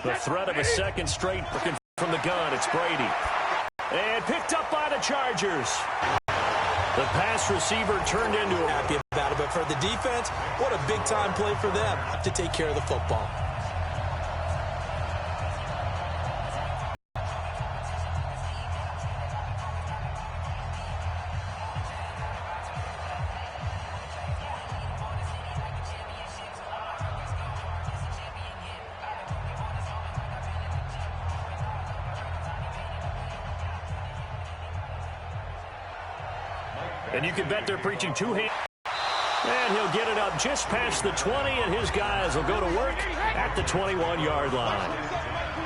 The threat of a second straight from the gun. It's Brady. And picked up by the Chargers. The pass receiver turned into a... Happy about it, but for the defense, what a big-time play for them to take care of the football. And you can bet they're preaching two-hand. And he'll get it up just past the 20, and his guys will go to work at the 21-yard line.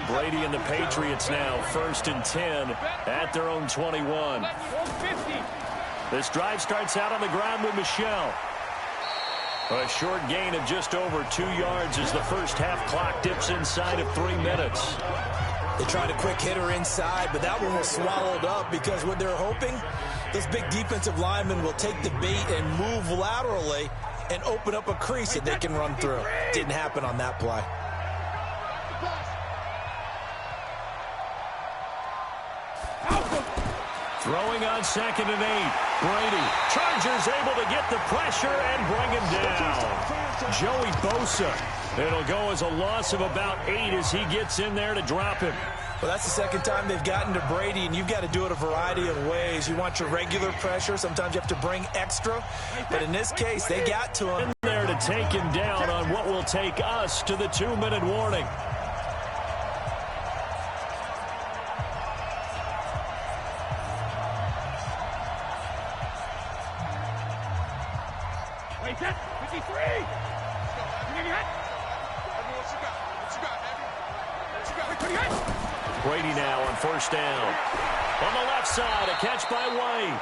Brady and the Patriots now 1st and 10 at their own 21. This drive starts out on the ground with Michel. A short gain of just over 2 yards as the first half clock dips inside of 3 minutes. They tried a quick hitter inside, but that one was swallowed up because what they're hoping, this big defensive lineman will take the bait and move laterally and open up a crease that they can run through. Didn't happen on that play. Throwing on 2nd and 8. Brady. Chargers able to get the pressure and bring him down. Joey Bosa. It'll go as a loss of about 8 as he gets in there to drop him. Well, that's the second time they've gotten to Brady, and you've got to do it a variety of ways. You want your regular pressure. Sometimes you have to bring extra. But in this case, they got to him. In there to take him down on what will take us to the 2-minute warning. Wait, that's 53! Brady now on 1st down. On the left side, a catch by White.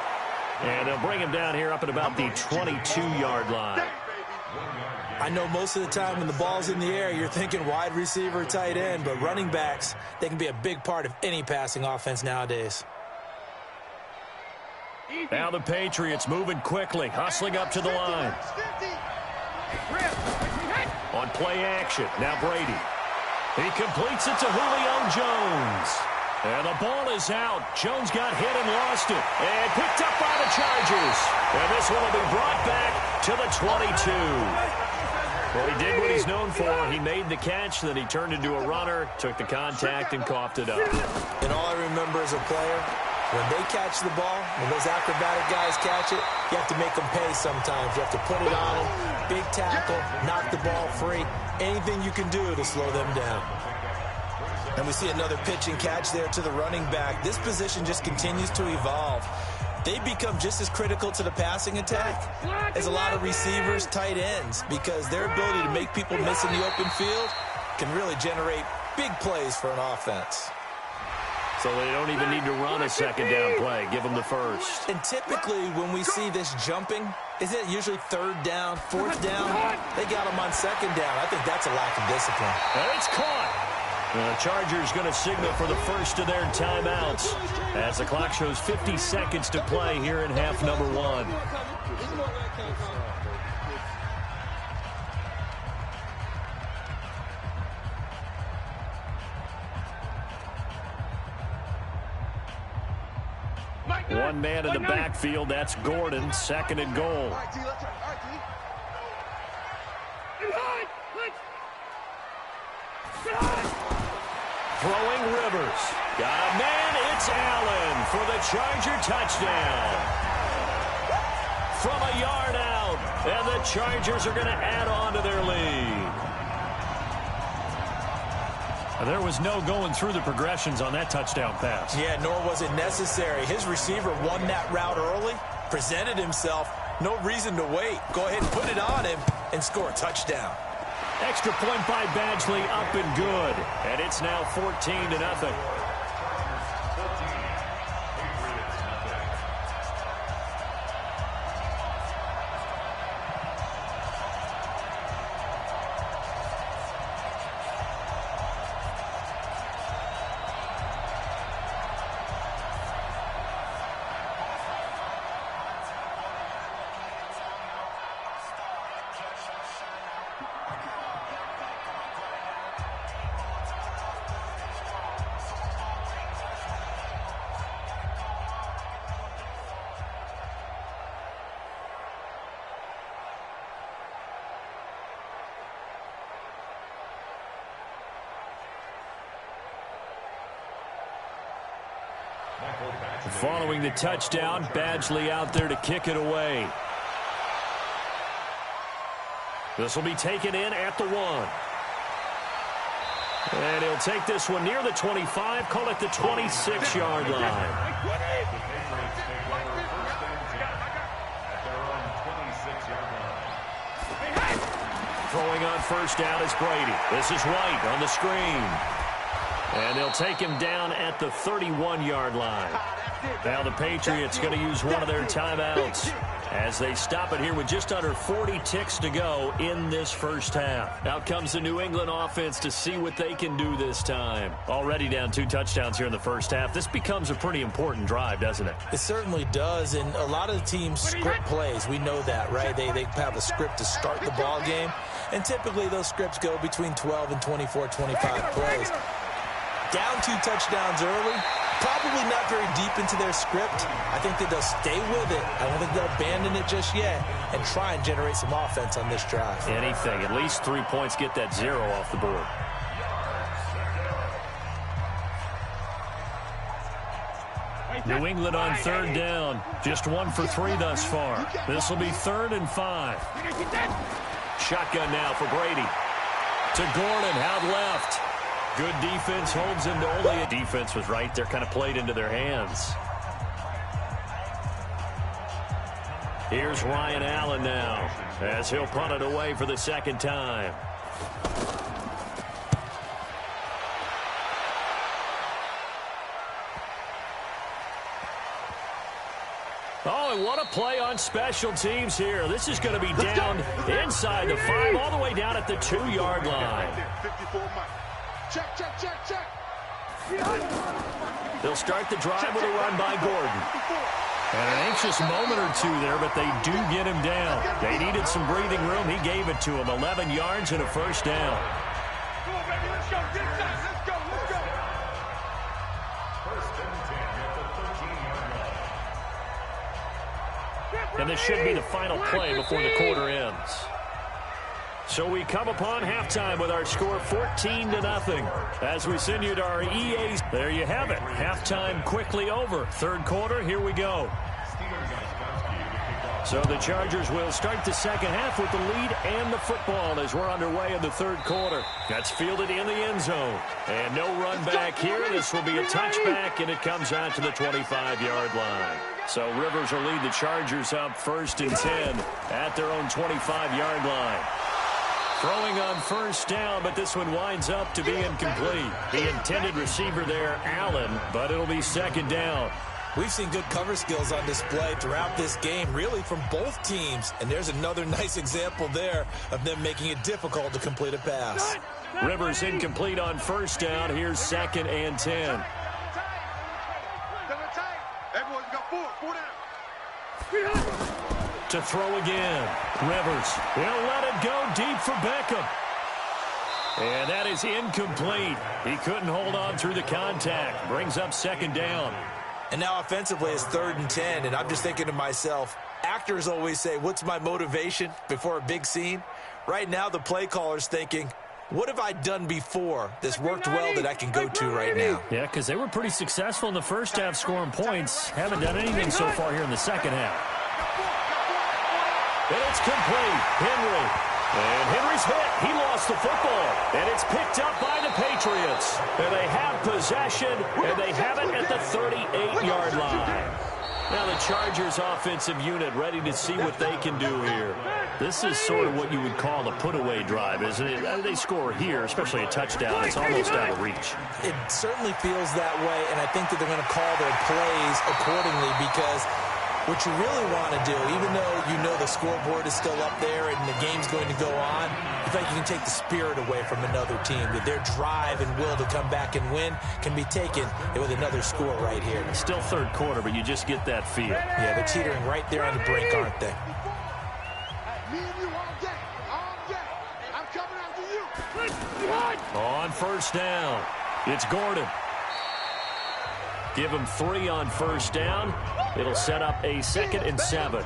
And they'll bring him down here up at about the 22-yard line. I know most of the time when the ball's in the air, you're thinking wide receiver, tight end, but running backs, they can be a big part of any passing offense nowadays. Now the Patriots moving quickly, hustling up to the line. On play action, now Brady. He completes it to Julio Jones. And the ball is out. Jones got hit and lost it. And picked up by the Chargers. And this one will be brought back to the 22. Well, he did what he's known for. He made the catch, then he turned into a runner, took the contact, and coughed it up. And all I remember as a player, when they catch the ball, when those acrobatic guys catch it, you have to make them pay sometimes. You have to put it on them, big tackle, knock the ball free, anything you can do to slow them down. And we see another pitch and catch there to the running back. This position just continues to evolve. They become just as critical to the passing attack as a lot of receivers, tight ends, because their ability to make people miss in the open field can really generate big plays for an offense. So they don't even need to run a 2nd down play. Give them the first. And typically when we see this jumping, isn't it usually 3rd down, 4th down? They got them on 2nd down. I think that's a lack of discipline. And it's caught. The Chargers going to signal for the first of their timeouts as the clock shows 50 seconds to play here in half number 1. One man in the backfield, that's Gordon, 2nd and goal. Throwing Rivers. Got a man, it's Allen for the Charger touchdown. From a yard out, and the Chargers are going to add on to their lead. There was no going through the progressions on that touchdown pass. Yeah, nor was it necessary. His receiver won that route early, presented himself, no reason to wait. Go ahead and put it on him and score a touchdown. Extra point by Badgley, up and good. And it's now 14-0. Following the touchdown, Badgley out there to kick it away. This will be taken in at the 1. And he'll take this one near the 25, call it the 26-yard line. Throwing on first down is Brady. This is White on the screen. And they'll take him down at the 31-yard line. Now the Patriots going to use one of their timeouts as they stop it here with just under 40 ticks to go in this first half. Out comes the New England offense to see what they can do this time. Already down 2 touchdowns here in the first half. This becomes a pretty important drive, doesn't it? It certainly does, and a lot of the teams script plays. We know that, right? They have a script to start the ball game, and typically those scripts go between 12 and 24, 25 plays. Down 2 touchdowns early, probably not very deep into their script. I think that they'll stay with it. I don't think they'll abandon it just yet and try and generate some offense on this drive. Anything. At least 3 points, get that 0 off the board. New England on third down. Just 1 for 3 thus far. This will be 3rd and 5. Shotgun now for Brady. To Gordon, out left. Good defense holds him to only a defense was right there, kind of played into their hands. Here's Ryan Allen now as he'll punt it away for the second time. Oh, and what a play on special teams here. This is going to be down inside the 5, all the way down at the 2-yard line. Check, check, check, check. They'll start the drive with a run by Gordon. And an anxious moment or 2 there, but they do get him down. They needed some breathing room. He gave it to him. 11 yards and a first down. Come on, baby, let's go. Get inside. Let's go, let's go. First and 10 at the 13-yard line. And this should be the final play before the quarter ends. So we come upon halftime with our score 14-0. As we send you to our EAs, there you have it. Halftime quickly over. Third quarter, here we go. So the Chargers will start the second half with the lead and the football as we're underway in the third quarter. That's fielded in the end zone. And no run back here. This will be a touchback, and it comes out to the 25-yard line. So Rivers will lead the Chargers up 1st and 10 at their own 25-yard line. Throwing on first down, but this one winds up to be incomplete. The intended receiver there, Allen, but it'll be second down. We've seen good cover skills on display throughout this game, really from both teams. And there's another nice example there of them making it difficult to complete a pass. Rivers incomplete on first down. Here's 2nd and 10. Everyone's got 4 down. To throw again. Rivers will let it go deep for Beckham. And that is incomplete. He couldn't hold on through the contact. Brings up second down. And now offensively it's 3rd and 10, and I'm just thinking to myself, actors always say, what's my motivation before a big scene? Right now the play caller's thinking, what have I done before that's worked well that I can go to right now? Yeah, because they were pretty successful in the first half scoring points. Haven't done anything so far here in the second half. And it's complete. Henry. And Henry's hit. He lost the football. And it's picked up by the Patriots. And they have possession, and they have it at the 38-yard line. Now the Chargers offensive unit ready to see what they can do here. This is sort of what you would call a put-away drive, isn't it? They score here, especially a touchdown. It's almost out of reach. It certainly feels that way, and I think that they're going to call their plays accordingly because what you really want to do, even though you know the scoreboard is still up there and the game's going to go on, you think you can take the spirit away from another team, that their drive and will to come back and win can be taken with another score right here. Still third quarter, but you just get that feel. Yeah, they're teetering right there on the brink, aren't they? Me and you all day. All day. I'm coming after you. On first down, it's Gordon. Give him 3 on first down. It'll set up a 2nd and 7.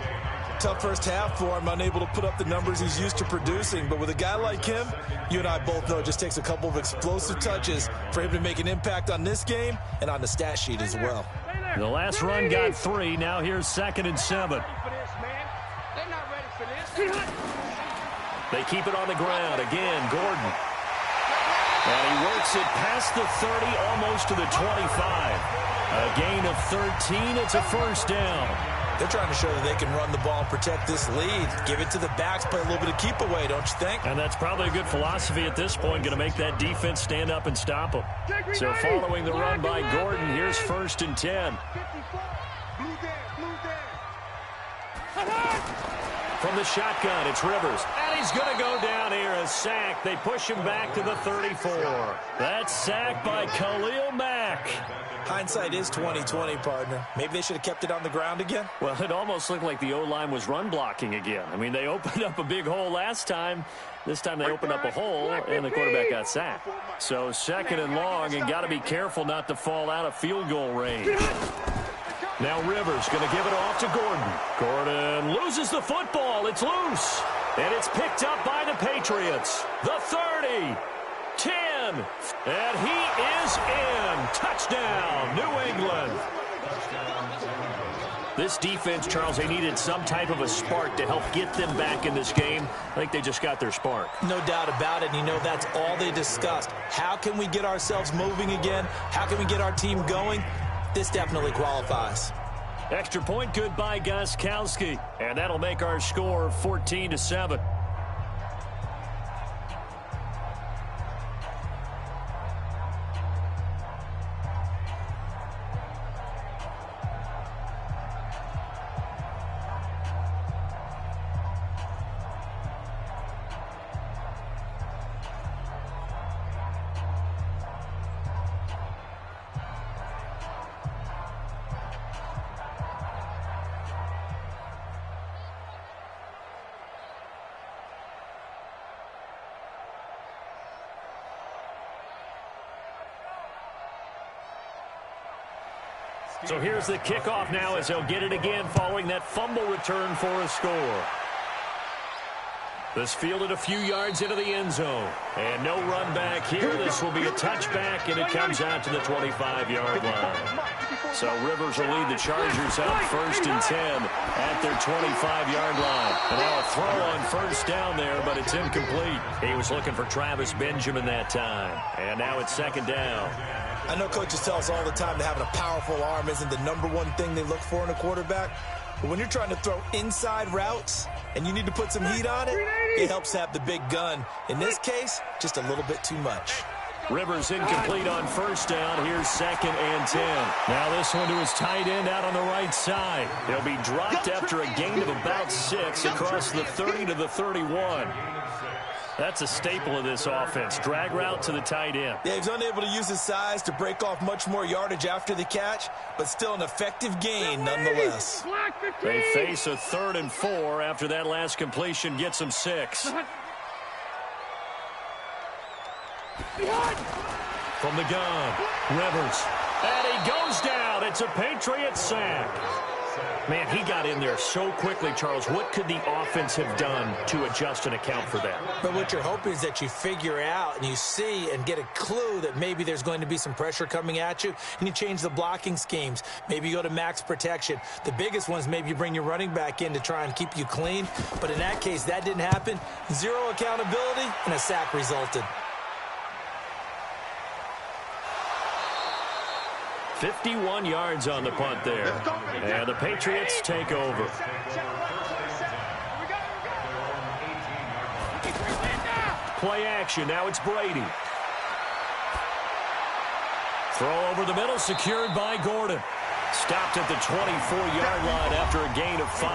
Tough first half for him, unable to put up the numbers he's used to producing. But with a guy like him, you and I both know it just takes a couple of explosive touches for him to make an impact on this game and on the stat sheet as well. The last run got 3. Now here's 2nd and 7. They keep it on the ground. Again, Gordon. And he works it past the 30, almost to the 25. A gain of 13. It's a first down. They're trying to show that they can run the ball and protect this lead. Give it to the backs, play a little bit of keep away, don't you think? And that's probably a good philosophy at this point, going to make that defense stand up and stop them. So following the run by Gordon, here's 1st and 10. From the shotgun, it's Rivers. And he's going to go down here, a sack. They push him back to the 34. That's sacked by Khalil Mack. Hindsight is 20/20, partner. Maybe they should have kept it on the ground again. Well, it almost looked like the O-line was run blocking again. I mean, they opened up a big hole last time. This time they opened up a hole, and the quarterback got sacked. So 2nd and long, and got to be careful not to fall out of field goal range. Now Rivers going to give it off to Gordon. Gordon loses the football. It's loose. And it's picked up by the Patriots. The 30. 10. And he is in. Touchdown, New England. This defense, Charles, they needed some type of a spark to help get them back in this game. I think they just got their spark. No doubt about it. And you know that's all they discussed. How can we get ourselves moving again? How can we get our team going? This definitely qualifies. Extra point good by Gostkowski. And that'll make our score 14-7. So here's the kickoff now as they'll get it again following that fumble return for a score. This fielded a few yards into the end zone. And no run back here. This will be a touchback, and it comes out to the 25-yard line. So Rivers will lead the Chargers up 1st and 10 at their 25-yard line. And now a throw on 1st down there, but it's incomplete. He was looking for Travis Benjamin that time. And now it's 2nd down. I know coaches tell us all the time that having a powerful arm isn't the #1 thing they look for in a quarterback. But when you're trying to throw inside routes and you need to put some heat on it, it helps have the big gun. In this case, just a little bit too much. Rivers incomplete on 1st down. Here's 2nd and 10. Now this one to his tight end out on the right side. He'll be dropped after a gain of about 6 across the 30 to the 31. That's a staple of this offense. Drag route to the tight end. Yeah, he's unable to use his size to break off much more yardage after the catch, but still an effective gain nonetheless. They face a 3rd and 4 after that last completion gets them 6. From the gun, Rivers. And he goes down. It's a Patriot sack. Man, he got in there so quickly, Charles. What could the offense have done to adjust and account for that? But what you're hoping is that you figure out and you see and get a clue that maybe there's going to be some pressure coming at you, and you change the blocking schemes. Maybe you go to max protection. The biggest one is maybe you bring your running back in to try and keep you clean. But in that case, that didn't happen. 0 accountability, and a sack resulted. 51 yards on the punt there. And the Patriots take over. Play action. Now it's Brady. Throw over the middle, secured by Gordon. Stopped at the 24-yard line after a gain of 5.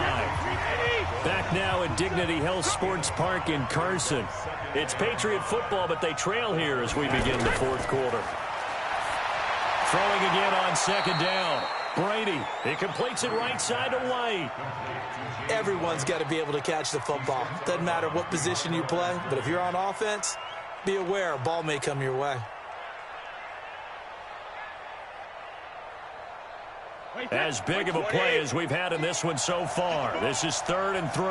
Back now at Dignity Health Sports Park in Carson. It's Patriot football, but they trail here as we begin the 4th quarter. Throwing again on 2nd down. Brady, he completes it right side to White. Everyone's got to be able to catch the football. Doesn't matter what position you play, but if you're on offense, be aware a ball may come your way. As big of a play as we've had in this one so far. This is 3rd and 3.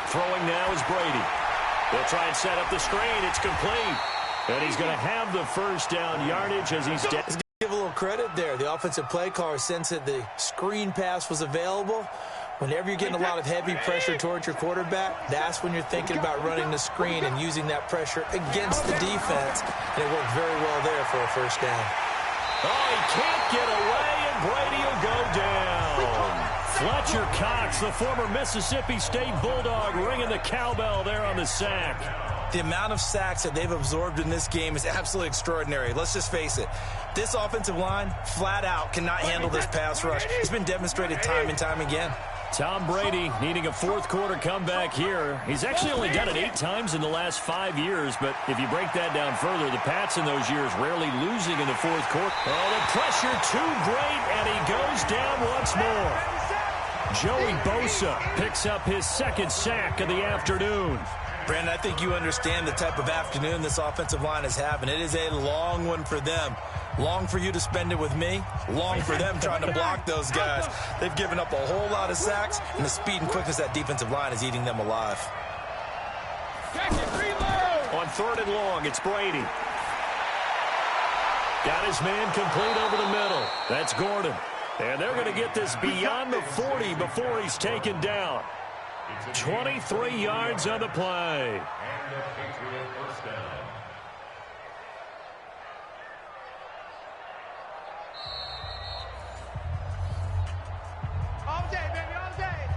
Throwing now is Brady. They'll try and set up the screen. It's complete. And he's going to have the first down yardage as he's Let's give a little credit there. The offensive play caller sensed that the screen pass was available. Whenever you're getting a lot of heavy pressure towards your quarterback, that's when you're thinking about running the screen and using that pressure against the defense. And it worked very well there for a first down. Oh, he can't get away, and Brady will go down. Fletcher Cox, the former Mississippi State Bulldog, ringing the cowbell there on the sack. The amount of sacks that they've absorbed in this game is absolutely extraordinary. Let's just face it. This offensive line, flat out, cannot handle this pass rush. It's been demonstrated time and time again. Tom Brady needing a fourth-quarter comeback here. He's actually only done it 8 times in the last 5 years, but if you break that down further, the Pats in those years rarely losing in the fourth quarter. Oh, the pressure too great, and he goes down once more. Joey Bosa picks up his second sack of the afternoon. Brandon, I think you understand the type of afternoon this offensive line is having. It is a long one for them. Long for you to spend it with me. Long for them trying to block those guys. They've given up a whole lot of sacks, and the speed and quickness of that defensive line is eating them alive. On 3rd and long, it's Brady. Got his man complete over the middle. That's Gordon. And they're going to get this beyond the 40 before he's taken down. 23 yards on the play. And the Patriot first down. All day, baby, all day.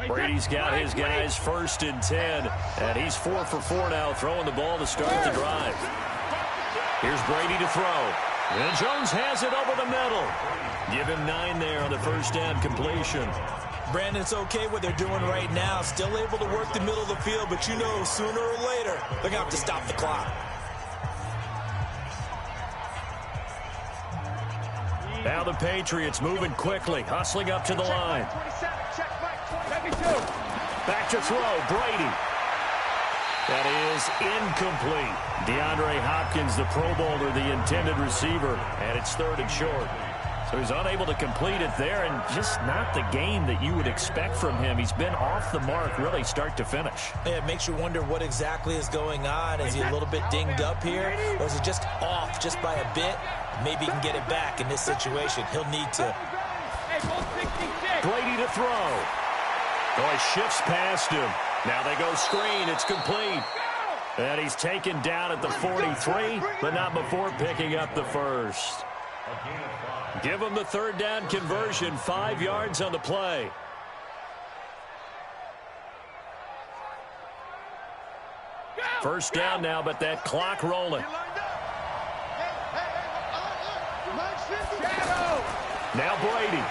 Brady's got his guys 1st and 10, and he's 4 for 4 now, throwing the ball to start the drive. Here's Brady to throw. And Jones has it over the middle. Give him 9 there on the first down completion. Brandon, it's okay what they're doing right now. Still able to work the middle of the field, but you know sooner or later they're going to have to stop the clock. Now the Patriots moving quickly, hustling up to the line. Back to throw, Brady. That is incomplete. DeAndre Hopkins, the Pro Bowler, the intended receiver, and it's 3rd and short. So he's unable to complete it there, and just not the game that you would expect from him. He's been off the mark, really, start to finish. Yeah, it makes you wonder what exactly is going on. Is he a little bit dinged up here, or is he just off just by a bit? Maybe he can get it back in this situation. He'll need to. Brady to throw. Oh, he shifts past him. Now they go screen. It's complete. And he's taken down at the 43, but not before picking up the first. Give him the 3rd down conversion, 5 yards on the play. First down now, but that clock rolling. Now Brady.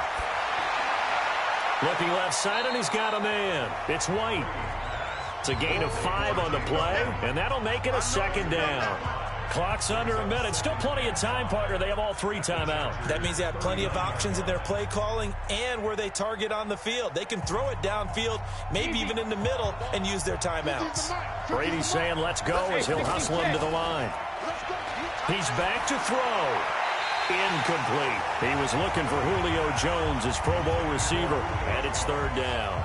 Looking left side, and he's got a man. It's White. It's a gain of 5 on the play, and that'll make it a 2nd down. Clock's under a minute. Still plenty of time, partner. They have all 3 timeouts. That means they have plenty of options in their play calling and where they target on the field. They can throw it downfield, maybe even in the middle, and use their timeouts. Brady's saying let's go as he'll hustle him to the line. He's back to throw. Incomplete. He was looking for Julio Jones, his Pro Bowl receiver, and it's 3rd down.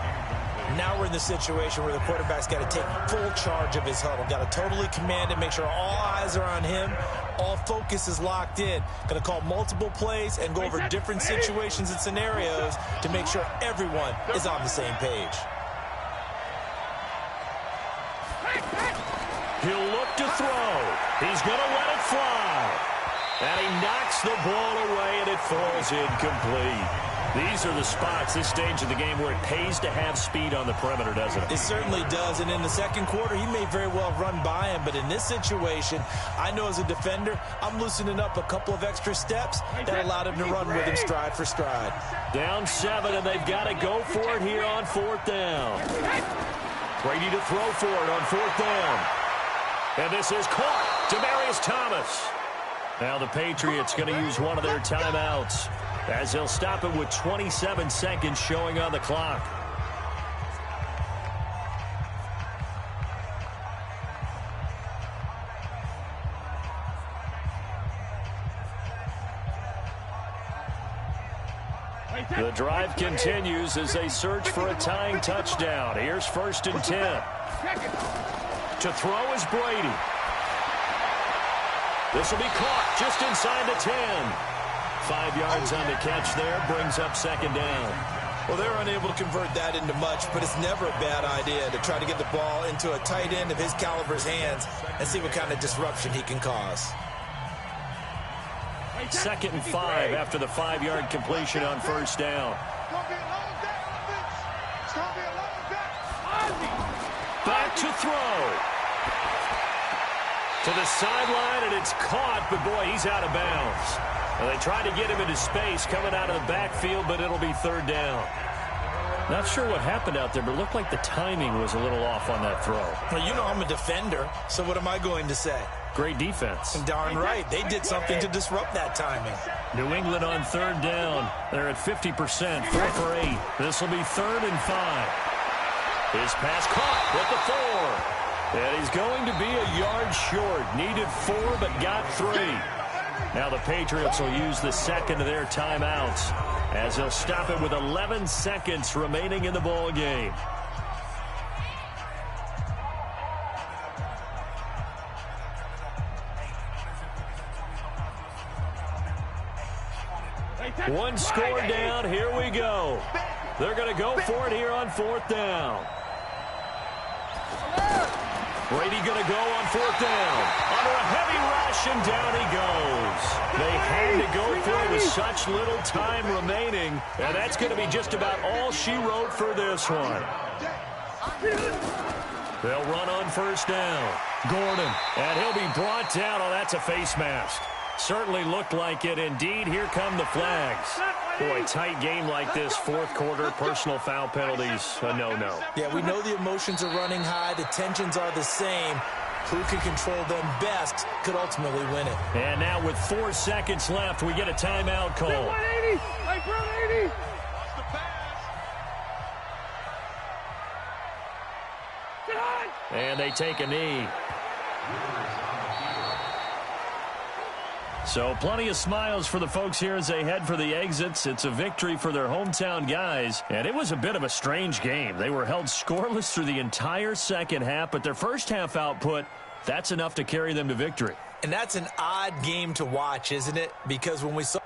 Now we're in the situation where the quarterback's got to take full charge of his huddle. Got to totally command it, make sure all eyes are on him. All focus is locked in. Going to call multiple plays and go over different situations and scenarios to make sure everyone is on the same page. He'll look to throw. He's going to let it fly. And he knocks the ball away, and it falls incomplete. These are the spots, this stage of the game, where it pays to have speed on the perimeter, doesn't it? It certainly does, and in the second quarter, he may very well run by him, but in this situation, I know as a defender, I'm loosening up a couple of extra steps that allowed him to run with him stride for stride. Down 7, and they've got to go for it here on 4th down. Brady to throw for it on 4th down. And this is caught. Demaryius Thomas. Now the Patriots going to use one of their timeouts as they'll stop it with 27 seconds showing on the clock. The drive continues as they search for a tying touchdown. Here's 1st and 10. To throw is Brady. This will be caught just inside the 10. 5 yards on the catch there, brings up 2nd down. Well, they were unable to convert that into much, but it's never a bad idea to try to get the ball into a tight end of his caliber's hands and see what kind of disruption he can cause. 2nd and 5 after the 5-yard completion on 1st down. Back to throw. To the sideline, and it's caught, but boy, he's out of bounds. Well, they tried to get him into space coming out of the backfield, but it'll be 3rd down. Not sure what happened out there, but it looked like the timing was a little off on that throw. Well, you know I'm a defender, so what am I going to say? Great defense. Darn right. They did something to disrupt that timing. New England on 3rd down. They're at 50%, 4 for 8. This will be 3rd and 5. His pass caught with the 4. And he's going to be a yard short. Needed 4, but got 3. Now the Patriots will use the 2nd of their timeouts as they'll stop it with 11 seconds remaining in the ball game. One score down. Here we go. They're going to go for it here on 4th down. Brady going to go on 4th down. Under a heavy rush, and down he goes. They had to go for it with such little time remaining, and that's going to be just about all she wrote for this one. They'll run on 1st down. Gordon, and he'll be brought down. Oh, that's a face mask. Certainly looked like it. Indeed, here come the flags. Boy, tight game like this, 4th quarter, personal foul penalties, a no-no. Yeah, we know the emotions are running high. The tensions are the same. Who can control them best could ultimately win it. And now with 4 seconds left, we get a timeout call. 180. Like 180. And they take a knee. So plenty of smiles for the folks here as they head for the exits. It's a victory for their hometown guys. And it was a bit of a strange game. They were held scoreless through the entire 2nd half, but their 1st half output, that's enough to carry them to victory. And that's an odd game to watch, isn't it? Because when we saw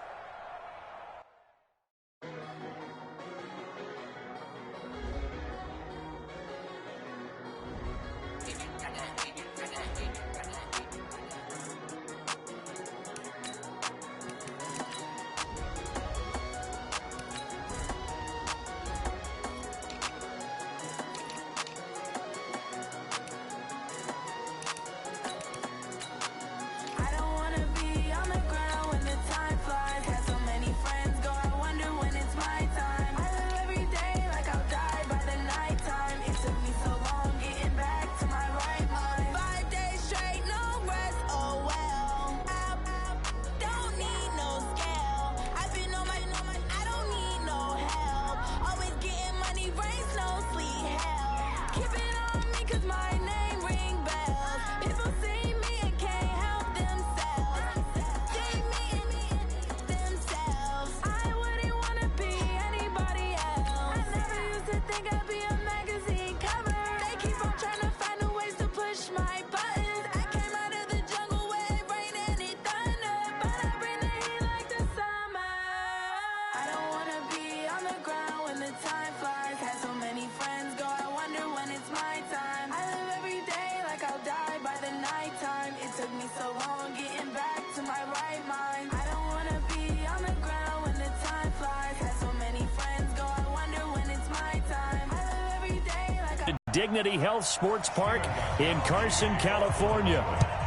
Dignity Health Sports Park in Carson, California.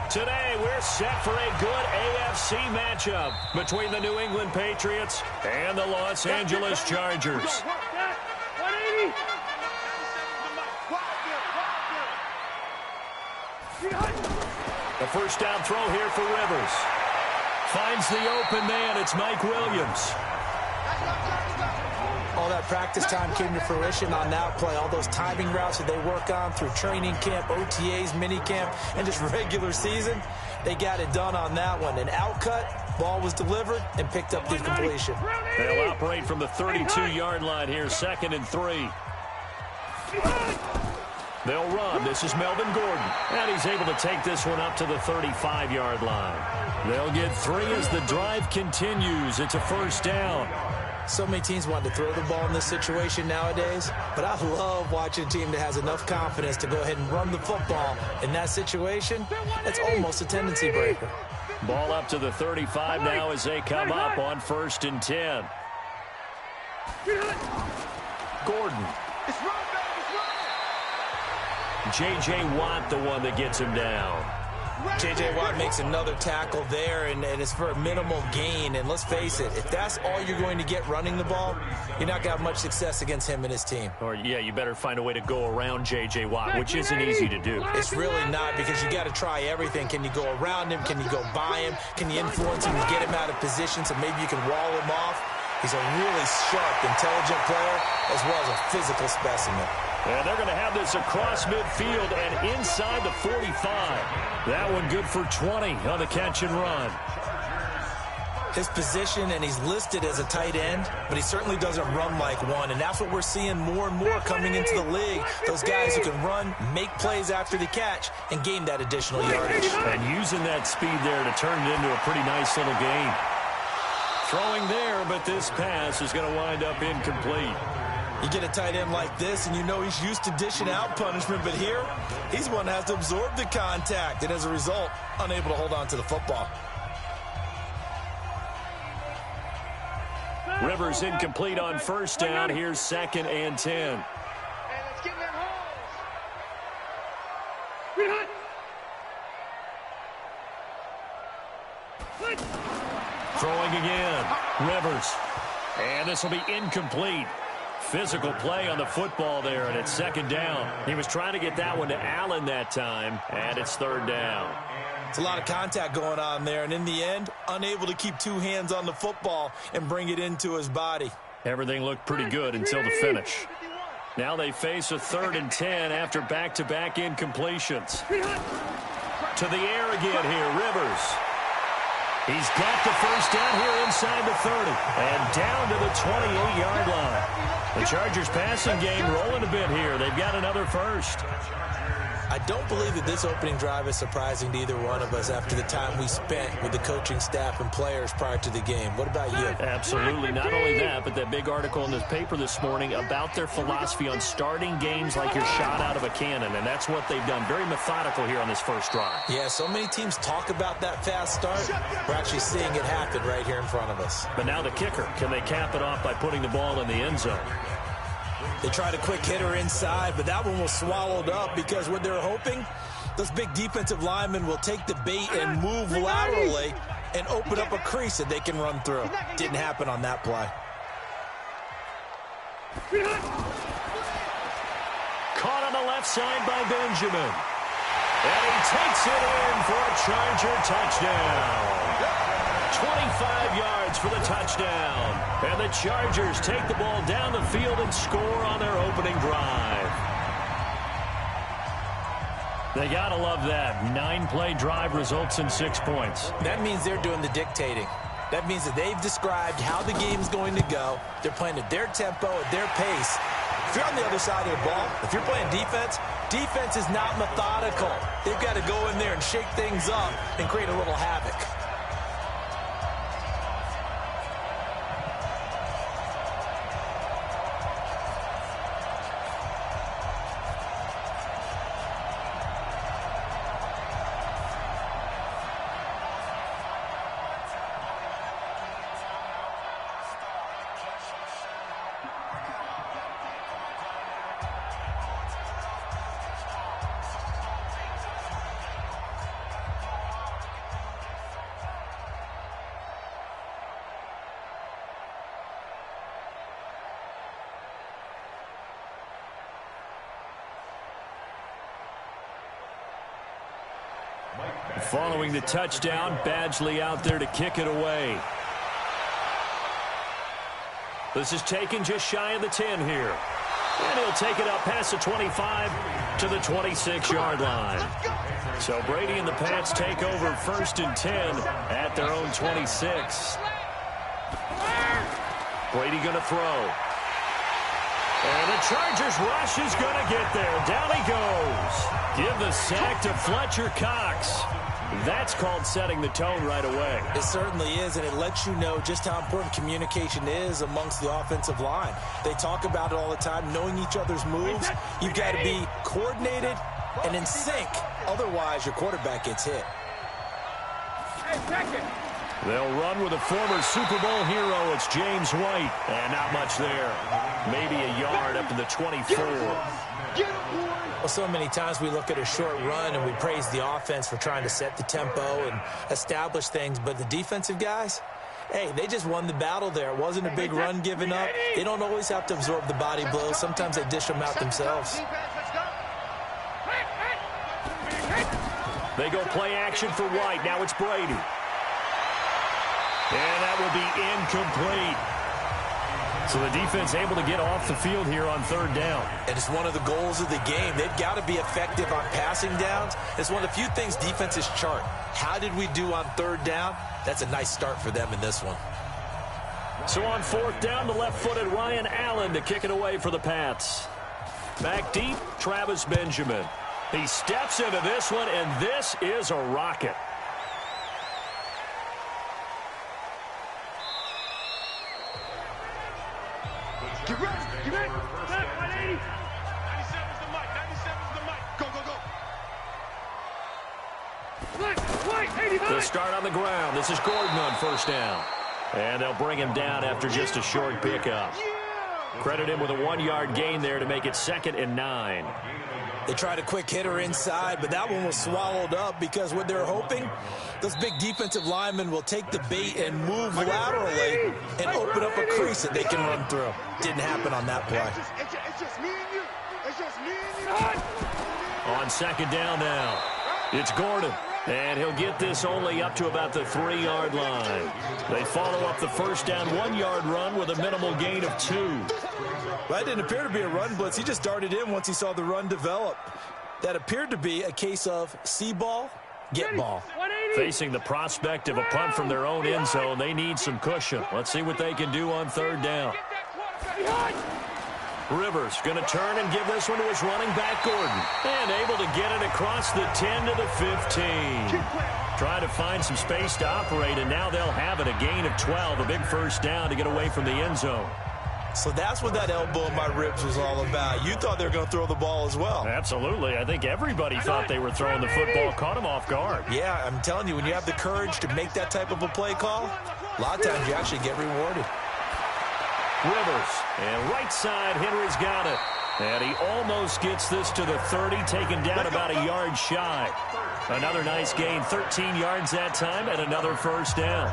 Today, we're set for a good AFC matchup between the New England Patriots and the Los Angeles Chargers. 180. The 1st down throw here for Rivers. Finds the open man. It's Mike Williams. All that practice time came to fruition on that play. All those timing routes that they work on through training camp, OTAs, minicamp, and just regular season, they got it done on that one. An outcut, ball was delivered, and picked up the completion. They'll operate from the 32-yard line here, 2nd and 3. They'll run. This is Melvin Gordon. And he's able to take this one up to the 35-yard line. They'll get 3 as the drive continues. It's a 1st down. So many teams want to throw the ball in this situation nowadays, but I love watching a team that has enough confidence to go ahead and run the football. In that situation, it's almost a tendency breaker. Ball up to the 35 now as they come up on 1st and 10. Gordon. J.J. Watt, the one that gets him down. J.J. Watt makes another tackle there, and it's for a minimal gain. And let's face it, if that's all you're going to get running the ball, you're not going to have much success against him and his team. Or, yeah, you better find a way to go around J.J. Watt, which isn't easy to do. It's really not, because you got to try everything. Can you go around him? Can you go by him? Can you influence him and get him out of position so maybe you can wall him off? He's a really sharp, intelligent player, as well as a physical specimen. And they're going to have this across midfield and inside the 45. That one good for 20 on the catch and run. His position, and he's listed as a tight end, but he certainly doesn't run like one. And that's what we're seeing more and more coming into the league. Those guys who can run, make plays after the catch, and gain that additional yardage. And using that speed there to turn it into a pretty nice little gain. Throwing there, but this pass is going to wind up incomplete. You get a tight end like this, and you know he's used to dishing out punishment, but here, he's one that has to absorb the contact, and as a result, unable to hold on to the football. Rivers incomplete on 1st down. Here's 2nd and 10. Throwing again. Rivers. And this will be incomplete. Physical play on the football there, and it's 2nd down. He was trying to get that one to Allen that time, and it's 3rd down. It's a lot of contact going on there, and in the end, unable to keep 2 hands on the football and bring it into his body. Everything looked pretty good until the finish. Now they face a 3rd and 10 after back-to-back incompletions. To the air again here, Rivers. He's got the 1st down here inside the 30 and down to the 28-yard line. The Chargers passing game rolling a bit here. They've got another 1st. I don't believe that this opening drive is surprising to either one of us after the time we spent with the coaching staff and players prior to the game. What about you? Absolutely. Not only that, but that big article in this paper this morning about their philosophy on starting games like you're shot out of a cannon, and that's what they've done. Very methodical here on this 1st drive. Yeah, so many teams talk about that fast start. We're actually seeing it happen right here in front of us. But now the kicker. Can they cap it off by putting the ball in the end zone? They tried a quick hitter inside, but that one was swallowed up because what they're hoping, those big defensive linemen will take the bait and move laterally and open up a crease that they can run through. Didn't happen on that play. Caught on the left side by Benjamin. And he takes it in for a Charger touchdown. 25 yards for the touchdown. And the Chargers take the ball down the field and score on their opening drive. They got to love that. 9-play drive results in 6 points. That means they're doing the dictating. That means that they've described how the game's going to go. They're playing at their tempo, at their pace. If you're on the other side of the ball, if you're playing defense, defense is not methodical. They've got to go in there and shake things up and create a little havoc. Following the touchdown, Badgley out there to kick it away. This is taken just shy of the 10 here. And he'll take it up past the 25 to the 26-yard line. So Brady and the Pats take over 1st and 10 at their own 26. Brady going to throw. And the Chargers rush is going to get there. Down he goes. Give the sack to Fletcher Cox. That's called setting the tone right away. It certainly is, and it lets you know just how important communication is amongst the offensive line. They talk about it all the time, knowing each other's moves. You've got to be coordinated and in sync. Otherwise, your quarterback gets hit. They'll run with a former Super Bowl hero. It's James White. And not much there. Maybe a yard up to the 24. Well, so many times we look at a short run and we praise the offense for trying to set the tempo and establish things. But the defensive guys, hey, they just won the battle there. It wasn't a big run given up. They don't always have to absorb the body blows. Sometimes they dish them out themselves. They go play action for White. Now it's Brady. And that will be incomplete. So the defense able to get off the field here on 3rd down. And it's one of the goals of the game. They've got to be effective on passing downs. It's one of the few things defenses chart. How did we do on 3rd down? That's a nice start for them in this one. So on 4th down, the left-footed Ryan Allen to kick it away for the Pats. Back deep, Travis Benjamin. He steps into this one, and this is a rocket. Get ready. Get ready. 180. 97's the mic. 97's the mic. Go, go, go. They'll start on the ground. This is Gordon on 1st down. And they'll bring him down after just a short pickup. Credit him with a 1-yard gain there to make it 2nd and 9. They tried a quick hitter inside, but that one was swallowed up because what they're hoping, those big defensive linemen will take the bait and move laterally and open up a crease that they can run through. Didn't happen on that play. It's just me and you. It's just me and you. On 2nd down now, it's Gordon. And he'll get this only up to about the 3-yard line. They follow up the 1st down 1-yard run with a minimal gain of 2. Well, that didn't appear to be a run blitz. He just darted in once he saw the run develop. That appeared to be a case of see ball, get ball. Facing the prospect of a punt from their own end zone, they need some cushion. Let's see what they can do on 3rd down. Rivers going to turn and give this one to his running back, Gordon. And able to get it across the 10 to the 15. Trying to find some space to operate, and now they'll have it. A gain of 12, a big 1st down to get away from the end zone. So that's what that elbow in my ribs was all about. You thought they were going to throw the ball as well. Absolutely. I think everybody thought they were throwing the football, caught him off guard. Yeah, I'm telling you, when you have the courage to make that type of a play call, a lot of times you actually get rewarded. Rivers, and right side, Henry's got it. And he almost gets this to the 30, taken down about a yard shy. Another nice gain, 13 yards that time, and another 1st down.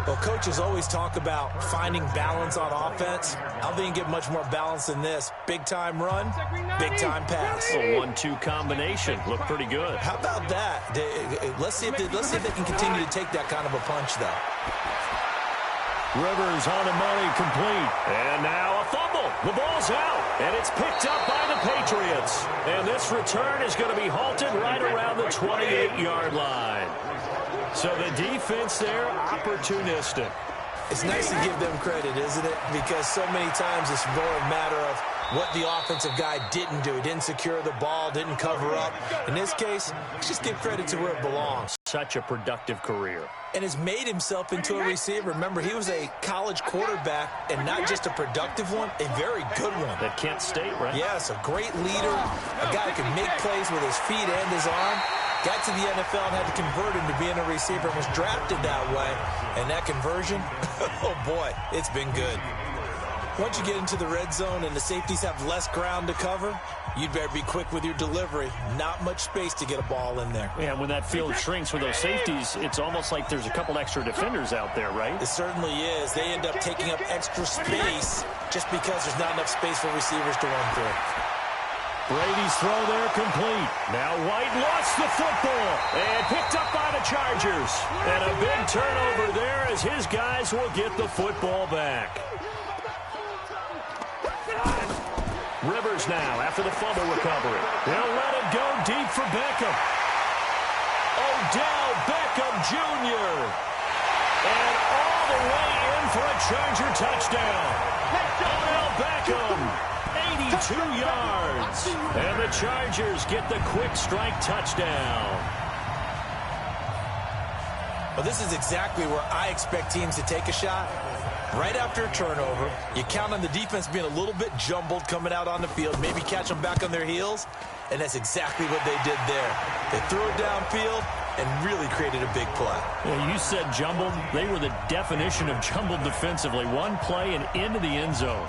Well, coaches always talk about finding balance on offense. I don't think you get much more balance than this. Big-time run, big-time pass. A 1-2 combination. Looked pretty good. How about that? Let's see if they can continue to take that kind of a punch, though. Rivers on the money, complete. And now a fumble. The ball's out, and it's picked up by the Patriots. And this return is going to be halted right around the 28-yard line. So the defense there, opportunistic. It's nice to give them credit, isn't it? Because so many times it's more a matter of what the offensive guy didn't do. He didn't secure the ball, didn't cover up. In this case, let's just give credit to where it belongs. Such a productive career. And has made himself into a receiver. Remember, he was a college quarterback, and not just a productive one, a very good one. At Kent State, right? Yes, a great leader, a guy who can make plays with his feet and his arm. Got to the NFL and had to convert him to being a receiver and was drafted that way. And that conversion, oh boy, it's been good. Once you get into the red zone and the safeties have less ground to cover, you'd better be quick with your delivery. Not much space to get a ball in there. Yeah, when that field shrinks with those safeties, it's almost like there's a couple extra defenders out there, right? It certainly is. They end up taking up extra space just because there's not enough space for receivers to run through. Brady's throw there complete. Now White lost the football and picked up by the Chargers. And a big turnover there as his guys will get the football back. Rivers now after the fumble recovery. They'll let it go deep for Beckham. Odell Beckham Jr. And all the way in for a Charger touchdown. Odell Beckham, 82 yards. And the Chargers get the quick strike touchdown. Well, this is exactly where I expect teams to take a shot. Right after a turnover, you count on the defense being a little bit jumbled coming out on the field, maybe catch them back on their heels, and that's exactly what they did there. They threw it downfield and really created a big play. Yeah, you said jumbled. They were the definition of jumbled defensively. One play and into the end zone.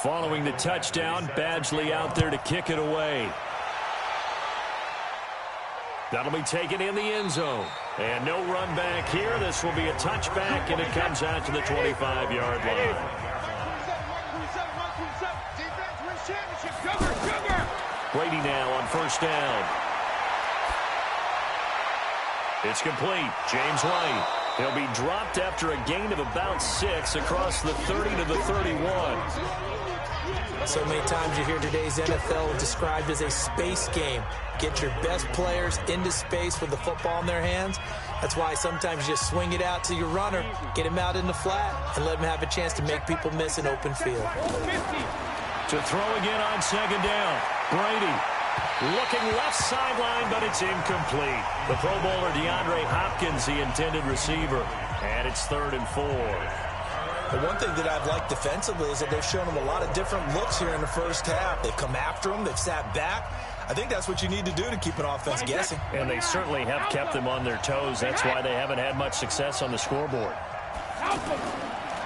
Following the touchdown, Badgley out there to kick it away. That'll be taken in the end zone. And no run back here. This will be a touchback, and it comes out to the 25-yard line. Brady now on first down. It's complete. James White. He'll be dropped after a gain of about 6 across the 30 to the 31. So many times you hear today's NFL described as a space game. Get your best players into space with the football in their hands. That's why sometimes you just swing it out to your runner, get him out in the flat, and let him have a chance to make people miss an open field. To throw again on second down. Brady looking left sideline, but it's incomplete. The Pro Bowler DeAndre Hopkins, the intended receiver. And it's 3rd and 4. The one thing that I've liked defensively is that they've shown him a lot of different looks here in the first half. They've come after him. They've sat back. I think that's what you need to do to keep an offense guessing. And they certainly have kept them on their toes. That's why they haven't had much success on the scoreboard.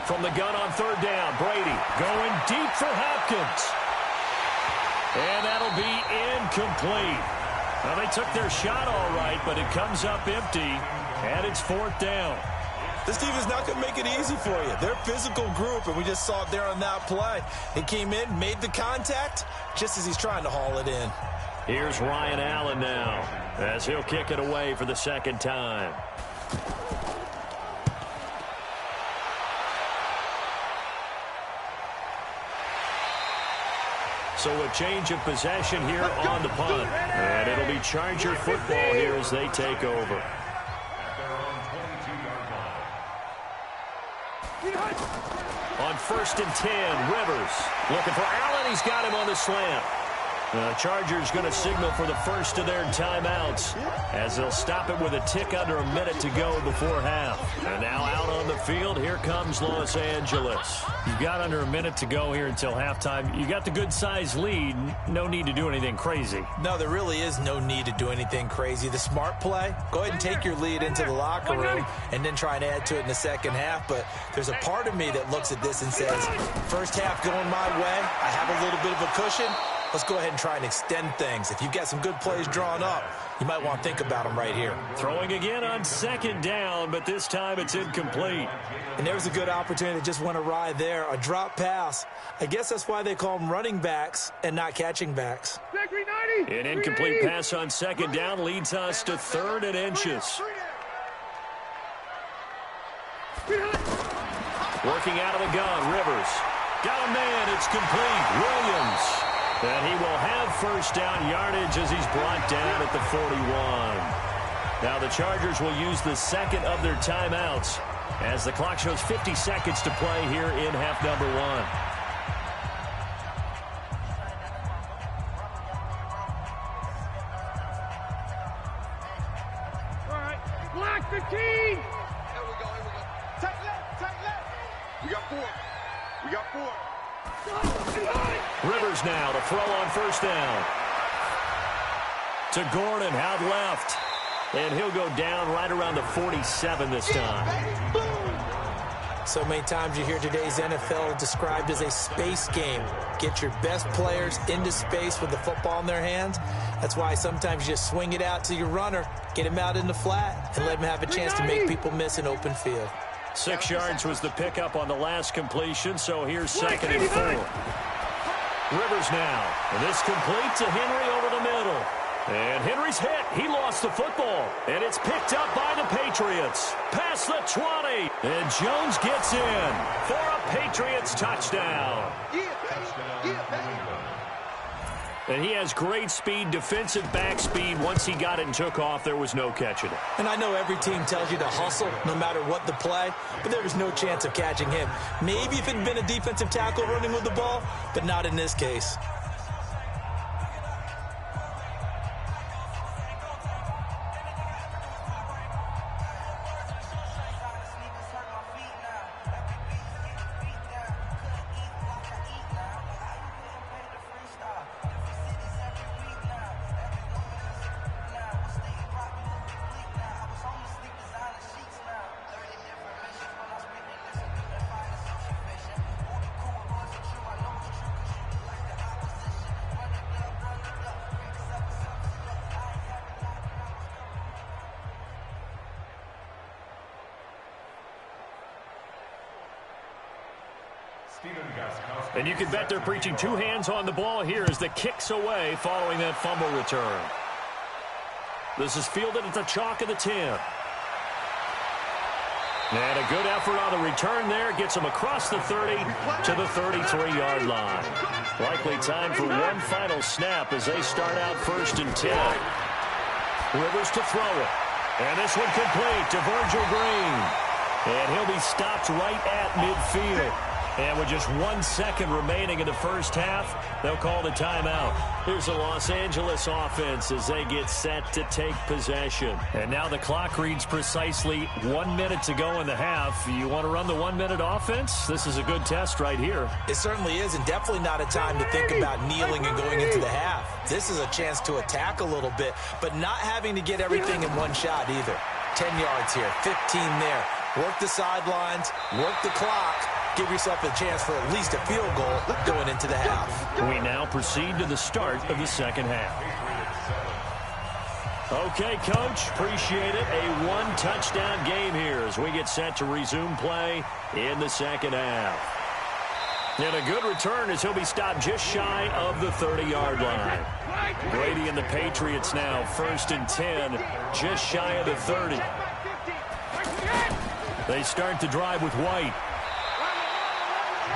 From the gun on 3rd down, Brady going deep for Hopkins. And that'll be incomplete. Well, they took their shot all right, but it comes up empty, and it's 4th down. This team is not going to make it easy for you. They're a physical group, and we just saw it there on that play. He came in, made the contact, just as he's trying to haul it in. Here's Ryan Allen now, as he'll kick it away for the 2nd time. So a change of possession here on the punt. And it'll be Charger football here as they take over. On 1st and 10, Rivers looking for Allen. He's got him on the slant. The Chargers going to signal for the first of their timeouts as they'll stop it with a tick under a minute to go before half. And now out on the field, here comes Los Angeles. You've got under a minute to go here until halftime. You got the good-sized lead. No need to do anything crazy. No, there really is no need to do anything crazy. The smart play, go ahead and take your lead into the locker room and then try and add to it in the second half. But there's a part of me that looks at this and says, first half going my way, I have a little bit of a cushion. Let's go ahead and try and extend things. If you've got some good plays drawn up, you might want to think about them right here. Throwing again on 2nd down, but this time it's incomplete. And there's a good opportunity that just went awry there. A drop pass. I guess that's why they call them running backs and not catching backs. An incomplete pass on 2nd down leads us to 3rd and inches. Working out of the gun, Rivers. Got a man, it's complete. Williams. And he will have first down yardage as he's brought down at the 41. Now the Chargers will use the 2nd of their timeouts as the clock shows 50 seconds to play here in half number 1. All right, block the team. Here we go. Tight left. We got 4. Rivers now to throw on 1st down. to Gordon out left. And he'll go down right around the 47 this time. So many times you hear today's NFL described as a space game. Get your best players into space with the football in their hands. That's why sometimes you just swing it out to your runner, get him out in the flat, and let him have a chance to make people miss an open field. 6 yards was the pickup on the last completion, so here's 2nd and 4. Rivers now, and this complete to Henry over the middle. And Henry's hit. He lost the football. And it's picked up by the Patriots. Past the 20. And Jones gets in for a Patriots touchdown. And he has great speed, defensive back speed. Once he got it and took off, there was no catching it. And I know every team tells you to hustle no matter what the play, but there was no chance of catching him. Maybe if it had been a defensive tackle running with the ball, but not in this case. And you can bet they're preaching 2 hands on the ball here as the kick's away following that fumble return. This is fielded at the chalk of the 10. And a good effort on the return there. Gets him across the 30 to the 33-yard line. Likely time for one final snap as they start out 1st and 10. Rivers to throw it. And this one complete to Virgil Green. And he'll be stopped right at midfield. And with just 1 second remaining in the first half, they'll call the timeout. Here's the Los Angeles offense as they get set to take possession. And now the clock reads precisely 1 minute to go in the half. You want to run the 1-minute offense? This is a good test right here. It certainly is, and definitely not a time to think about kneeling and going into the half. This is a chance to attack a little bit, but not having to get everything in one shot either. 10 yards here, 15 there. Work the sidelines, work the clock. Give yourself a chance for at least a field goal going into the half. We now proceed to the start of the second half. Okay, Coach, appreciate it. A 1-touchdown game here as we get set to resume play in the second half. And a good return as he'll be stopped just shy of the 30-yard line. Brady and the Patriots now 1st and 10, just shy of the 30. They start the drive with White.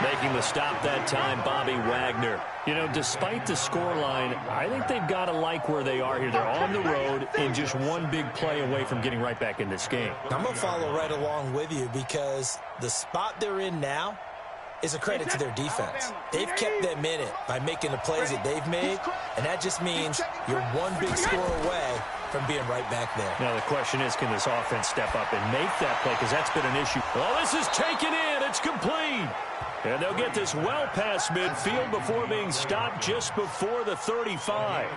Making the stop that time, Bobby Wagner. You know, despite the scoreline, I think they've got to like where they are here. They're on the road and just one big play away from getting right back in this game. I'm going to follow right along with you because the spot they're in now is a credit to their defense. They've kept them in it by making the plays that they've made, and that just means you're one big score away from being right back there. Now the question is, can this offense step up and make that play? Because that's been an issue. Oh, this is taken in. It's complete. And they'll get this well past midfield before being stopped just before the 35.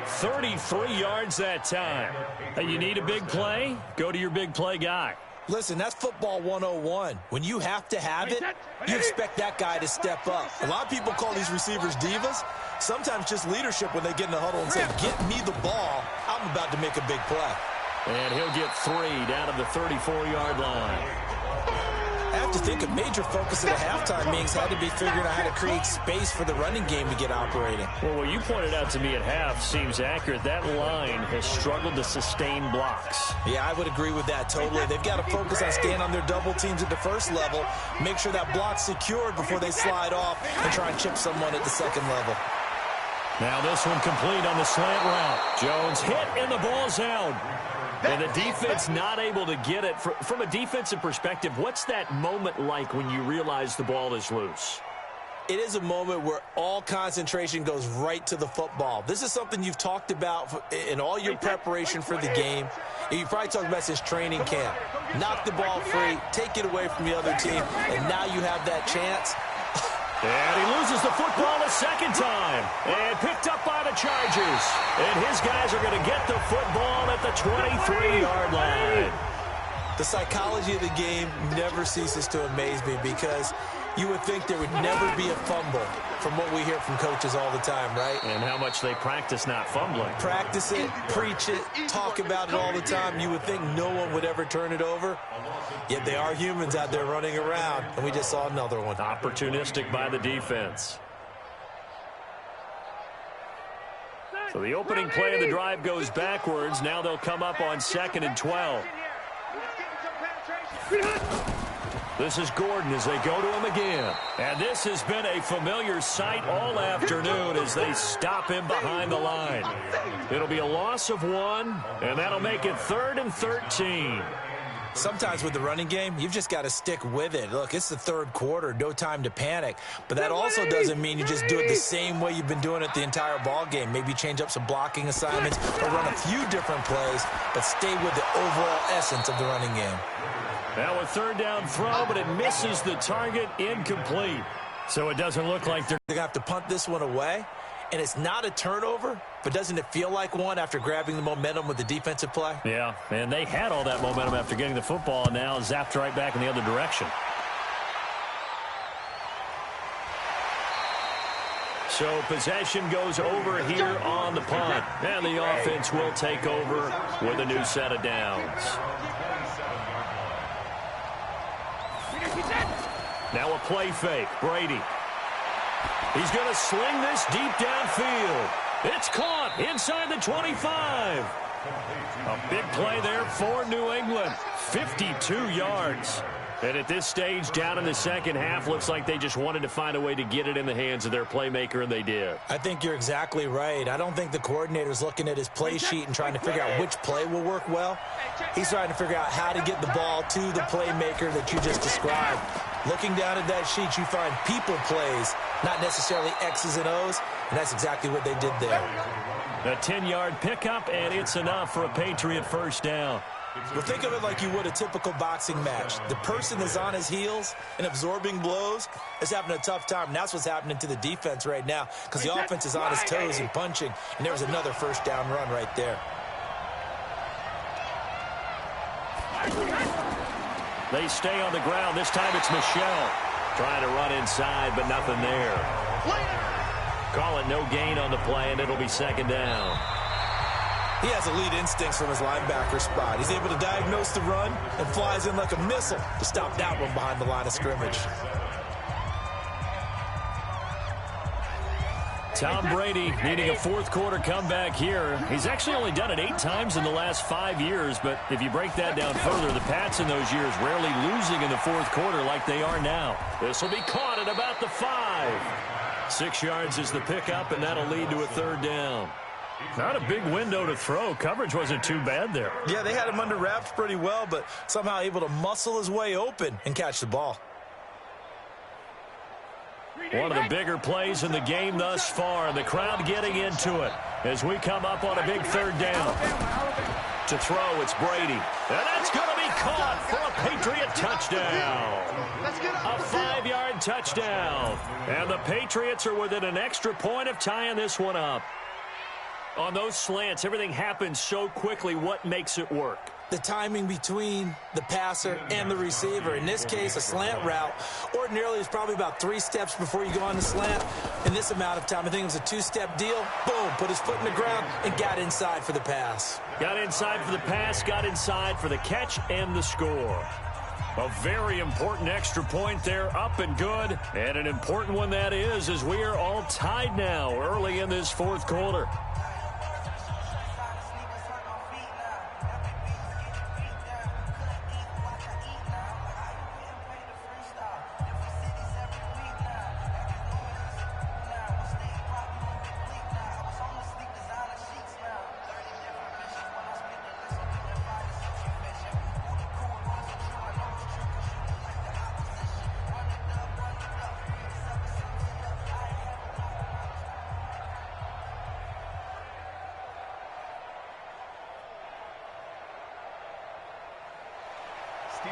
33 yards that time. Hey, you need a big play? Go to your big play guy. Listen, that's football 101. When you have to have it, you expect that guy to step up. A lot of people call these receivers divas. Sometimes just leadership when they get in the huddle and say, get me the ball. I'm about to make a big play. And he'll get 3 down to the 34-yard line. I have to think a major focus at the halftime means had to be figuring out how to create space for the running game to get operating. Well, what you pointed out to me at half seems accurate. That line has struggled to sustain blocks. Yeah, I would agree with that totally. They've got to focus on staying on their double teams at the first level, make sure that block's secured before they slide off and try and chip someone at the second level. Now this one complete on the slant route. Jones hit and the ball's out. And the defense not able to get it. From a defensive perspective, what's that moment like when you realize the ball is loose? It is a moment where all concentration goes right to the football. This is something you've talked about in all your preparation for the game. You probably talked about since training camp. Knock the ball free, take it away from the other team, and now you have that chance. And he loses the football a second time. And picked up up by the Chargers. And his guys are going to get the football at the 23-yard line. The psychology of the game never ceases to amaze me because you would think there would never be a fumble from what we hear from coaches all the time, right? And how much they practice not fumbling. Practice it, preach it, talk about it all the time. You would think no one would ever turn it over. Yet they are humans out there running around, and we just saw another one. Opportunistic by the defense. So the opening play of the drive goes backwards. Now they'll come up on 2nd and 12. This is Gordon as they go to him again. And this has been a familiar sight all afternoon as they stop him behind the line. It'll be a loss of 1, and that'll make it 3rd and 13. Sometimes with the running game, you've just got to stick with it. Look, it's the 3rd quarter, no time to panic. But that also doesn't mean you just do it the same way you've been doing it the entire ball game. Maybe change up some blocking assignments or run a few different plays, but stay with the overall essence of the running game. Now a 3rd down throw, but it misses the target, incomplete. So it doesn't look like they're going to have to punt this one away. And it's not a turnover, but doesn't it feel like one after grabbing the momentum with the defensive play? Yeah, and they had all that momentum after getting the football, and now zapped right back in the other direction. So possession goes over here on the punt. And the offense will take over with a new set of downs. Now a play fake. Brady. He's going to sling this deep downfield. It's caught inside the 25. A big play there for New England. 52 yards. And at this stage, down in the second half, looks like they just wanted to find a way to get it in the hands of their playmaker, and they did. I think you're exactly right. I don't think the coordinator's looking at his play sheet and trying to figure out which play will work well. He's trying to figure out how to get the ball to the playmaker that you just described. Looking down at that sheet, you find people plays, not necessarily X's and O's, and that's exactly what they did there. A 10-yard pickup, and it's enough for a Patriot first down. Well, think of it like you would a typical boxing match. The person that's on his heels and absorbing blows is having a tough time. And that's what's happening to the defense right now because the offense is on his toes and punching. And there was another first down run right there. They stay on the ground. This time it's Michelle trying to run inside, but nothing there. Call it no gain on the play, and it'll be 2nd down. He has elite instincts from his linebacker spot. He's able to diagnose the run and flies in like a missile to stop that one behind the line of scrimmage. Tom Brady needing a 4th quarter comeback here. He's actually only done it 8 times in the last 5 years, but if you break that down further, the Pats in those years rarely losing in the 4th quarter like they are now. This will be caught at about the 5. 6 yards is the pickup, and that'll lead to a 3rd down. Not a big window to throw. Coverage wasn't too bad there. Yeah, they had him under wraps pretty well, but somehow able to muscle his way open and catch the ball. One of the bigger plays in the game thus far, and the crowd getting into it as we come up on a big 3rd down. To throw, it's Brady. And that's going to be caught for a Patriot touchdown. A 5-yard touchdown. And the Patriots are within an extra point of tying this one up. On those slants, everything happens so quickly. What makes it work? The timing between the passer and the receiver. In this case, a slant route ordinarily is probably about 3 steps before you go on the slant. In this amount of time, I think it was a 2-step deal. Boom, put his foot in the ground and got inside for the pass. Got inside for the pass, got inside for the catch and the score. A very important extra point there, up and good. And an important one that is, as we are all tied now early in this 4th quarter.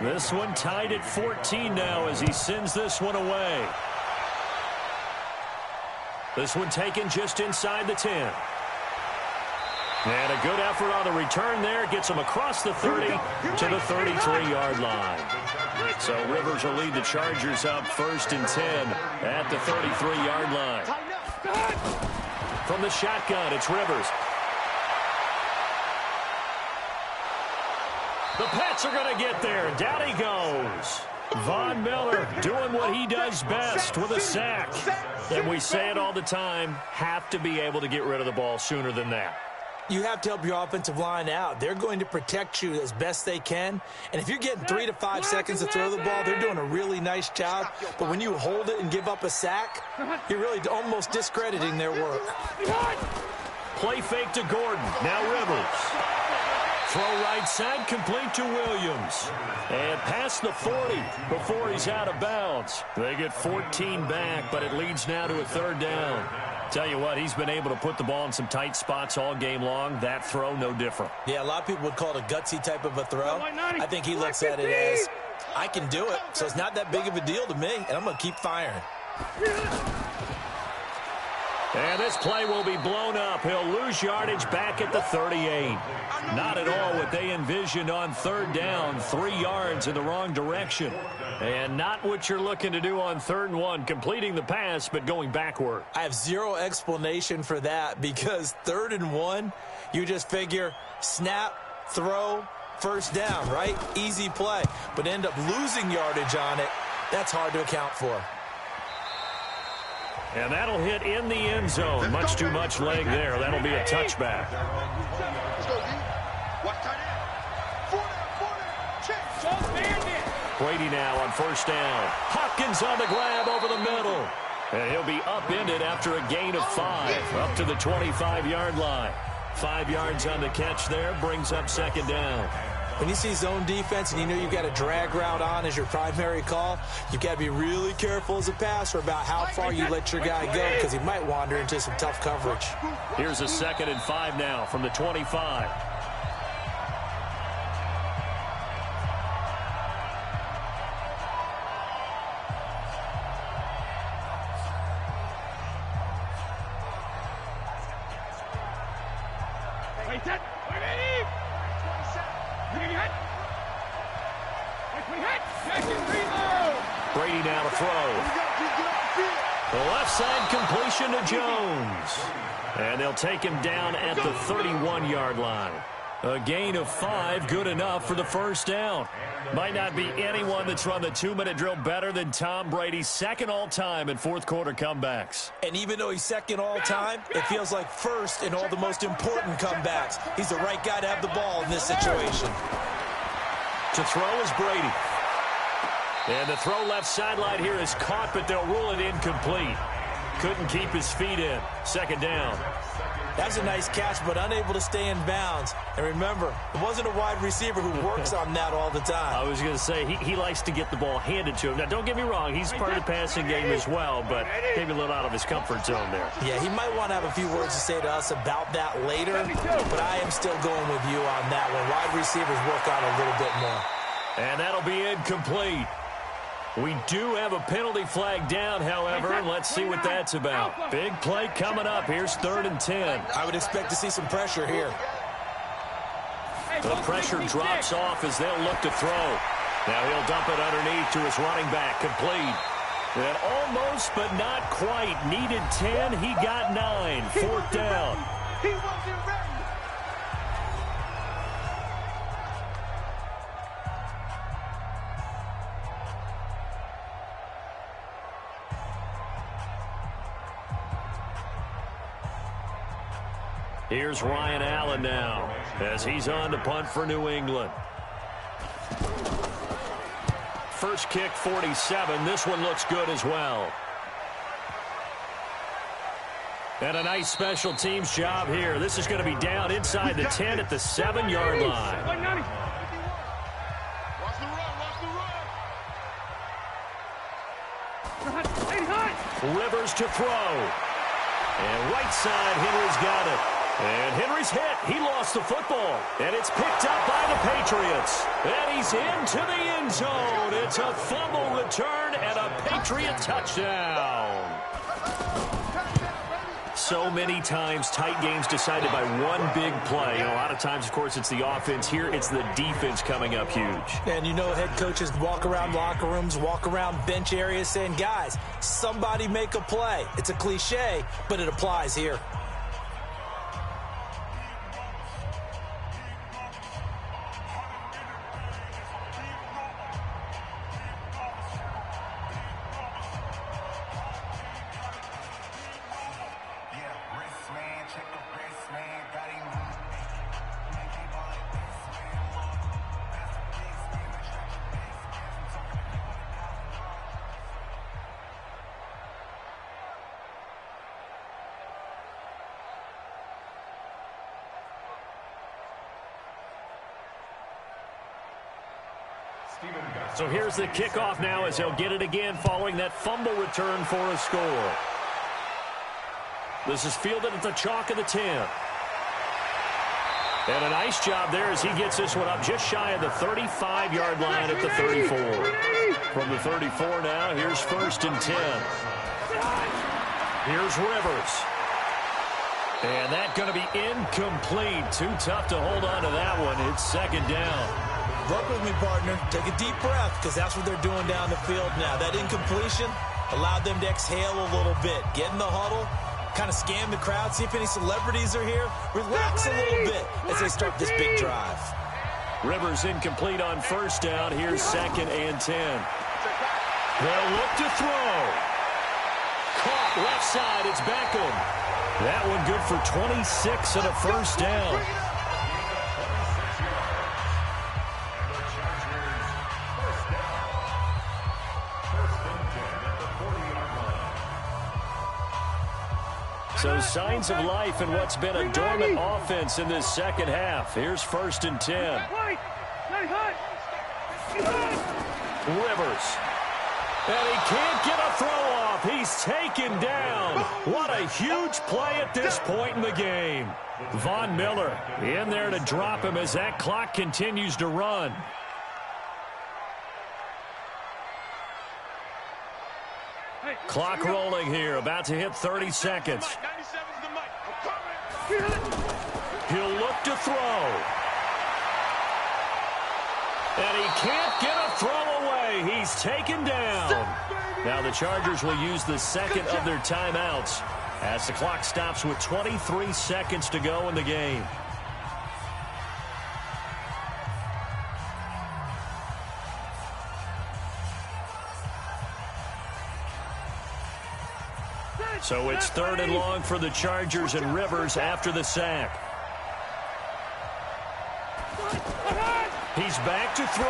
This one tied at 14 now as he sends this one away. This one taken just inside the 10. And a good effort on the return there. Gets him across the 30 to the 33-yard line. So Rivers will lead the Chargers up 1st and 10 at the 33-yard line. From the shotgun, it's Rivers. The Pats are going to get there. Down he goes. Von Miller doing what he does best with a sack. And we say it all the time, have to be able to get rid of the ball sooner than that. You have to help your offensive line out. They're going to protect you as best they can. And if you're getting 3 to 5 seconds to throw the ball, they're doing a really nice job. But when you hold it and give up a sack, you're really almost discrediting their work. Play fake to Gordon. Now Rivers. Throw right side, complete to Williams. And past the 40 before he's out of bounds. They get 14 back, but it leads now to a 3rd down. Tell you what, he's been able to put the ball in some tight spots all game long. That throw, no different. Yeah, a lot of people would call it a gutsy type of a throw. I think he looks at it as, I can do it, so it's not that big of a deal to me, and I'm going to keep firing. And this play will be blown up. He'll lose yardage back at the 38. Not at all what they envisioned on 3rd down. 3 yards in the wrong direction. And not what you're looking to do on 3rd and 1, completing the pass, but going backward. I have zero explanation for that because 3rd and 1, you just figure snap, throw, 1st down, right? Easy play. But end up losing yardage on it. That's hard to account for. And that'll hit in the end zone. Much too much leg there. That'll be a touchback. Brady now on 1st down. Hopkins on the grab over the middle. And he'll be upended after a gain of 5. Up to the 25-yard line. 5 yards on the catch there. Brings up 2nd down. When you see zone defense and you know you've got a drag route on as your primary call, you've got to be really careful as a passer about how far you let your guy go because he might wander into some tough coverage. Here's a 2nd and 5 now from the 25. Brady now to throw. The left side completion to Jones. And they'll take him down at the 31-yard line. A gain of 5, good enough for the 1st down. Might not be anyone that's run the 2-minute drill better than Tom Brady, 2nd all-time in 4th quarter comebacks. And even though he's 2nd all-time, it feels like 1st in all the most important comebacks. He's the right guy to have the ball in this situation. To throw is Brady. And the throw left sideline here is caught, but they'll rule it incomplete. Couldn't keep his feet in. 2nd down. That's a nice catch, but unable to stay in bounds. And remember, it wasn't a wide receiver who works on that all the time. I was going to say, he likes to get the ball handed to him. Now, don't get me wrong, he's part of the passing game as well, but maybe a little out of his comfort zone there. Yeah, he might want to have a few words to say to us about that later, but I am still going with you on that one. Wide receivers work on a little bit more. And that'll be incomplete. We do have a penalty flag down, however, and let's see what that's about. Big play coming up. Here's 3rd and 10. I would expect to see some pressure here. The pressure drops off as they'll look to throw. Now he'll dump it underneath to his running back, complete. And almost, but not quite. Needed 10, he got 9. 4th down. He wasn't ready. Here's Ryan Allen now as he's on to punt for New England. First kick, 47. This one looks good as well. And a nice special teams job here. This is going to be down inside the 10 at the 7-yard line. Watch the run. Rivers to throw. And right side, Henry's got it. And Henry's hit. He lost the football. And it's picked up by the Patriots. And he's into the end zone. It's a fumble return and a Patriot touchdown. so many times tight games decided by one big play. And a lot of times, of course, it's the offense. Here, it's the defense coming up huge. And you know head coaches walk around locker rooms, walk around bench areas saying, guys, somebody make a play. It's a cliche, but it applies here. So here's the kickoff now as they'll get it again following that fumble return for a score. This is fielded at the chalk of the 10. And a nice job there as he gets this one up just shy of the 35-yard line at the 34. From the 34 now, here's 1st and 10. Here's Rivers. And that's going to be incomplete. Too tough to hold on to that one. It's 2nd down. Work with me, partner. Take a deep breath, because that's what they're doing down the field now. That incompletion allowed them to exhale a little bit. Get in the huddle, kind of scan the crowd, see if any celebrities are here. Relax a little bit as they start this big drive. Rivers incomplete on 1st down. Here's 2nd and 10. They'll look to throw. Caught left side. It's Beckham. That one good for 26 and a 1st down. So signs of life in what's been a dormant offense in this second half. Here's 1st and 10. Rivers. And he can't get a throw off. He's taken down. What a huge play at this point in the game. Von Miller in there to drop him as that clock continues to run. Clock rolling here, about to hit 30 seconds. He'll look to throw. And he can't get a throw away. He's taken down. Now the Chargers will use the 2nd of their timeouts as the clock stops with 23 seconds to go in the game. So it's 3rd and long for the Chargers, and Rivers after the sack. He's back to throw.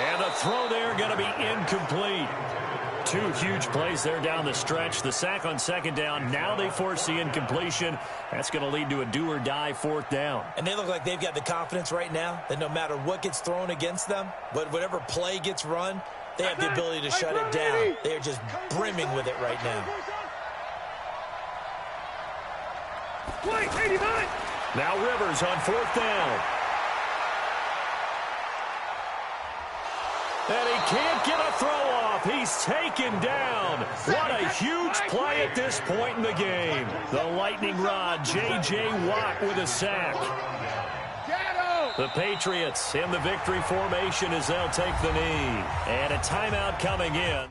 And the throw there going to be incomplete. 2 huge plays there down the stretch. The sack on 2nd down. Now they force the incompletion. That's going to lead to a do-or-die 4th down. And they look like they've got the confidence right now that no matter what gets thrown against them, but whatever play gets run, they have the ability to shut it down. They are just brimming with it right now. Now Rivers on 4th down. And he can't get a throw off. He's taken down. What a huge play at this point in the game. The lightning rod, J.J. Watt with a sack. The Patriots in the victory formation as they'll take the knee. And a timeout coming in.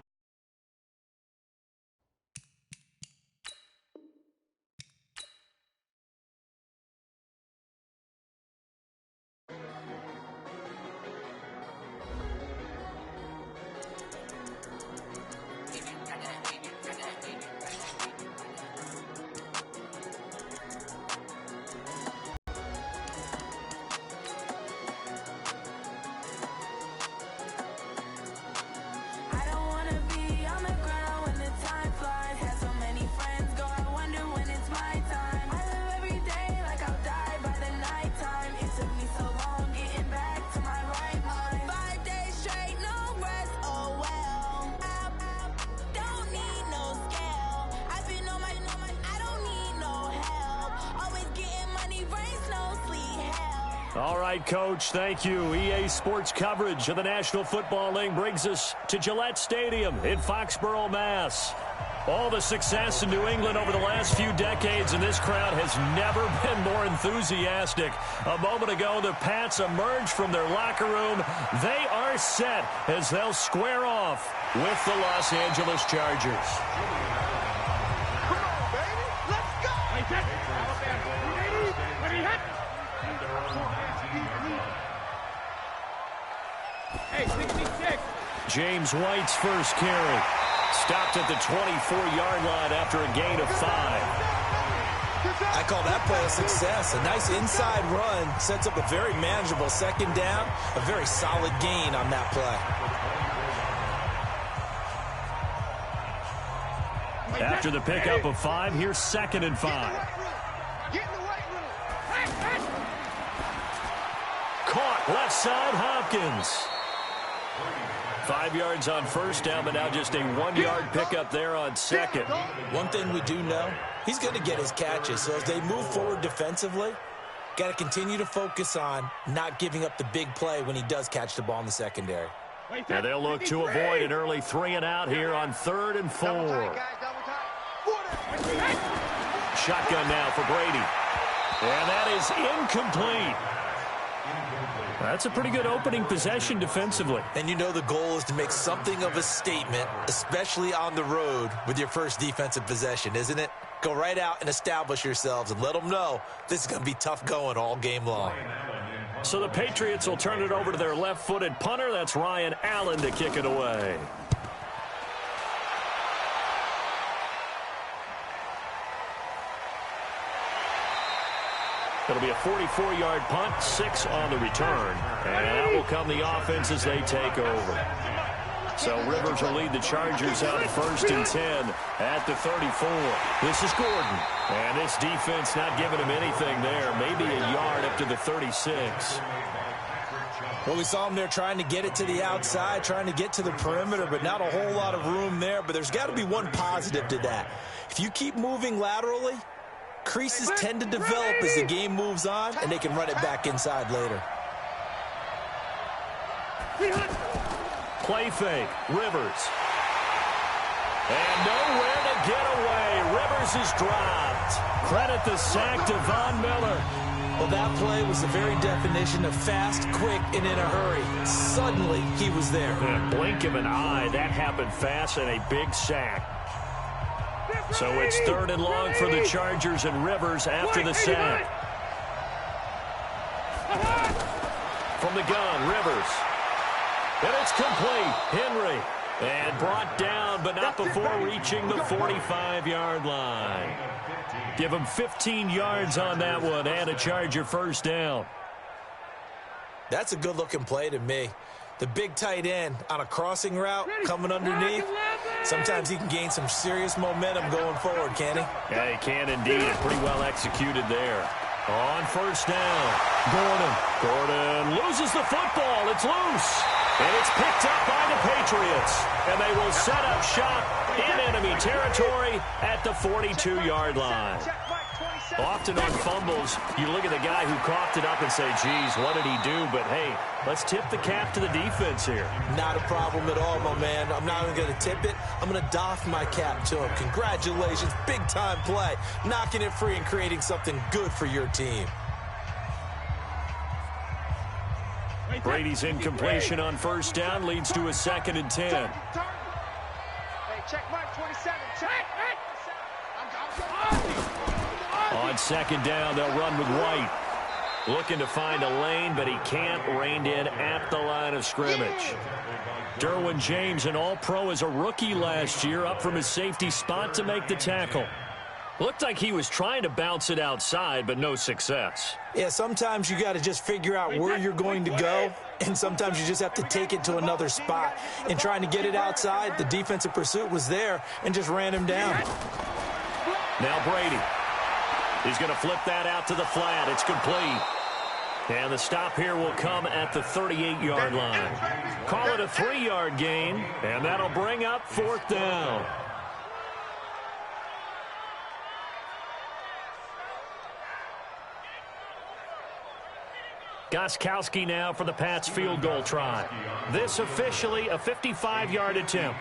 All right, Coach, thank you. EA Sports coverage of the National Football League brings us to Gillette Stadium in Foxborough, Mass. All the success in New England over the last few decades, and this crowd has never been more enthusiastic. A moment ago, the Pats emerged from their locker room. They are set as they'll square off with the Los Angeles Chargers. Come on, baby. Let's go. Hey, 66. James White's first carry. Stopped at the 24-yard line after a gain of 5. I call that play a success. A nice inside run sets up a very manageable second down. A very solid gain on that play. After the pickup of 5, here's 2nd and 5. Caught left side, Hopkins. 5 yards on first down, but now just a 1-yard pickup there on 2nd. One thing we do know, he's going to get his catches. So as they move forward defensively, got to continue to focus on not giving up the big play when he does catch the ball in the secondary. Now they'll look to avoid an early 3-and-out here on 3rd and 4. Shotgun now for Brady. And that is incomplete. That's a pretty good opening possession defensively. And you know the goal is to make something of a statement, especially on the road with your first defensive possession, isn't it? Go right out and establish yourselves and let them know this is going to be tough going all game long. So the Patriots will turn it over to their left-footed punter. That's Ryan Allen to kick it away. It'll be a 44-yard punt, 6 on the return. And out will come the offense as they take over. So Rivers will lead the Chargers out 1st and 10 at the 34. This is Gordon. And this defense not giving him anything there. Maybe a yard up to the 36. Well, we saw him there trying to get it to the outside, trying to get to the perimeter, but not a whole lot of room there. But there's got to be one positive to that. If you keep moving laterally, creases tend to develop as the game moves on, and they can run it back inside later. Play fake, Rivers. And nowhere to get away. Rivers is dropped. Credit the sack to Von Miller. Well, that play was the very definition of fast, quick, and in a hurry. Suddenly, he was there. In a blink of an eye, that happened fast and a big sack. So it's 3rd and long for the Chargers and Rivers after the sack. From the gun, Rivers. And it's complete. Henry. And brought down, but not before reaching the 45-yard line. Give him 15 yards on that one and a Charger first down. That's a good-looking play to me. The big tight end on a crossing route coming underneath. Sometimes he can gain some serious momentum going forward, can he? Yeah, he can indeed. Pretty well executed there. On first down, Gordon loses the football. It's loose. And it's picked up by the Patriots. And they will set up shop in enemy territory at the 42-yard line. Often on fumbles, you look at the guy who coughed it up and say, geez, what did he do? But, hey, let's tip the cap to the defense here. Not a problem at all, my man. I'm not even going to tip it. I'm going to doff my cap to him. Congratulations. Big-time play. Knocking it free and creating something good for your team. Brady's incompletion on first down leads to a 2nd and 10. Hey, check mark 27. Check. On 2nd down, they'll run with White. Looking to find a lane, but he can't. Reined in at the line of scrimmage. Derwin James, an all-pro as a rookie last year, up from his safety spot to make the tackle. Looked like he was trying to bounce it outside, but no success. Yeah, sometimes you got to just figure out where you're going to go, and sometimes you just have to take it to another spot. In trying to get it outside, the defensive pursuit was there and just ran him down. Now Brady. He's going to flip that out to the flat. It's complete. And the stop here will come at the 38-yard line. Call it a 3-yard gain, and that'll bring up 4th down. Gostkowski now for the Pats field goal try. This officially a 55-yard attempt.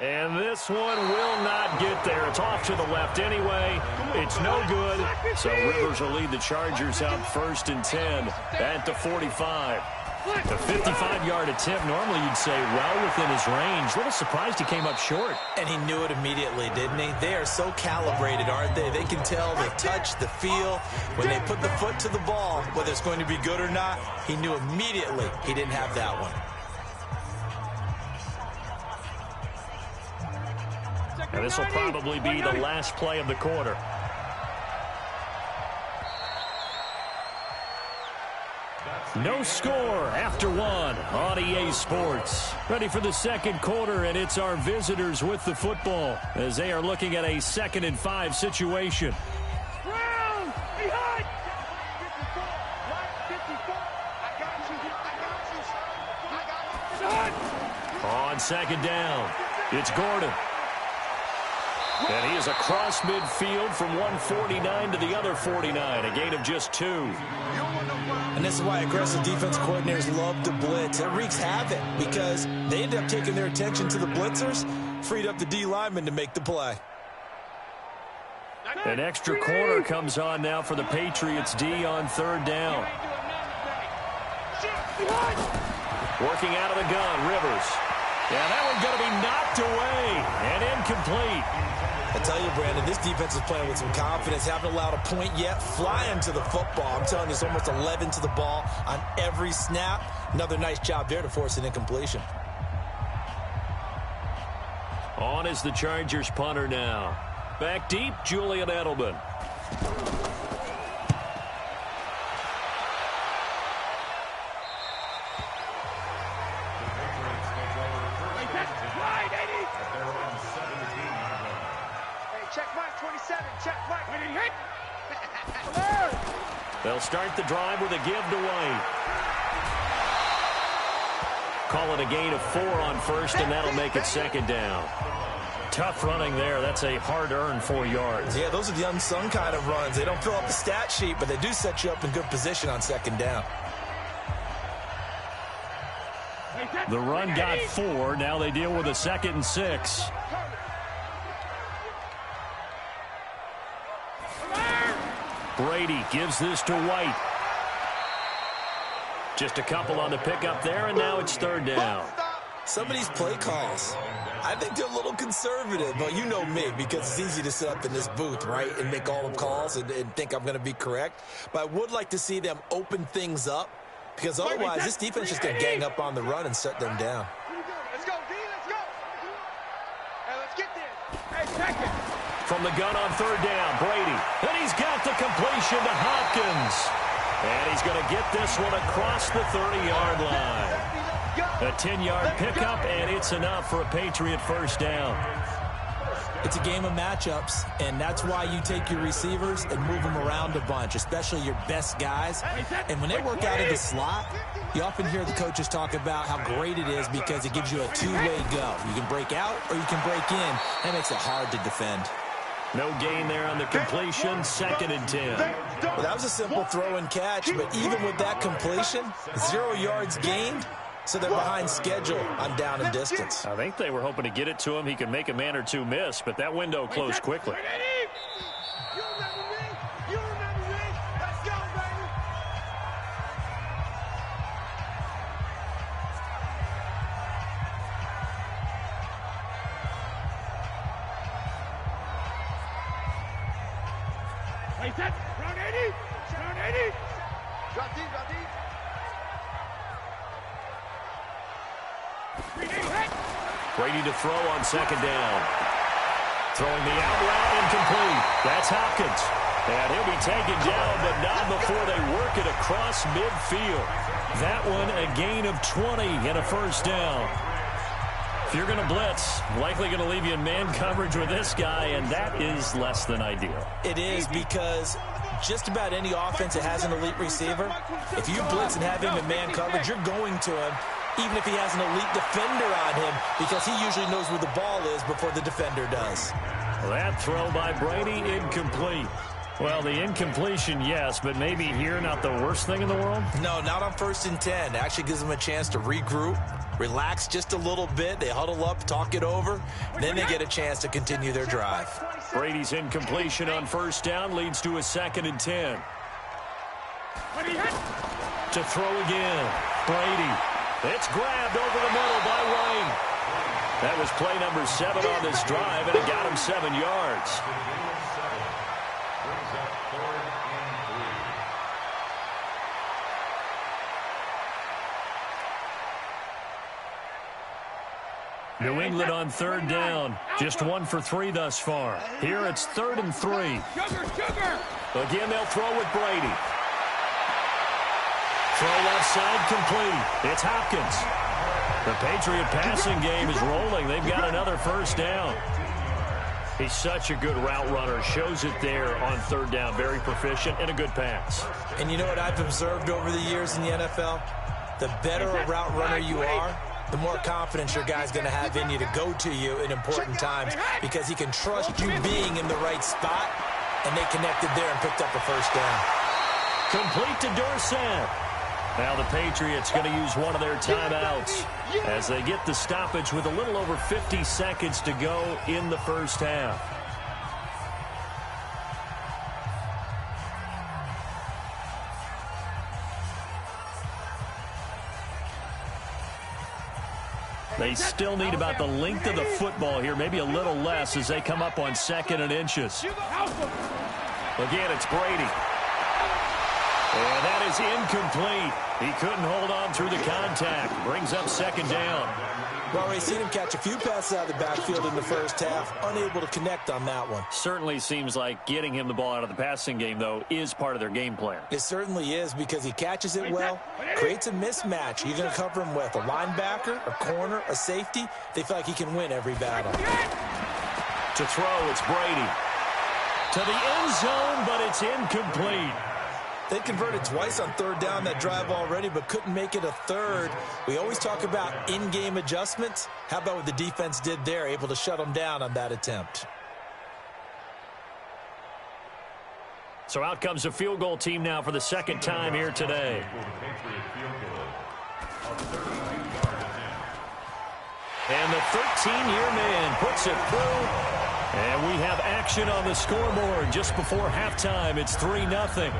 And this one will not get there. It's off to the left anyway. It's no good. So Rivers will lead the Chargers out 1st and 10 at the 45. The 55-yard attempt, normally you'd say well within his range. A little surprised he came up short. And he knew it immediately, didn't he? They are so calibrated, aren't they? They can tell the touch, the feel. When they put the foot to the ball, whether it's going to be good or not, he knew immediately he didn't have that one. And this will probably be the last play of the quarter. No score after one on EA Sports. Ready for the second quarter, and it's our visitors with the football as they are looking at a 2nd and 5 situation. Brown, behind. 54, right 54. I got you, son. On 2nd down, it's Gordon. And he is across midfield from 149 to the other 49, a gain of just 2. And this is why aggressive defense coordinators love to blitz. It wreaks havoc because they end up taking their attention to the blitzers, freed up the D lineman to make the play. An extra corner comes on now for the Patriots D on 3rd down. Working out of the gun, Rivers. Yeah, that one's going to be knocked away and incomplete. I tell you, Brandon, this defense is playing with some confidence. Haven't allowed a point yet. Flying to the football. I'm telling you, it's almost 11 to the ball on every snap. Another nice job there to force an incompletion. On is the Chargers punter now. Back deep, Julian Edelman. They'll start the drive with a give to White. Call it a gain of 4 on 1st, and that'll make it 2nd down. Tough running there. That's a hard-earned 4 yards. Yeah, those are the unsung kind of runs. They don't fill up the stat sheet, but they do set you up in good position on 2nd down. The run got 4. Now they deal with a 2nd and 6. Brady gives this to White. Just a couple on the pickup there, and now it's 3rd down. Some of these play calls, I think they're a little conservative, but you know me, because it's easy to sit up in this booth, right, and make all the calls and think I'm going to be correct. But I would like to see them open things up, because otherwise this defense is going to gang up on the run and shut them down. Let's go, D, let's go. Hey, let's get there. Hey, check it. From the gun on 3rd down, Brady. And he's got the completion to Hopkins. And he's going to get this one across the 30-yard line. A 10-yard pickup, and it's enough for a Patriot 1st down. It's a game of matchups, and that's why you take your receivers and move them around a bunch, especially your best guys. And when they work out of the slot, you often hear the coaches talk about how great it is because it gives you a two-way go. You can break out or you can break in. That makes it hard to defend. No gain there on the completion, 2nd and 10. Well, that was a simple throw and catch, but even with that completion, 0 yards gained, so they're behind schedule on down and distance. I think they were hoping to get it to him. He could make a man or two miss, but that window closed quickly. Round 80. Round 80. Drop deep, drop deep. Brady to throw on 2nd down. Throwing the out route, incomplete. That's Hopkins. And he'll be taken down, but not before they work it across midfield. That one a gain of 20 and a 1st down. If you're going to blitz, likely going to leave you in man coverage with this guy, and that is less than ideal. It is, because just about any offense that has an elite receiver, if you blitz and have him in man coverage, you're going to him, even if he has an elite defender on him, because he usually knows where the ball is before the defender does. That throw by Brady, incomplete. Well, the incompletion, yes, but maybe here not the worst thing in the world? No, not on 1st and 10. It actually gives them a chance to regroup, relax just a little bit. They huddle up, talk it over, then they get a chance to continue their drive. Brady's incompletion on 1st down leads to a 2nd and 10. To throw again, Brady. It's grabbed over the middle by Wayne. That was play number 7 on this drive, and it got him 7 yards. New England on 3rd down. Just 1 for 3 thus far. Here it's 3rd and 3. Again, they'll throw with Brady. Throw left side complete. It's Hopkins. The Patriot passing game is rolling. They've got another 1st down. He's such a good route runner. Shows it there on 3rd down. Very proficient and a good pass. And you know what I've observed over the years in the NFL? The better a route runner you are, the more confidence your guy's going to have in you to go to you in important times because he can trust you being in the right spot, and they connected there and picked up a 1st down. Complete to Dorsett. Now the Patriots going to use one of their timeouts as they get the stoppage with a little over 50 seconds to go in the 1st half. They still need about the length of the football here, maybe a little less as they come up on 2nd and inches. Again, it's Brady. And that is incomplete. He couldn't hold on through the contact. Brings up 2nd down. Well, we've seen him catch a few passes out of the backfield in the 1st half, unable to connect on that one. Certainly seems like getting him the ball out of the passing game, though, is part of their game plan. It certainly is because he catches it well, creates a mismatch. You're going to cover him with a linebacker, a corner, a safety. They feel like he can win every battle. To throw, it's Brady. To the end zone, but it's incomplete. They converted twice on 3rd down that drive already, but couldn't make it a 3rd. We always talk about in-game adjustments. How about what the defense did there, able to shut them down on that attempt? So out comes a field goal team now for the 2nd time here today. And the 13-year man puts it through. And we have action on the scoreboard just before halftime. It's 3-0.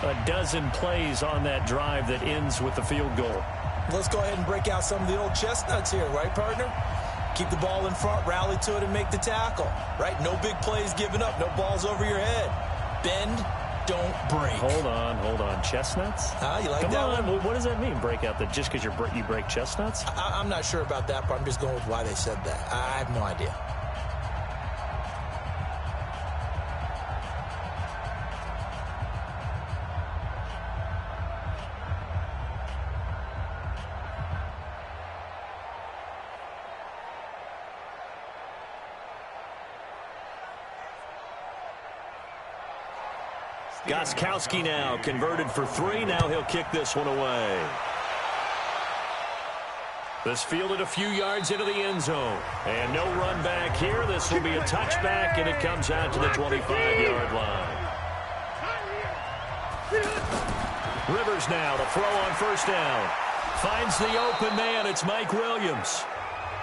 A dozen plays on that drive that ends with the field goal. Let's go ahead and break out some of the old chestnuts here, right, partner? Keep the ball in front, rally to it, and make the tackle, right? No big plays given up, no balls over your head. Bend, don't break. Hold on. Chestnuts? You like Come that on. one? What does that mean, break out? That just because you break chestnuts? I'm not sure about that part. I'm just going with why they said that. I have no idea. Gostkowski now converted for 3. Now he'll kick this one away. This fielded a few yards into the end zone. And no run back here. This will be a touchback, and it comes out to the 25-yard line. Rivers now to throw on 1st down. Finds the open man. It's Mike Williams.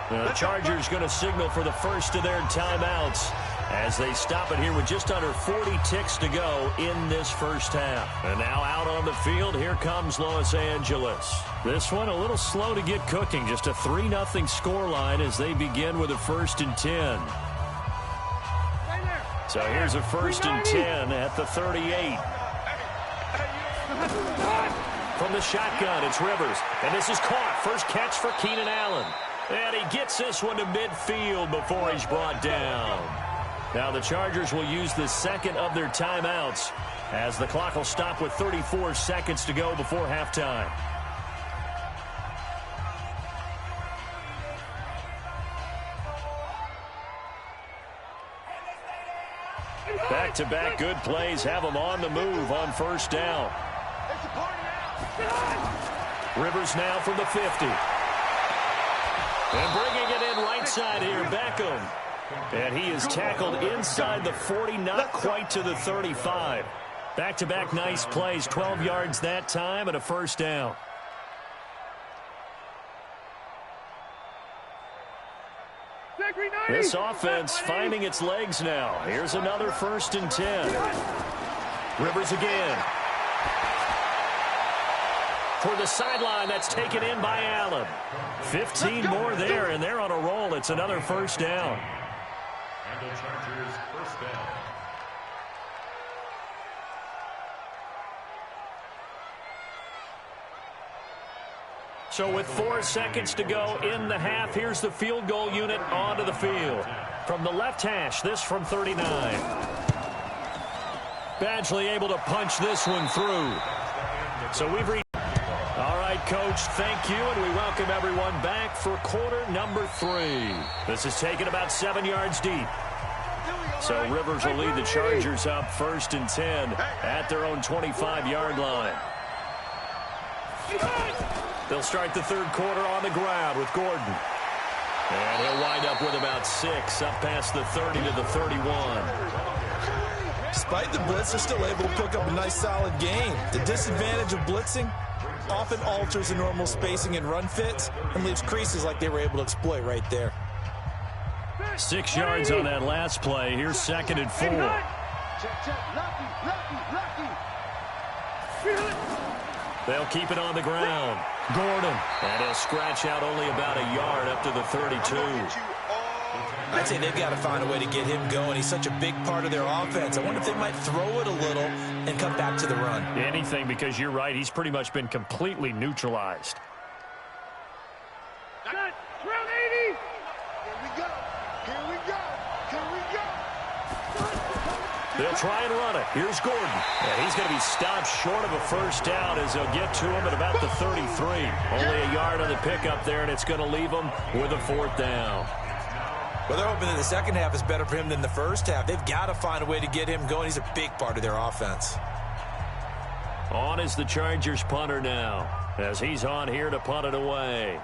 The Chargers going to signal for the first of their timeouts as they stop it here with just under 40 ticks to go in this 1st half. And now out on the field, here comes Los Angeles. This one a little slow to get cooking. Just a 3-0 scoreline as they begin with a 1st and 10. So here's a 1st and 10 at the 38. From the shotgun, it's Rivers. And this is caught. First catch for Keenan Allen. And he gets this one to midfield before he's brought down. Now the Chargers will use the 2nd of their timeouts as the clock will stop with 34 seconds to go before halftime. Back-to-back good plays have them on the move on 1st down. Rivers now from the 50. And bringing it in right side here, Beckham. And he is tackled inside the 40, not quite to the 35. Back-to-back nice plays, 12 yards that time and a first down. This offense finding its legs now. Here's another 1st and 10. Rivers again. For the sideline, that's taken in by Allen. 15 more there, and they're on a roll. It's another first down. And the Chargers first down. So with 4 seconds to go in the half, here's the field goal unit onto the field. From the left hash, this from 39. Badgley able to punch this one through. So we've reached. All right, Coach, thank you, and we welcome everyone back for quarter number 3. This is taken about 7 yards deep. So Rivers will lead the Chargers up 1st and 10 at their own 25-yard line. They'll start the 3rd quarter on the ground with Gordon. And he'll wind up with about 6, up past the 30 to the 31. Despite the blitz, they're still able to pick up a nice, solid game. The disadvantage of blitzing often alters the normal spacing and run fits and leaves creases like they were able to exploit right there. 6 yards on that last play. Here's 2nd and 4. They'll keep it on the ground. Gordon. And he'll scratch out only about a yard up to the 32. I'd say they've got to find a way to get him going. He's such a big part of their offense. I wonder if they might throw it a little and come back to the run. Anything, because you're right. He's pretty much been completely neutralized. Round 80. Here we go. Here we go. Here we go. They'll try and run it. Here's Gordon. And he's going to be stopped short of a first down as they'll get to him at about the 33. Only a yard on the pickup there, and it's going to leave him with a 4th down. Well, they're hoping that the second half is better for him than the first half. They've got to find a way to get him going. He's a big part of their offense. On is the Chargers punter now, as he's on here to punt it away.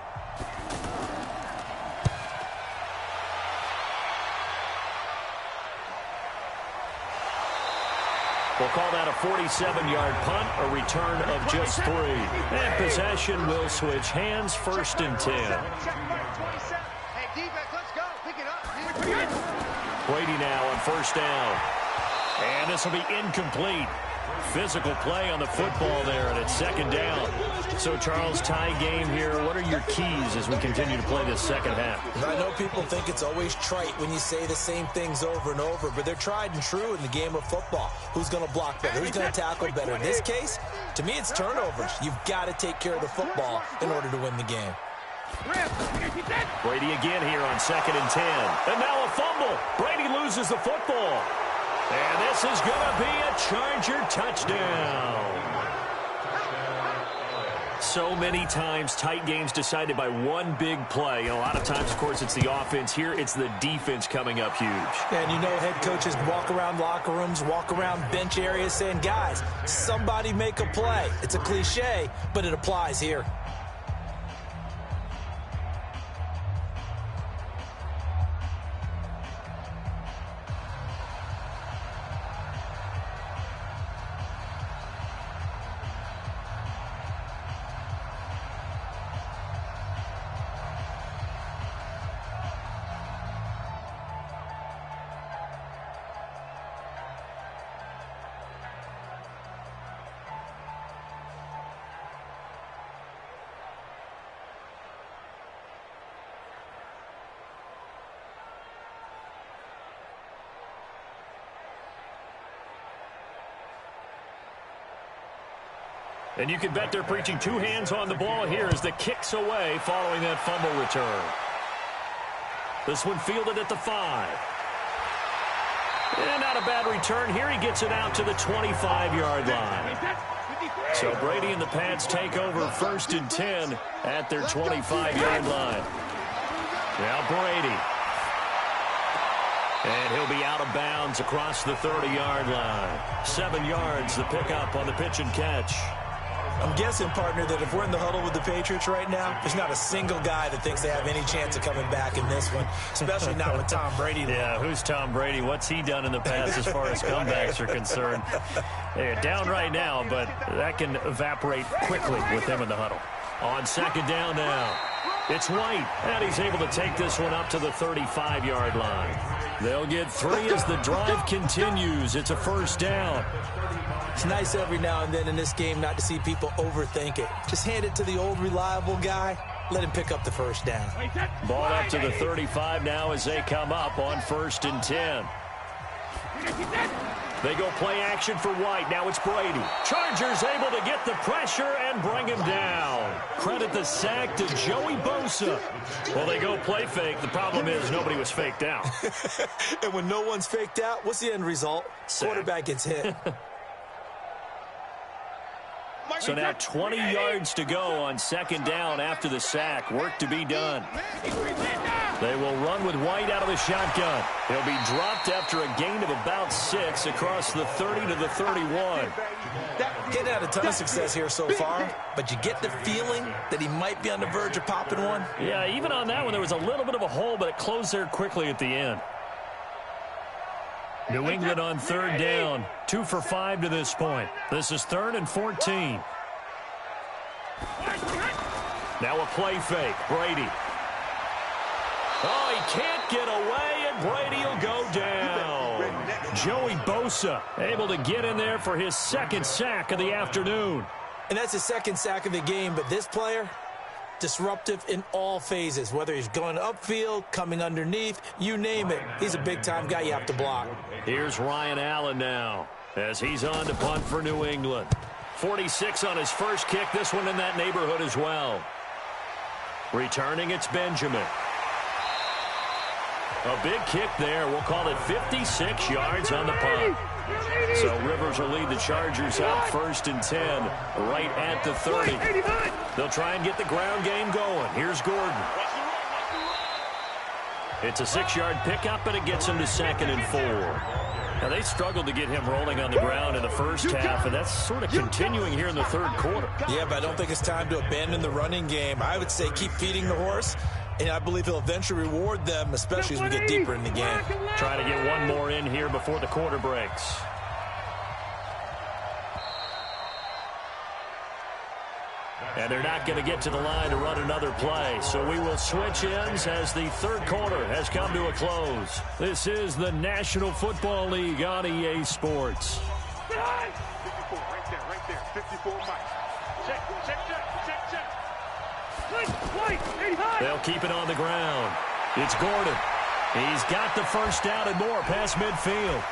We'll call that a 47-yard punt, a return of just 3. And possession will switch hands, 1st and 10. Brady now on 1st down. And this will be incomplete. Physical play on the football there, and it's 2nd down. So, Charles, tie game here. What are your keys as we continue to play this second half? I know people think it's always trite when you say the same things over and over, but they're tried and true in the game of football. Who's going to block better? Who's going to tackle better? In this case, to me, it's turnovers. You've got to take care of the football in order to win the game. Brady again here on 2nd and 10. And now a fumble. Brady loses the football. And this is going to be a Charger touchdown. So many times tight games decided by one big play. And a lot of times, of course, it's the offense. Here, it's the defense coming up huge. And you know head coaches walk around locker rooms, walk around bench areas saying, guys, somebody make a play. It's a cliche, but it applies here. And you can bet they're preaching 2 hands on the ball here as the kick's away following that fumble return. This one fielded at the 5. And not a bad return. Here he gets it out to the 25-yard line. So Brady and the Pats take over 1st and 10 at their 25-yard line. Now Brady. And he'll be out of bounds across the 30-yard line. 7 yards, the pickup on the pitch and catch. I'm guessing, partner, that if we're in the huddle with the Patriots right now, there's not a single guy that thinks they have any chance of coming back in this one, especially not with Tom Brady. Yeah, who's Tom Brady? What's he done in the past as far as comebacks are concerned? They're down right now, but that can evaporate quickly with them in the huddle. On second down now, it's White, and he's able to take this one up to the 35-yard line. They'll get 3 as the drive continues. It's a first down. It's nice every now and then in this game not to see people overthink it. Just hand it to the old reliable guy. Let him pick up the first down. Ball up to the 35 now as they come up on 1st and 10. They go play action for White. Now it's Brady. Chargers able to get the pressure and bring him down. Credit the sack to Joey Bosa. Well, they go play fake. The problem is nobody was faked out. And when no one's faked out, what's the end result? Sack. Quarterback gets hit. So now 20 yards to go on second down after the sack. Work to be done. They will run with White out of the shotgun. He'll be dropped after a gain of about 6 across the 30 to the 31. He's had a ton of success here so far, but you get the feeling that he might be on the verge of popping one. Yeah, even on that one, there was a little bit of a hole, but it closed there quickly at the end. New England on third down. 2 for 5 to this point. This is 3rd and 14. Now a play fake. Brady. Oh, he can't get away, and Brady will go down. Joey Bosa able to get in there for his 2nd sack of the afternoon. And that's his 2nd sack of the game, but this player, disruptive in all phases, whether he's going upfield, coming underneath, you name it. He's a big-time guy you have to block. Here's Ryan Allen now as he's on to punt for New England. 46 on his first kick, this one in that neighborhood as well. Returning, it's Benjamin. A big kick there. We'll call it 56 yards on the punt. So Rivers will lead the Chargers out 1st and 10 right at the 30. They'll try and get the ground game going. Here's Gordon. It's a 6-yard pickup, and it gets him to 2nd and 4. Now, they struggled to get him rolling on the ground in the first half, and that's sort of continuing here in the 3rd quarter. Yeah, but I don't think it's time to abandon the running game. I would say keep feeding the horse, and I believe he'll eventually reward them, especially as we get deeper in the game. Trying to get one more in here before the quarter breaks. And they're not going to get to the line to run another play. So we will switch ends as the 3rd quarter has come to a close. This is the National Football League on EA Sports. 54, right there. 54 Mike. Check. They'll keep it on the ground. It's Gordon. He's got the first down and more past midfield.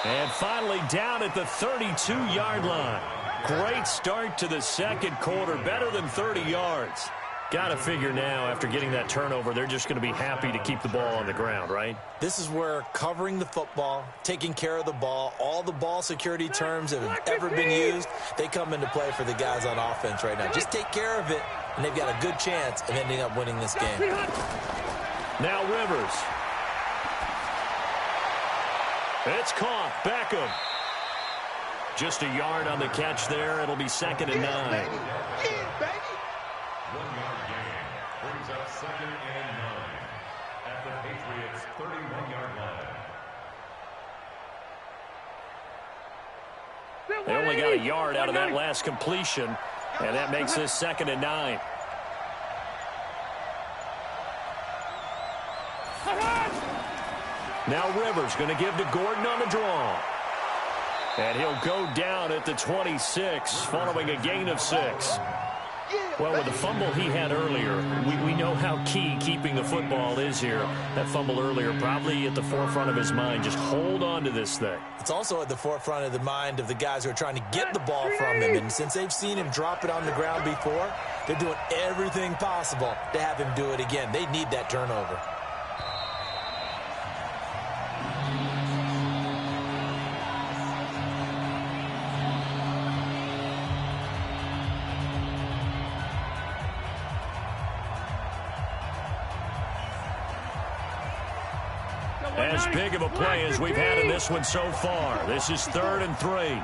And finally down at the 32-yard line. Great start to the 2nd quarter, better than 30 yards. Got to figure now, after getting that turnover, they're just going to be happy to keep the ball on the ground, right? This is where covering the football, taking care of the ball, all the ball security terms that have ever been used, they come into play for the guys on offense right now. Just take care of it, and they've got a good chance of ending up winning this game. Now Rivers. It's caught. Beckham. Just a yard on the catch there. It'll be 2nd and 9. 1-yard gain brings up 2nd and 9 at the Patriots' 31-yard line. They only got a yard out of that last completion, and that makes this 2nd and 9. Now Rivers going to give to Gordon on the draw. And he'll go down at the 26 following a gain of 6. Well, with the fumble he had earlier, we know how key keeping the football is here. That fumble earlier probably at the forefront of his mind. Just hold on to this thing. It's also at the forefront of the mind of the guys who are trying to get the ball from him. And since they've seen him drop it on the ground before, they're doing everything possible to have him do it again. They need that turnover. As big of a play as we've had in this one so far. This is 3rd and 3.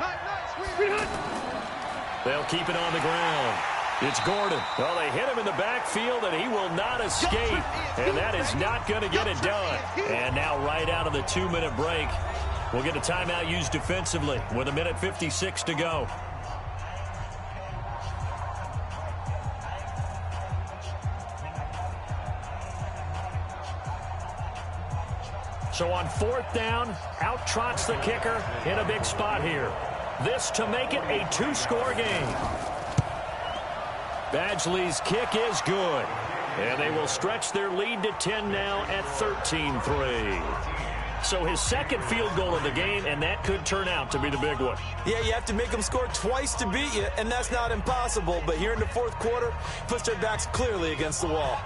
They'll keep it on the ground. It's Gordon. Well, they hit him in the backfield, and he will not escape. And that is not going to get it done. And now right out of the 2-minute break, we'll get a timeout used defensively with 1:56 to go. So on 4th down, out trots the kicker in a big spot here. This to make it a 2-score game. Badgley's kick is good. And they will stretch their lead to 10 now at 13-3. So his second field goal of the game, and that could turn out to be the big one. Yeah, you have to make them score twice to beat you, and that's not impossible. But here in the 4th quarter, puts their backs clearly against the wall.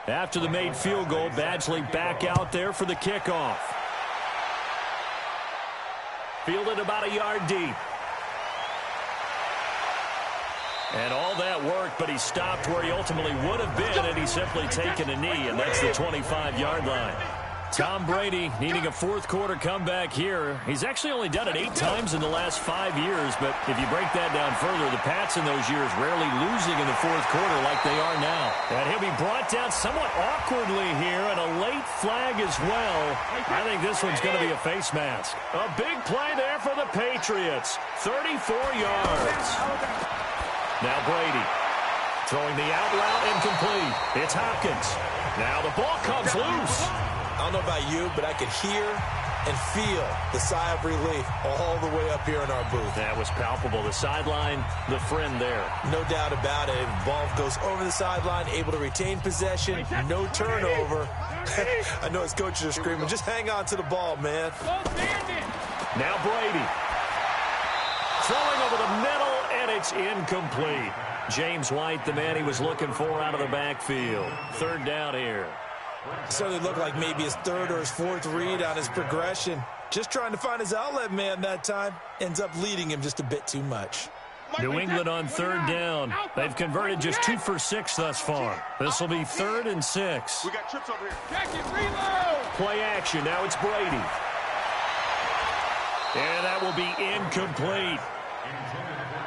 After the made field goal, Badgley back out there for the kickoff. Fielded about a yard deep. And all that work, but he stopped where he ultimately would have been had he simply taken a knee, and that's the 25-yard line. Tom Brady needing a 4th quarter comeback here. He's actually only done it 8 times in the last 5 years, but if you break that down further, the Pats in those years rarely losing in the 4th quarter like they are now. And he'll be brought down somewhat awkwardly here, and a late flag as well. I think this one's going to be a face mask. A big play there for the Patriots. 34 yards. Now Brady throwing the out route incomplete. It's Hopkins. Now the ball comes loose. I don't know about you, but I could hear and feel the sigh of relief all the way up here in our booth. That was palpable. The sideline, the friend there. No doubt about it. Ball goes over the sideline, able to retain possession, no turnover. I know his coaches are screaming, just hang on to the ball, man. Now Brady. Throwing over the middle, and it's incomplete. James White, the man he was looking for out of the backfield. 3rd down here. Certainly looked like maybe his 3rd or his 4th read on his progression. Just trying to find his outlet man that time. Ends up leading him just a bit too much. New England on 3rd down. They've converted just 2 for 6 thus far. This will be 3rd and 6. We got trips over here. Check it, reload. Play action. Now it's Brady. And that will be incomplete.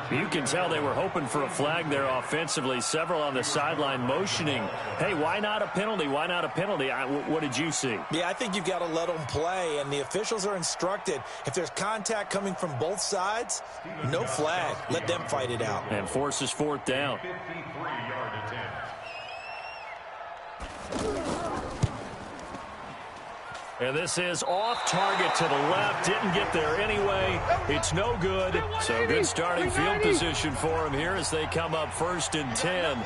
You can tell they were hoping for a flag there offensively. Several on the sideline motioning, hey, why not a penalty? Why not a penalty? What did you see? Yeah, I think you've got to let them play, and the officials are instructed. If there's contact coming from both sides, no flag. Let them fight it out. And forces 4th down. 53-yard attempt. And this is off target to the left. Didn't get there anyway. It's no good. So good starting field position for him here as they come up 1st and 10.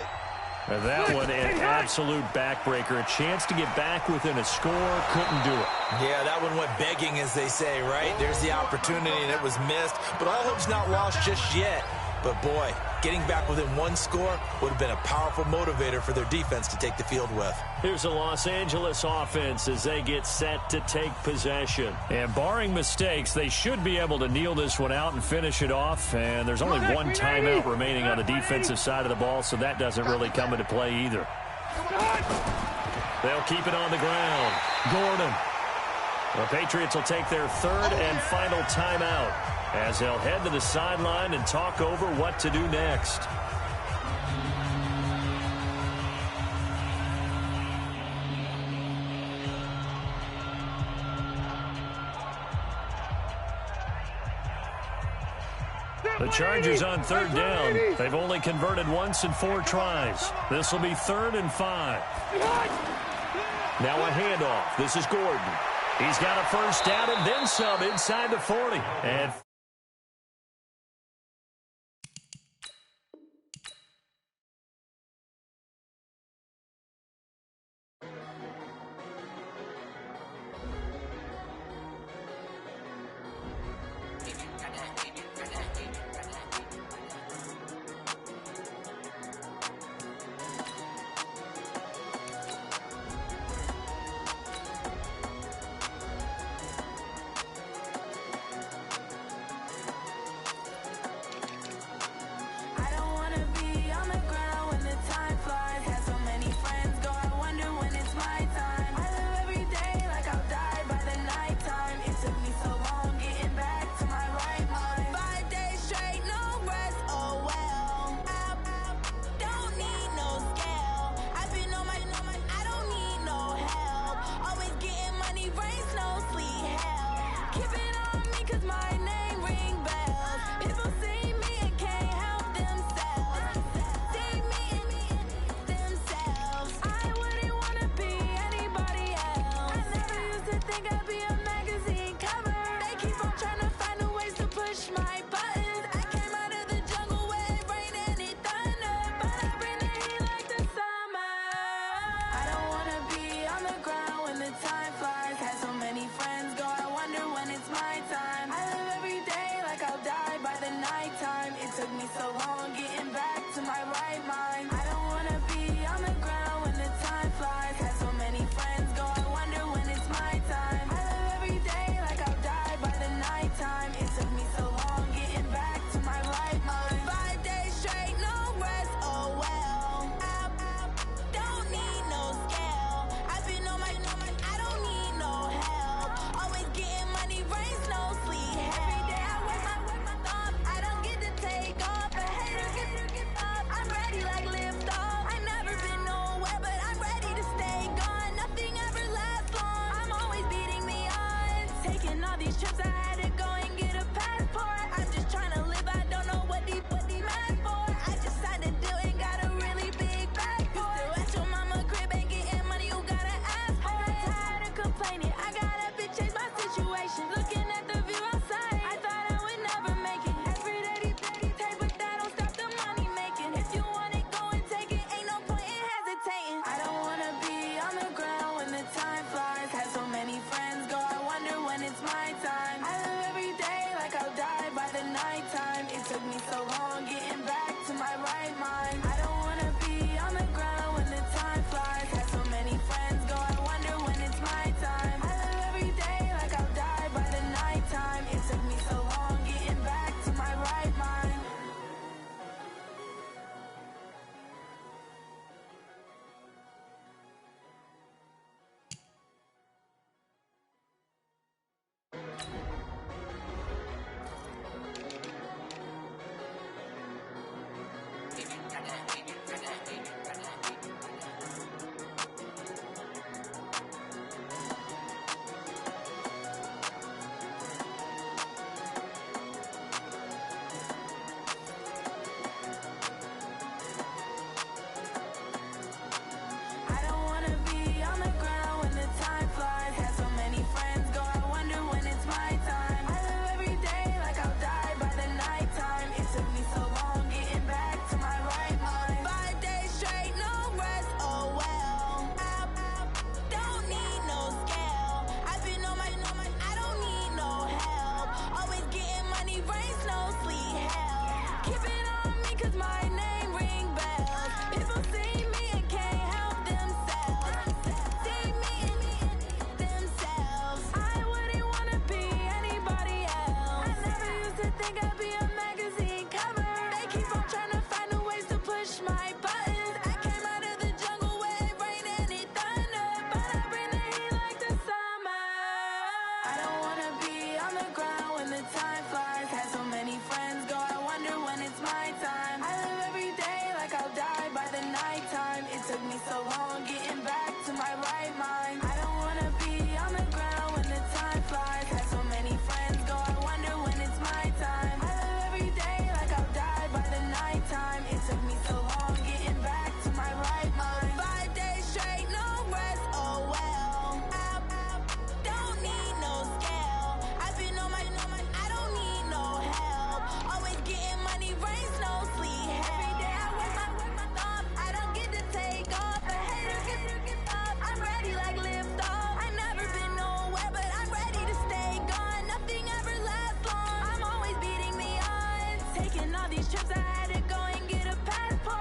And that one an absolute backbreaker. A chance to get back within a score. Couldn't do it. Yeah, that one went begging, as they say, right? There's the opportunity, and it was missed. But all hope's not lost just yet. But, boy, getting back within 1 score would have been a powerful motivator for their defense to take the field with. Here's a Los Angeles offense as they get set to take possession. And barring mistakes, they should be able to kneel this one out and finish it off. And there's only 1 timeout remaining on the defensive side of the ball, so that doesn't really come into play either. They'll keep it on the ground. Gordon. The Patriots will take their 3rd and final timeout as they'll head to the sideline and talk over what to do next. The Chargers on 3rd down. They've only converted once in 4 tries. This will be 3rd and 5. Now a handoff. This is Gordon. He's got a 1st down and then some inside the 40. And right mind. I don't wanna be on the ground when the time flies. Had so many friends go, I wonder when it's my time. I live every day like I'll die by the nighttime. It took me so long getting back to my right mind. I don't wanna be on the ground when the time flies. Had so many friends go, I wonder when it's my time. I live every day like I'll die by the nighttime. It took me so long getting back to my right mind. 5 days straight, no rest, oh well. I don't need no scale. I've been on my, I don't need no help. Always getting money, rain, snow, sleet, hell. Keep it on me 'cause my name ring bells. People see me and can't help themselves. See me and themselves. I wouldn't wanna be anybody else. I never used to think I'd be a magazine cover. They keep on trying to find new ways to push my buttons. I came out of the jungle where it rained and it thundered, but I bring the heat like the summer. I don't wanna be on the ground when the time flies. Had so many friends go, I wonder when it's my time. I live every day like I'll die by the nighttime. It took me so long getting back to my right mind. I don't wanna be on the ground when the time flies. Had so many friends go, I wonder when it's my time. I live every day like I'll die by the nighttime. It took me so long getting back to my right mind. 5 days straight, no rest, oh well. I don't need no scale. I've been on my, I don't need no help. Always getting money, rain, snow, sleet, hell. Every day I work my thumb, I don't get to take off. The haters get off, I'm ready like lift off. I never been nowhere, but I'm ready to stay gone. Nothing ever lasts long, I'm always beating the odds. Taking all these trips, I had to go and get a passport.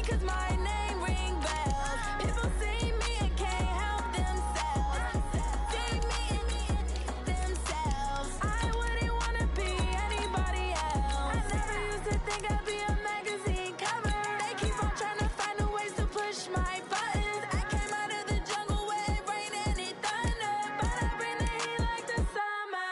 'cause my name ring bells. People see me and can't help themselves. See me themselves. I wouldn't wanna be anybody else. I never used to think I'd be a magazine cover. They keep on trying to find a ways to push my buttons. I came out of the jungle where it rained and it thunder, but I bring the heat like the summer.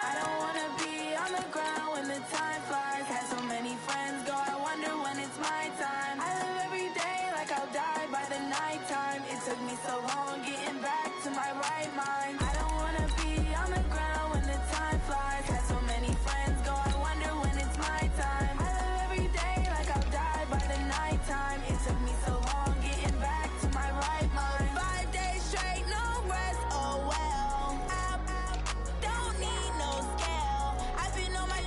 I don't wanna be on the ground when the time flies. Had so many friends go, I wonder when it's my time. I live every day like I'll die by the nighttime. It took me so long getting back to my right mind. I don't wanna be on the ground when the time flies. Had so many friends go, I wonder when it's my time. I live every day like I'll die by the nighttime. It took me so long getting back to my right mind. 5 days straight, no rest, oh well. I don't need no scale. I've been on my,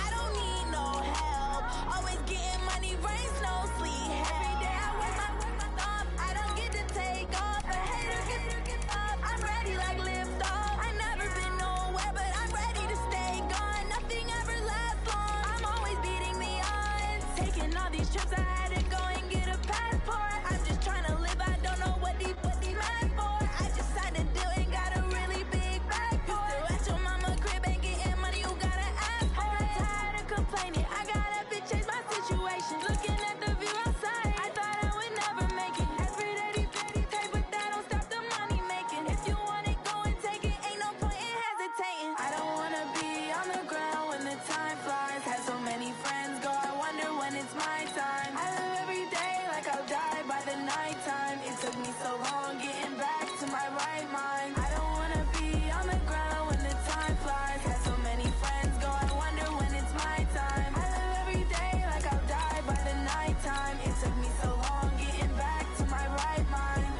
I don't need no help. Always getting money, rain, snow, sleet. Every day I work my thumb. I don't get to take off. A hater get up. I'm ready like lift off. I never been nowhere, but I'm ready to stay gone. Nothing ever lasts long. I'm always beating the odds. Taking all these trips, I had to go and get a passport. I'm just trying to live. I don't know what these mad for. I just had to do and got a really big bag for it. Still at your mama crib and getting money, you gotta ask for it. Tired of complaining, I gotta change my situation. Looking at the view outside, I thought I would never make it. Every day they take, but that don't stop the money making. If you want it, go and take it. Ain't no point in hesitating. I don't wanna be on the ground when the time flies. Had so many friends go, I wonder when it's my time. I live every day like I'll die by the nighttime. It took me so long getting back to my right mind. I don't wanna be on the ground when the time flies. Had so many friends go, I wonder when it's my time. I live every day like I'll die by the nighttime. It took me so long getting back to my right mind.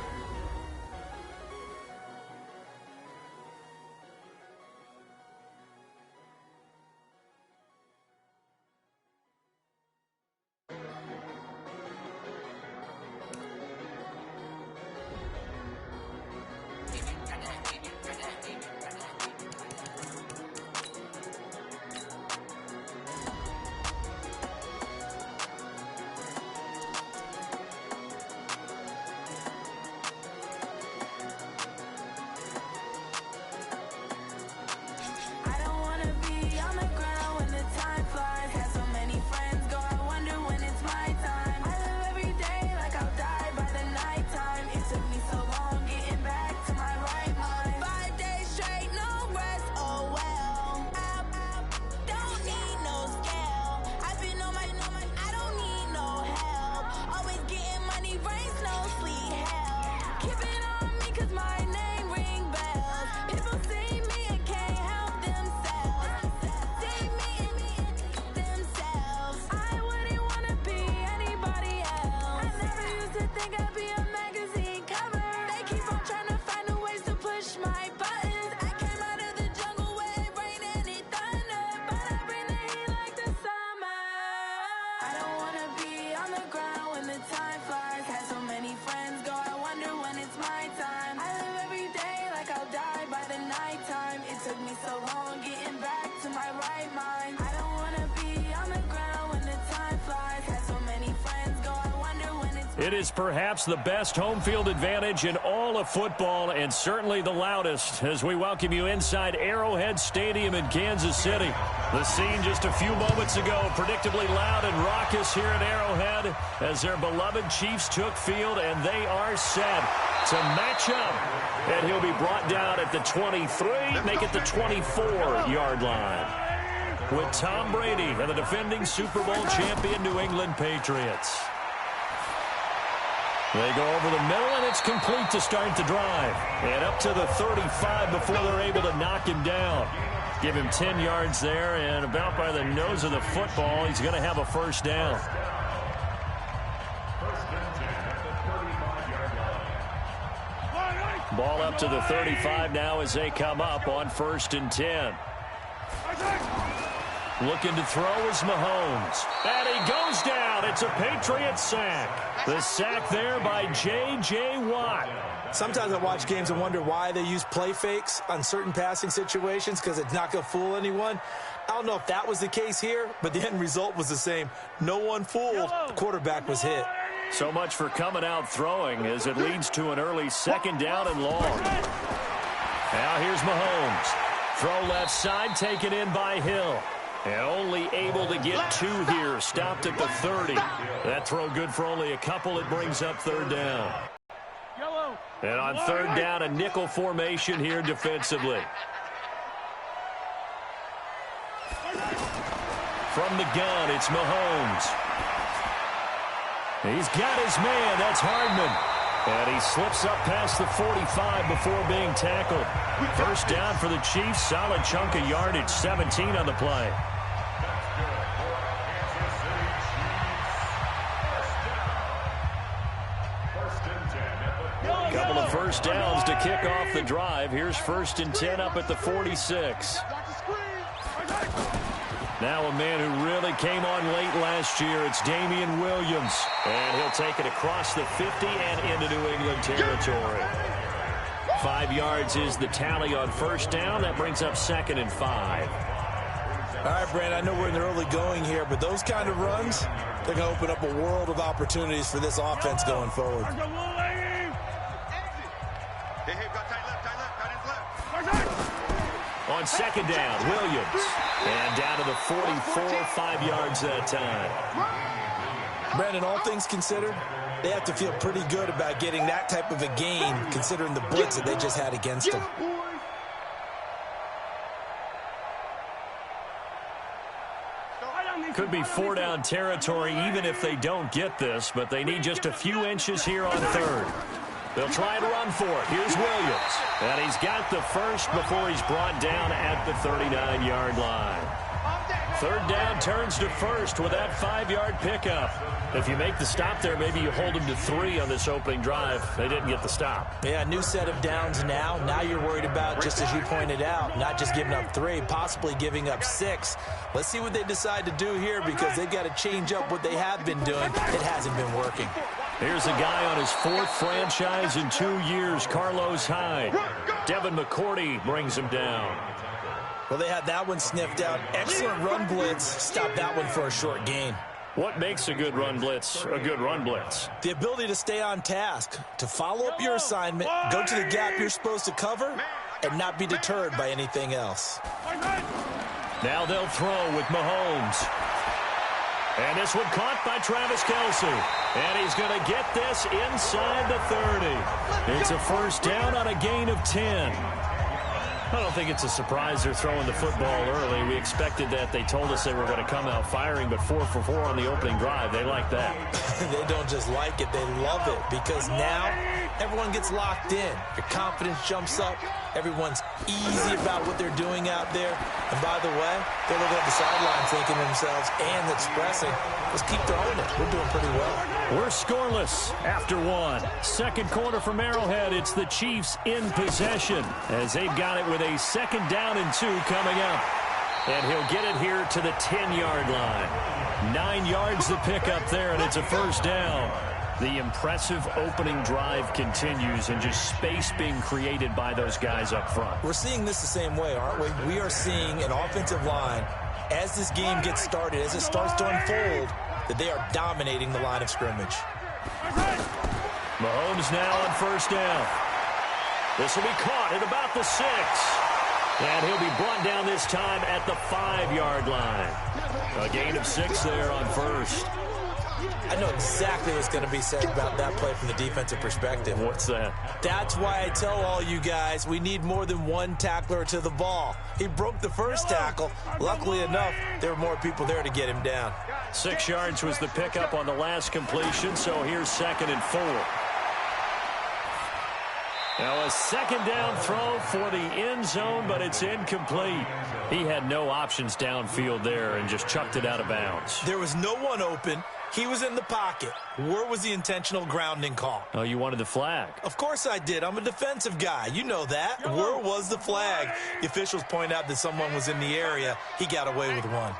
I don't wanna be on the ground when the time flies. Had so many friends go, I wonder when it's my time. I live every day like I'll die by the nighttime. It took me so long getting back to my right mind. 5 days straight, no rest, oh well. I don't need no scale. I've been on my, I don't need no help. Always getting money, rain, snow, sleet, hell. Keep it on me 'cause my name ring bells. People see me and can't help themselves. See me themselves. I wouldn't wanna be anybody else. I never used to think I'd be a magazine cover. They keep on trying to find a ways to push my buttons. I came out of the jungle where it rained and it thunder, but I bring the heat like the summer. I don't wanna be on the ground when the time flies. Had so many friends go, I wonder when it's my time. I live every day like I'll die by the nighttime. It took me so long getting back to my right mind. I don't wanna be on the ground when the time flies. Had so many friends go, I wonder when it's It is perhaps the best home field advantage in all of football, and certainly the loudest, as we welcome you inside Arrowhead Stadium in Kansas City. The scene just a few moments ago, predictably loud and raucous here at Arrowhead as their beloved Chiefs took field, and they are set to match up. And he'll be brought down at the 23, make it the 24-yard line, with Tom Brady and the defending Super Bowl champion New England Patriots. They go over the middle, and it's complete to start the drive. And up to the 35 before they're able to knock him down. Give him 10 yards there, and about by the nose of the football, he's going to have a first down. Ball up to the 35 now as they come up on 1st and 10. Looking to throw is Mahomes. And he goes down. It's a Patriots sack. The sack there by J.J. Watt. Sometimes I watch games and wonder why they use play fakes on certain passing situations, because it's not going to fool anyone. I don't know if that was the case here, but the end result was the same. No one fooled. The quarterback was hit. So much for coming out throwing as it leads to an early second down and long. Now here's Mahomes. Throw left side, taken in by Hill. And only able to get 2 here. Stopped at the 30. That throw good for only a couple. It brings up third down. And on third down, a nickel formation here defensively. From the gun, it's Mahomes. He's got his man. That's Hardman. And he slips up past the 45 before being tackled. First down for the Chiefs. Solid chunk of yardage. 17 on the play. Couple of first downs to kick off the drive. Here's 1st and 10 up at the 46. Now a man who really came on late last year. It's Damian Williams. And he'll take it across the 50 and into New England territory. 5 yards is the tally on first down. That brings up 2nd and 5. All right, Brand, I know we're in the early going here, but those kind of runs, they're going to open up a world of opportunities for this offense going forward. On second down, Williams. And down to the 44, 5 yards that time. Brandon, all things considered, they have to feel pretty good about getting that type of a gain, considering the blitz that they just had against them. Could be 4-down territory even if they don't get this, but they need just a few inches here on third. They'll try to run for it. Here's Williams. And he's got the first before he's brought down at the 39-yard line. Third down turns to first with that 5-yard pickup. If you make the stop there, maybe you hold them to 3 on this opening drive. They didn't get the stop. Yeah, new set of downs now. Now you're worried about, just as you pointed out, not just giving up 3, possibly giving up 6. Let's see what they decide to do here, because they've got to change up what they have been doing. It hasn't been working. Here's a guy on his 4th franchise in 2 years, Carlos Hyde. Devin McCourty brings him down. Well, they had that one sniffed out. Excellent run blitz. Stop that one for a short gain. What makes a good run blitz a good run blitz? The ability to stay on task, to follow up your assignment, go to the gap you're supposed to cover, and not be deterred by anything else. Now they'll throw with Mahomes. And this one caught by Travis Kelce. And he's going to get this inside the 30. It's a first down on a gain of 10. I don't think it's a surprise they're throwing the football early. We expected that. They told us they were going to come out firing, but 4 for 4 on the opening drive. They like that. They don't just like it, they love it, because now everyone gets locked in. Your confidence jumps up. Everyone's easy about what they're doing out there. And by the way, they're looking at the sidelines thinking to themselves and expressing, let's keep throwing it. We're doing pretty well. We're scoreless after 1. Second quarter from Arrowhead. It's the Chiefs in possession as they've got it with a 2nd down and 2 coming up. And he'll get it here to the 10-yard line. 9 yards to pick up there, and it's a first down. The impressive opening drive continues, and just space being created by those guys up front. We're seeing this the same way, aren't we? We are seeing an offensive line, as this game gets started, as it starts to unfold, that they are dominating the line of scrimmage. Mahomes now on first down. This will be caught at about the 6. And he'll be brought down this time at the 5-yard line. A gain of 6 there on first. I know exactly what's going to be said about that play from the defensive perspective. What's that? That's why I tell all you guys we need more than one tackler to the ball. He broke the first tackle. Luckily enough, there were more people there to get him down. 6 yards was the pickup on the last completion, so here's 2nd and 4. Now a 2nd down throw for the end zone, but it's incomplete. He had no options downfield there and just chucked it out of bounds. There was no one open. He was in the pocket. Where was the intentional grounding call? Oh, you wanted the flag. Of course I did. I'm a defensive guy. You know that. Where was the flag? The officials point out that someone was in the area. He got away with one.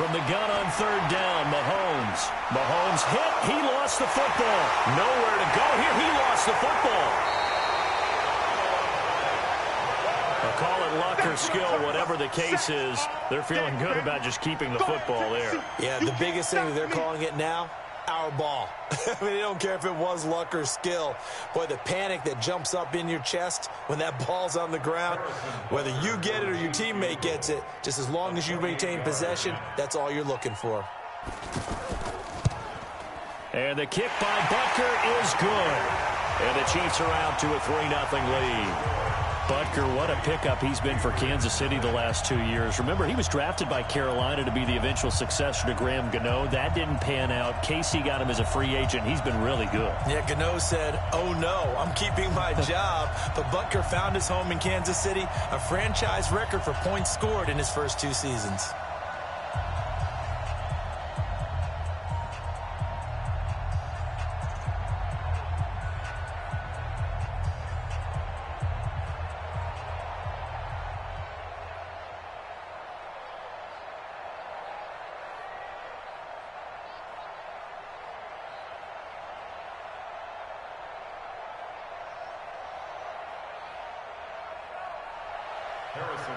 From the gun on third down, Mahomes. Mahomes hit. He lost the football. Nowhere to go here. He lost the football. I'll call it luck or skill, whatever the case is. They're feeling good about just keeping the football there. Yeah, the biggest thing that they're calling it now, our ball. I mean, they don't care if it was luck or skill. Boy, the panic that jumps up in your chest when that ball's on the ground, whether you get it or your teammate gets it, just as long as you maintain possession, that's all you're looking for. And the kick by Butker is good. And the Chiefs are out to a 3-0 lead. Butker, what a pickup he's been for Kansas City the last 2 years. Remember, he was drafted by Carolina to be the eventual successor to Graham Gano. That didn't pan out. Casey got him as a free agent. He's been really good. Yeah, Gano said, oh no, I'm keeping my job. But Butker found his home in Kansas City, a franchise record for points scored in his first 2 seasons.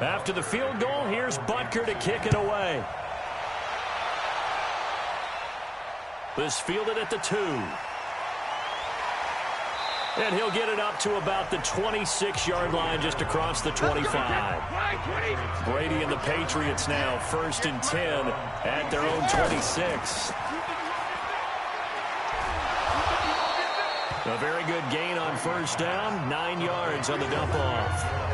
After the field goal, here's Butker to kick it away. This fielded at the 2. And he'll get it up to about the 26-yard line, just across the 25. Brady and the Patriots now 1st and 10 at their own 26. A very good gain on first down, 9 yards on the dump-off.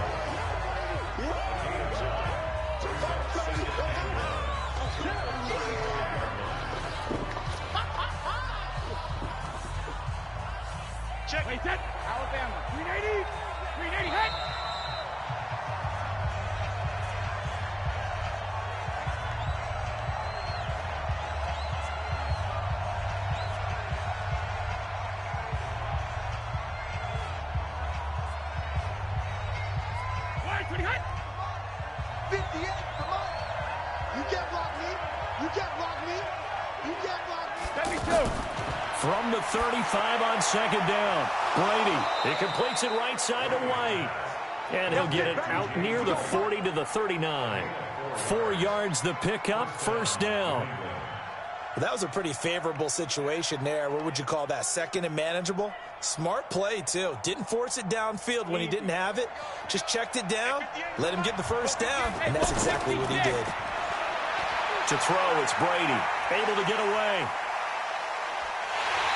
Check. Wait, set. Alabama. 380. 380. Hit. Wide, 20 hit. 58. Come on. You can't block me. You can't block me. You can't block me. 72. From the 35 on second down, Brady. He completes it right side to White. And he'll get it out near the 40 to the 39. 4 yards the pickup, first down. That was a pretty favorable situation there. What would you call that? Second and manageable? Smart play, too. Didn't force it downfield when he didn't have it. Just checked it down, let him get the first down, and that's exactly what he did. To throw, it's Brady. Able to get away.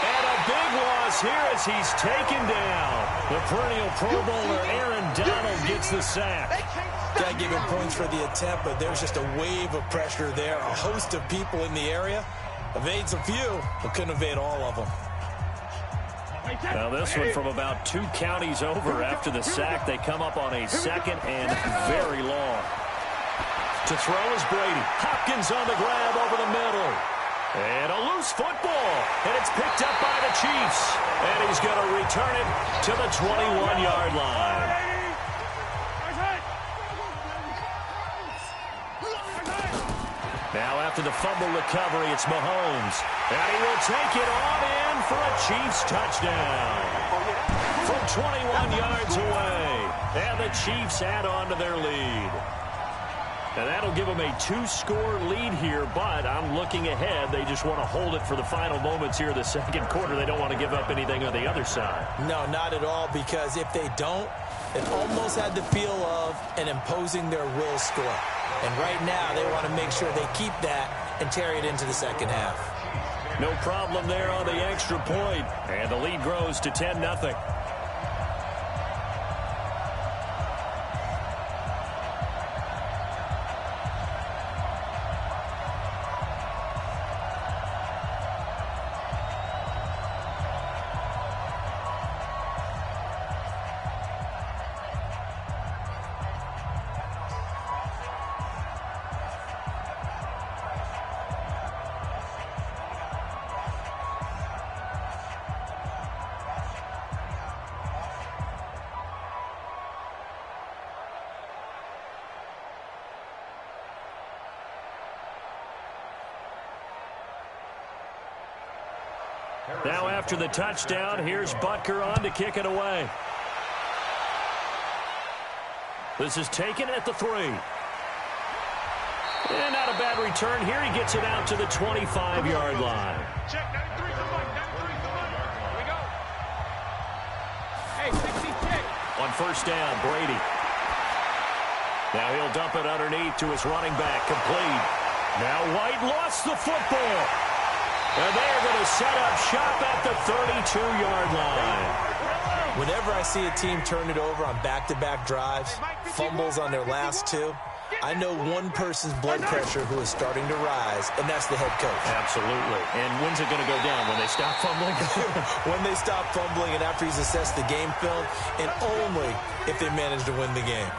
And a big loss here as he's taken down. The perennial Pro Bowler Aaron Donald gets the sack. Got to give him points for the attempt, but there's just a wave of pressure there. A host of people in the area. Evades a few, but couldn't evade all of them. Now this one from about 2 counties over after the sack. They come up on a 2nd and very long. To throw is Brady. Hopkins on the grab over the middle. And a loose football. And it's picked up by the Chiefs. And he's going to return it to the 21-yard line. Now after the fumble recovery, it's Mahomes. And he will take it on in for a Chiefs touchdown. From 21 yards away. And the Chiefs add on to their lead. And that'll give them a 2-score lead here, but I'm looking ahead. They just want to hold it for the final moments here in the second quarter. They don't want to give up anything on the other side. No, not at all, because if they don't, it almost had the feel of an imposing their will score. And right now, they want to make sure they keep that and carry it into the second half. No problem there on the extra point. And the lead grows to 10-0. Now after the touchdown, here's Butker on to kick it away. This is taken at the 3. And not a bad return here. He gets it out to the 25-yard line. Check, 93's the money. 93's the money. Here we go. Hey, 60 check. On first down, Brady. Now he'll dump it underneath to his running back, complete. Now White lost the football. And they're going to set up shop at the 32-yard line. Whenever I see a team turn it over on back-to-back drives, fumbles on their last 2, I know one person's blood pressure who is starting to rise, and that's the head coach. Absolutely. And when's it going to go down? When they stop fumbling? When they stop fumbling and after he's assessed the game film, and only if they manage to win the game.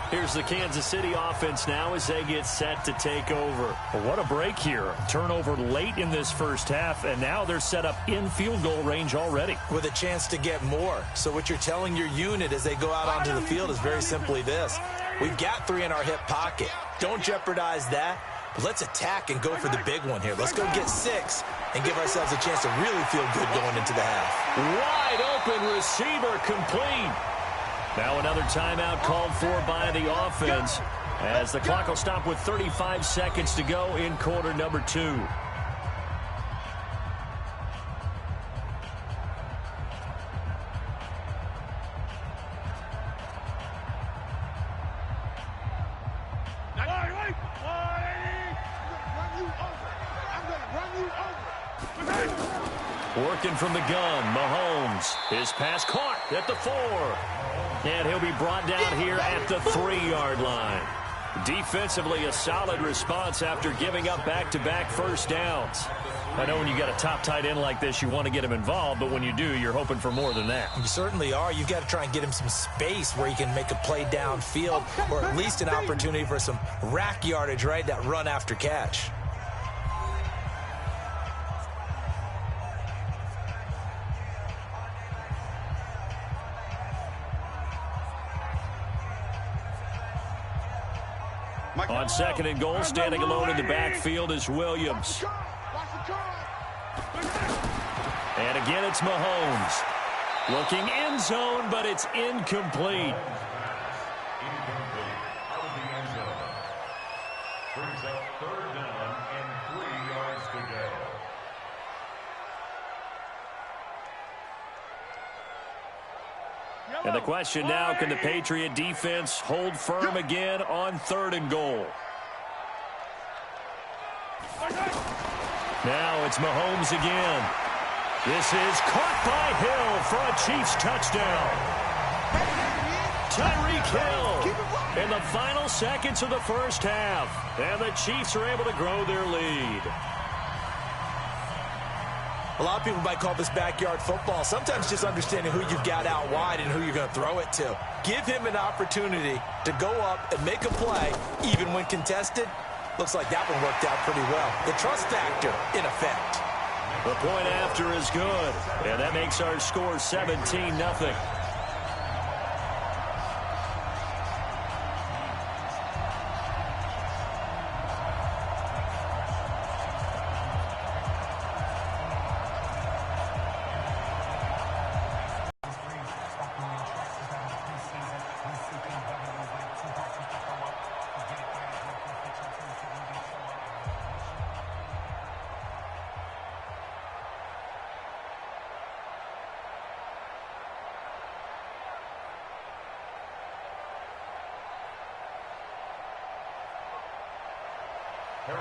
Here's the Kansas City offense now as they get set to take over. Well, what a break here. Turnover late in this first half, and now they're set up in field goal range already. With a chance to get more. So what you're telling your unit as they go out onto the field is very simply this. We've got 3 in our hip pocket. Don't jeopardize that. But let's attack and go for the big one here. Let's go get 6 and give ourselves a chance to really feel good going into the half. Wide open receiver, complete. Now another timeout called for by the offense as the clock will stop with 35 seconds to go in quarter number 2. Working from the gun, Mahomes. His pass caught at the 4. And he'll be brought down here at the 3-yard line. Defensively, a solid response after giving up back-to-back first downs. I know when you got a top tight end like this, you want to get him involved, but when you do, you're hoping for more than that. You certainly are. You've got to try and get him some space where he can make a play downfield or at least an opportunity for some rack yardage, right? That run after catch. On second and goal, standing alone in the backfield is Williams. And again, it's Mahomes. Looking end zone, but it's incomplete. Incomplete. Out of the end zone. Brings up 3rd down and 3 yards to go. And the question now, can the Patriot defense hold firm again on 3rd and goal? Now it's Mahomes again. This is caught by Hill for a Chiefs touchdown. Tyreek Hill in the final seconds of the first half. And the Chiefs are able to grow their lead. A lot of people might call this backyard football. Sometimes just understanding who you've got out wide and who you're going to throw it to. Give him an opportunity to go up and make a play, even when contested. Looks like that one worked out pretty well. The trust factor in effect. The point after is good. And that makes our score 17-0.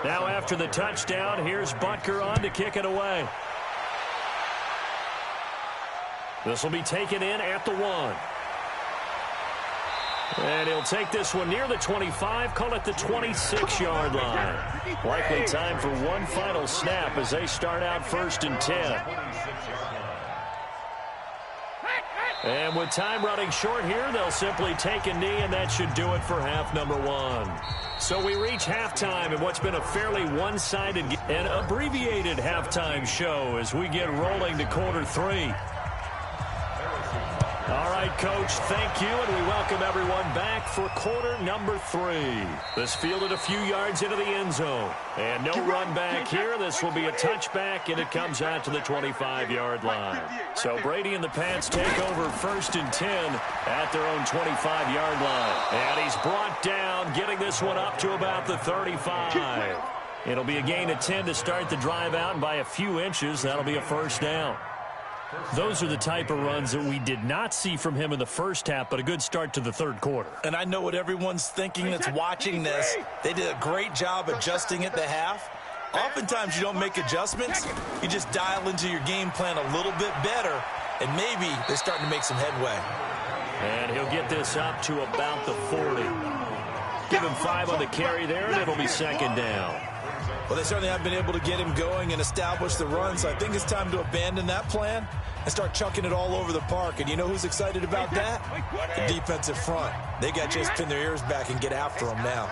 Now after the touchdown, here's Butker on to kick it away. This will be taken in at the 1. And he'll take this one near the 25, call it the 26-yard line. Likely time for one final snap as they start out 1st and 10. And with time running short here, they'll simply take a knee, and that should do it for half number 1. So we reach halftime in what's been a fairly one-sided and abbreviated halftime show as we get rolling to quarter 3. All right, Coach, thank you, and we welcome everyone back for quarter number 3. This fielded a few yards into the end zone. And no run back here. This will be a touchback, and it comes out to the 25-yard line. So Brady and the Pats take over 1st and 10 at their own 25-yard line. And he's brought down, getting this one up to about the 35. It'll be a gain of 10 to start the drive out, and by a few inches, that'll be a first down. Those are the type of runs that we did not see from him in the first half, but a good start to the third quarter. And I know what everyone's thinking that's watching this. They did a great job adjusting at the half. Oftentimes you don't make adjustments. You just dial into your game plan a little bit better, and maybe they're starting to make some headway. And he'll get this up to about the 40. Give him 5 on the carry there, and it'll be second down. Well, they certainly have been able to get him going and establish the run, so I think it's time to abandon that plan and start chucking it all over the park. And you know who's excited about that? The defensive front. They got to just pin their ears back and get after him now.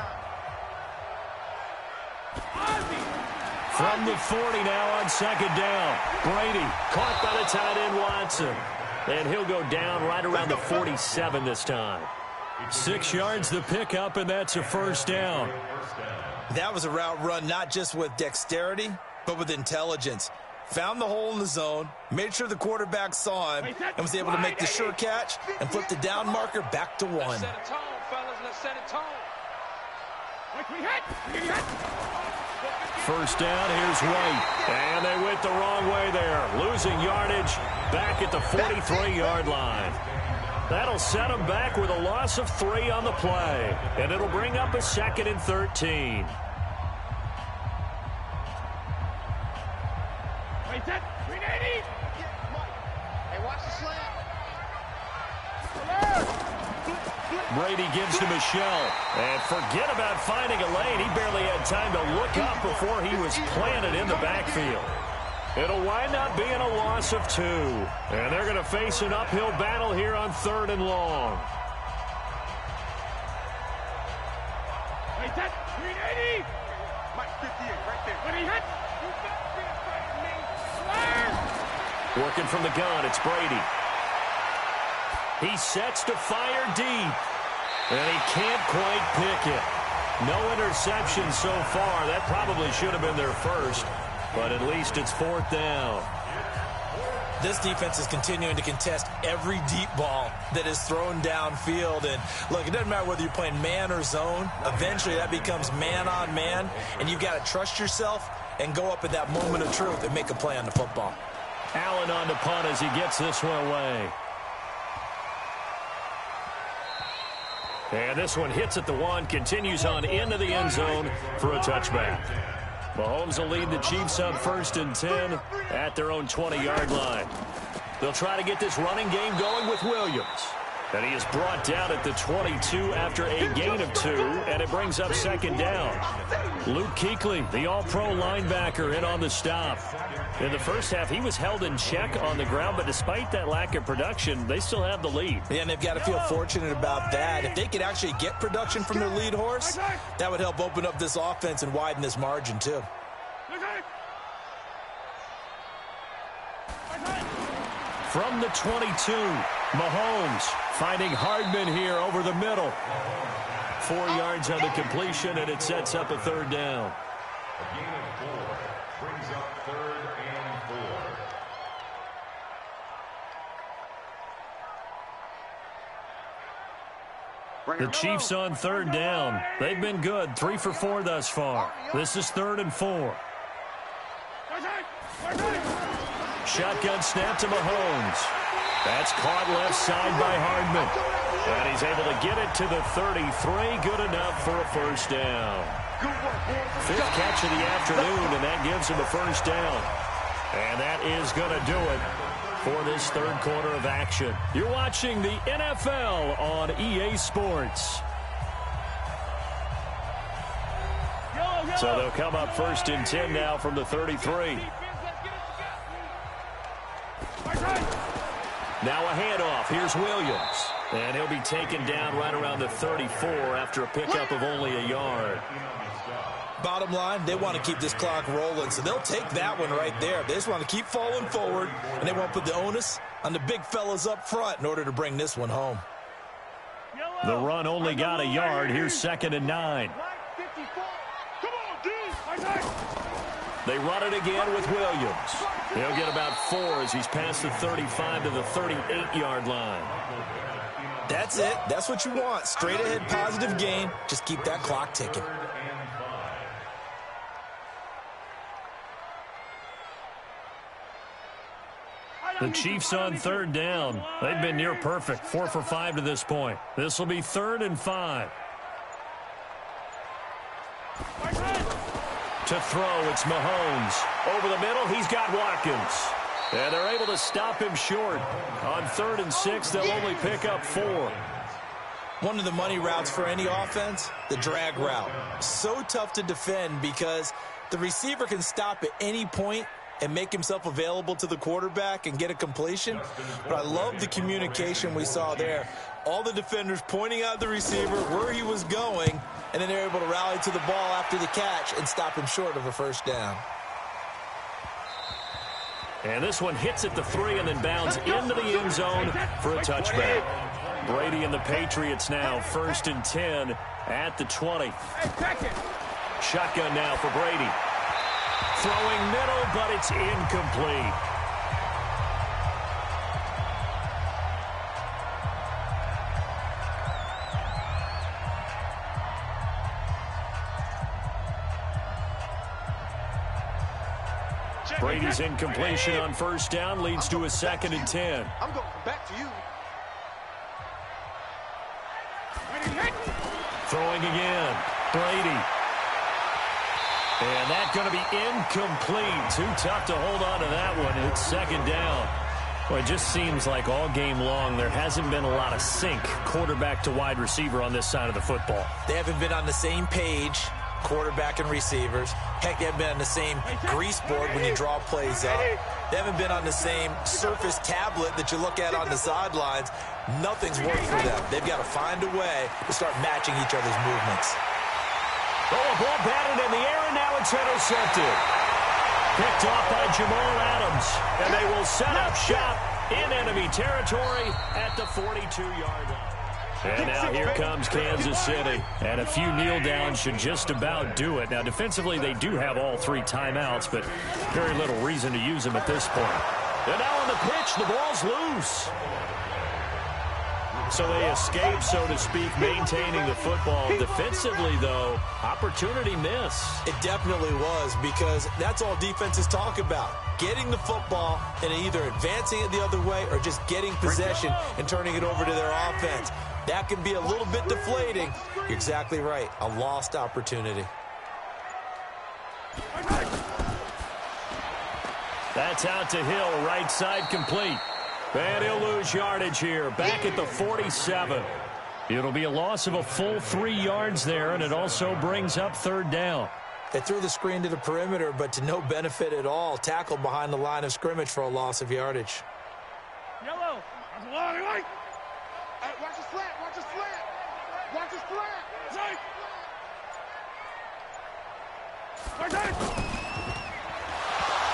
From the 40 now on second down. Brady caught by the tight end Watson. And he'll go down right around the 47 this time. 6 yards the pickup, and that's a first down. That was a route run not just with dexterity, but with intelligence. Found the hole in the zone, made sure the quarterback saw him, and was able to make the sure catch and flip the down marker back to 1. Let's set a tone, fellas. Let's set a tone. First down, here's White. And they went the wrong way there. Losing yardage back at the 43-yard line. That'll set them back with a loss of 3 on the play. And it'll bring up a 2nd and 13. Wait, that 380. Hey, watch the slant. Brady gives to Michelle. And forget about finding a lane. He barely had time to look up before he was planted in the backfield. It'll wind up being a loss of 2. And they're going to face an uphill battle here on 3rd and long. Wait, that 380. Mike 58 right there. When he hit. Working from the gun, it's Brady. He sets to fire deep. And he can't quite pick it. No interception so far. That probably should have been their first. But at least it's 4th down. This defense is continuing to contest every deep ball that is thrown downfield. And look, it doesn't matter whether you're playing man or zone. Eventually that becomes man on man. And you've got to trust yourself and go up at that moment of truth and make a play on the football. Allen on the punt as he gets this one away. And this one hits at the 1, continues on into the end zone for a touchback. Mahomes will lead the Chiefs up 1st and 10 at their own 20-yard line. They'll try to get this running game going with Williams. And he is brought down at the 22 after a gain of 2, and it brings up 2nd down. Luke Kuechly, the all-pro linebacker, in on the stop. In the first half, he was held in check on the ground, but despite that lack of production, they still have the lead. Yeah, and they've got to feel fortunate about that. If they could actually get production from their lead horse, that would help open up this offense and widen this margin, too. From the 22, Mahomes finding Hardman here over the middle. 4 yards on the completion, and it sets up a 3rd down. A gain of 4 brings up 3rd and 4. The Chiefs on 3rd down. They've been good, 3 for 4 thus far. This is 3rd and 4. Shotgun snap to Mahomes. That's caught left side by Hardman. And he's able to get it to the 33. Good enough for a first down. 5th catch of the afternoon, and that gives him a first down. And that is going to do it for this 3rd quarter of action. You're watching the NFL on EA Sports. So they'll come up 1st and 10 now from the 33. Now a handoff. Here's Williams. And he'll be taken down right around the 34 after a pickup of only a yard. Bottom line, they want to keep this clock rolling, so they'll take that one right there. They just want to keep falling forward, and they won't put the onus on the big fellas up front in order to bring this one home. The run only got a yard. Here's 2nd and 9. They run it again with Williams. He'll get about 4 as he's past the 35 to the 38-yard line. That's it. That's what you want. Straight ahead positive gain. Just keep that clock ticking. The Chiefs on 3rd down. They've been near perfect, 4 for 5 to this point. This will be 3rd and 5. To throw, it's Mahomes. Over the middle, he's got Watkins. And they're able to stop him short. On 3rd and 6, they'll only pick up 4. One of the money routes for any offense, the drag route. So tough to defend because the receiver can stop at any point and make himself available to the quarterback and get a completion. But I love the communication we saw there. All the defenders pointing out the receiver, where he was going, and then they're able to rally to the ball after the catch and stop him short of a first down. And this one hits at the 3 and then bounds into the end zone for a touchback. Brady and the Patriots now 1st and 10 at the 20. Shotgun now for Brady. Throwing middle, but it's incomplete. Brady's incompletion on 1st down leads to a 2nd and 10. I'm going back to you. Throwing again. Brady. And that's going to be incomplete. Too tough to hold on to that one. It's 2nd down. Well, it just seems like all game long there hasn't been a lot of sync quarterback to wide receiver on this side of the football. They haven't been on the same page, quarterback and receivers. Heck, they haven't been on the same grease board when you draw plays up. They haven't been on the same surface tablet that you look at on the sidelines. Nothing's worked for them. They've got to find a way to start matching each other's movements. Oh, a ball batted in the air, and now it's intercepted. Picked off by Jamal Adams, and they will set up shop in enemy territory at the 42-yard line. And now here comes Kansas City. And a few kneel downs should just about do it. Now, defensively, they do have all 3 timeouts, but very little reason to use them at this point. And now on the pitch, the ball's loose. So they escape, so to speak, maintaining the football. Defensively, though, opportunity miss. It definitely was, because that's all defenses talk about. Getting the football and either advancing it the other way or just getting possession and turning it over to their offense. That can be a little bit deflating. You're exactly right. A lost opportunity. That's out to Hill, right side complete. And he'll lose yardage here, back at the 47. It'll be a loss of a full 3 yards there, and it also brings up 3rd down. They threw the screen to the perimeter, but to no benefit at all. Tackled behind the line of scrimmage for a loss of yardage. Yellow. Hey, watch the slant. Watch the slant. Watch the slant.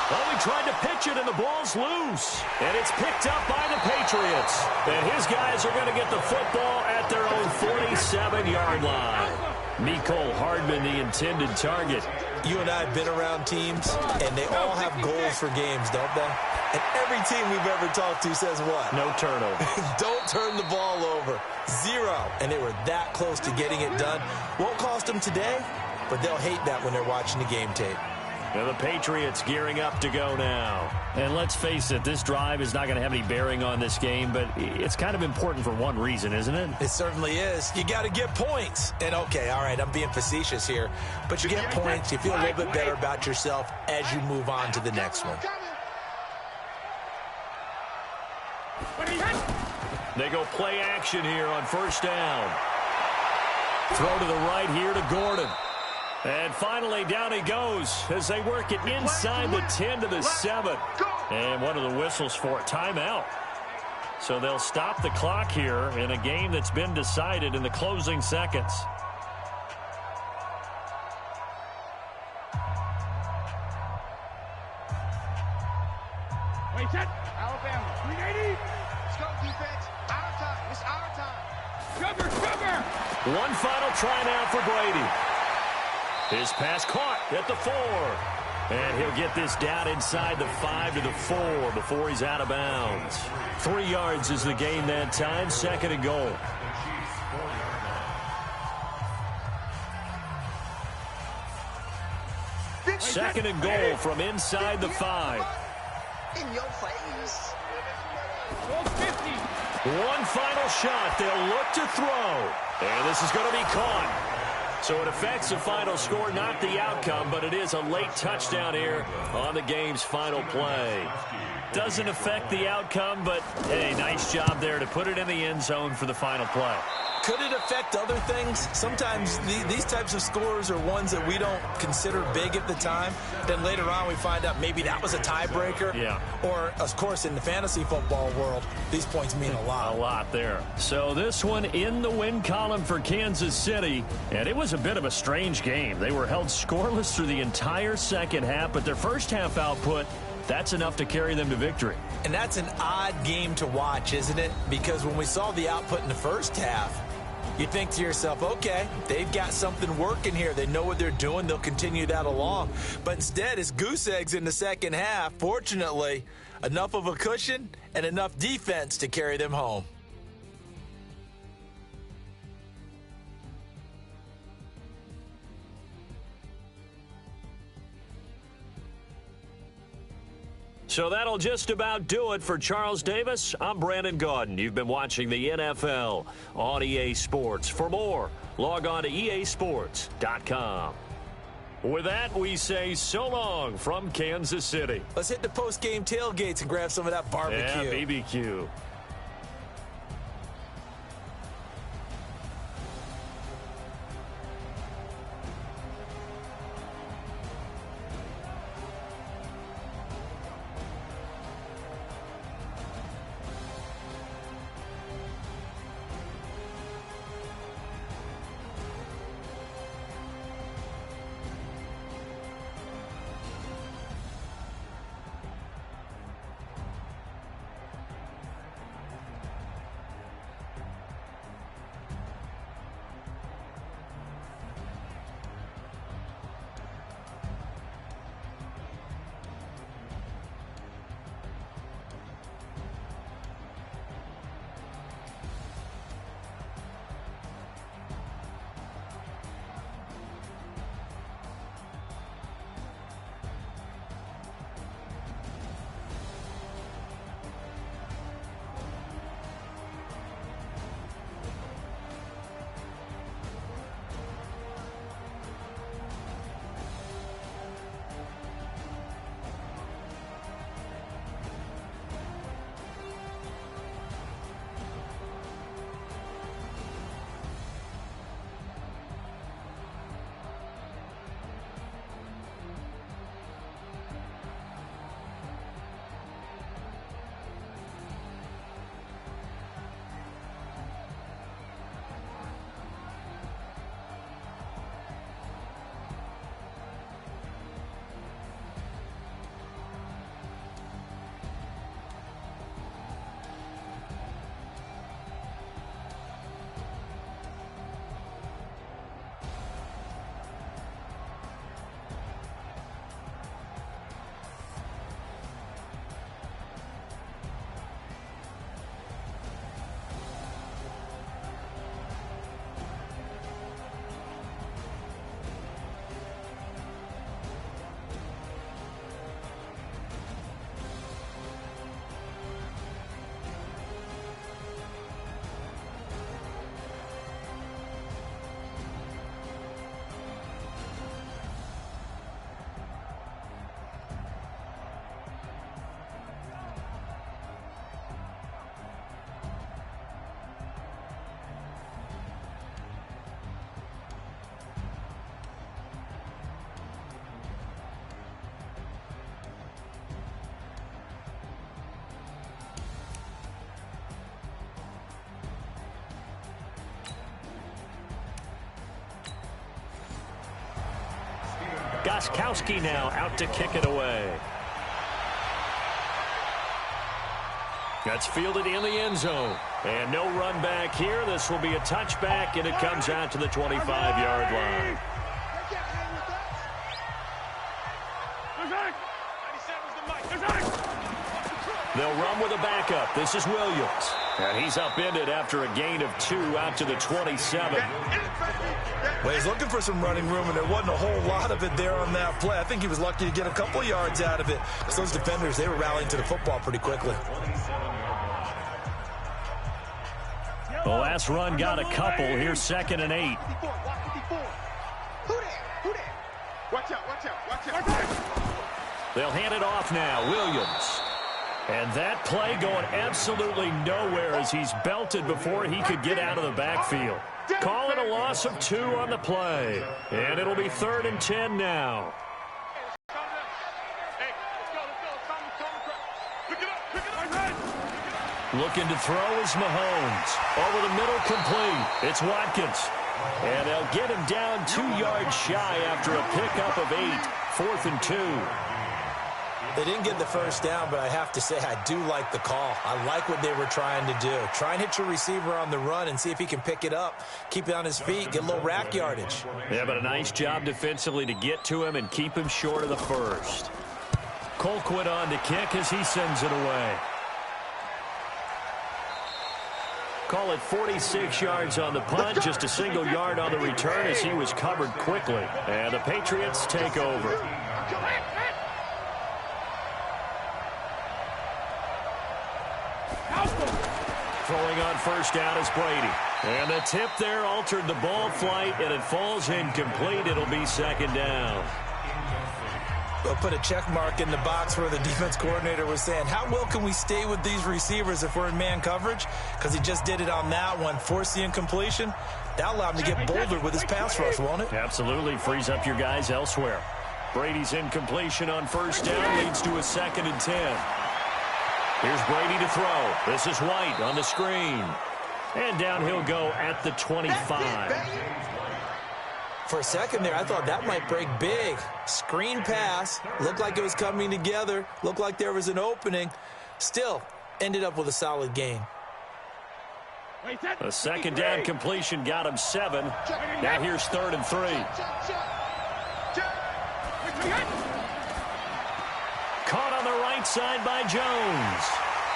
Well, he tried to pitch it, and the ball's loose. And it's picked up by the Patriots. And his guys are going to get the football at their own 47-yard line. Mecole Hardman, the intended target. You and I have been around teams, and they all have goals for games, don't they? And every team we've ever talked to says what? No turnover. Don't turn the ball over. 0. And they were that close to getting it done. Won't cost them today, but they'll hate that when they're watching the game tape. And the Patriots gearing up to go now. And let's face it, this drive is not going to have any bearing on this game, but it's kind of important for one reason, isn't it? It certainly is. You got to get points. And okay, all right, I'm being facetious here, but you get points, you feel a little bit better about yourself as you move on to the next one. They go play action here on 1st down. Throw to the right here to Gordon. And finally, down he goes as they work it inside the 10 to the 7. And one of the whistles for a timeout. So they'll stop the clock here in a game that's been decided in the closing seconds. Alabama. 380. Let's go, defense. Our time. It's our time. Sugar. One final try now for Brady. His pass caught at the 4. And he'll get this down inside the 5 to the 4 before he's out of bounds. 3 yards is the gain that time. 2nd and goal. Second and goal from inside the 5. In your face. One final shot. They'll look to throw. And this is going to be caught. So it affects the final score, not the outcome, but it is a late touchdown here on the game's final play. Doesn't affect the outcome, but, hey, nice job there to put it in the end zone for the final play. Could it affect other things? Sometimes these types of scores are ones that we don't consider big at the time. Then later on we find out maybe that was a tiebreaker. Yeah. Or, of course, in the fantasy football world, these points mean a lot. A lot there. So this one in the win column for Kansas City. And it was a bit of a strange game. They were held scoreless through the entire second half, but their first half output, that's enough to carry them to victory. And that's an odd game to watch, isn't it? Because when we saw the output in the first half, you think to yourself, okay, they've got something working here. They know what they're doing. They'll continue that along. But instead, it's goose eggs in the second half. Fortunately, enough of a cushion and enough defense to carry them home. So that'll just about do it for Charles Davis. I'm Brandon Gaudin. You've been watching the NFL on EA Sports. For more, log on to easports.com. With that, we say so long from Kansas City. Let's hit the post-game tailgates and grab some of that barbecue. Yeah, BBQ. Gostkowski now out to kick it away. That's fielded in the end zone. And no run back here. This will be a touchback, and it comes out to the 25-yard line. They'll run with a backup. This is Williams. And he's upended after a gain of 2 out to the 27. Well, he's looking for some running room, and there wasn't a whole lot of it there on that play. I think he was lucky to get a couple yards out of it. Because those defenders, they were rallying to the football pretty quickly. The last run got a couple. Here's 2nd and 8. Watch out. They'll hand it off now. Williams. And that play going absolutely nowhere as he's belted before he could get out of the backfield. Call it a loss of 2 on the play. And it'll be 3rd and 10 now. Looking to throw is Mahomes. Over the middle, complete. It's Watkins. And they'll get him down 2 yards shy after a pickup of 8. 4th and 2. They didn't get the first down, but I have to say I do like the call. I like what they were trying to do. Try and hit your receiver on the run and see if he can pick it up, keep it on his feet, get a little rack yardage. Yeah, but a nice job defensively to get to him and keep him short of the first. Colquitt on to kick as he sends it away. Call it 46 yards on the punt, just a single yard on the return as he was covered quickly. And the Patriots take over. Throwing on first down is Brady. And the tip there altered the ball flight, and it falls incomplete. It'll be 2nd down. We'll put a check mark in the box where the defense coordinator was saying, how well can we stay with these receivers if we're in man coverage? Because he just did it on that one, forced the incompletion. That allowed him to get bolder with his pass rush, won't it? Absolutely. Frees up your guys elsewhere. Brady's incompletion on first down leads to a 2nd and 10. Here's Brady to throw. This is White on the screen. And down he'll go at the 25. For a second there, I thought that might break big. Screen pass. Looked like it was coming together. Looked like there was an opening. Still, ended up with a solid gain. A 2nd down completion got him 7. Now here's 3rd and 3. Caught on the right side by Jones.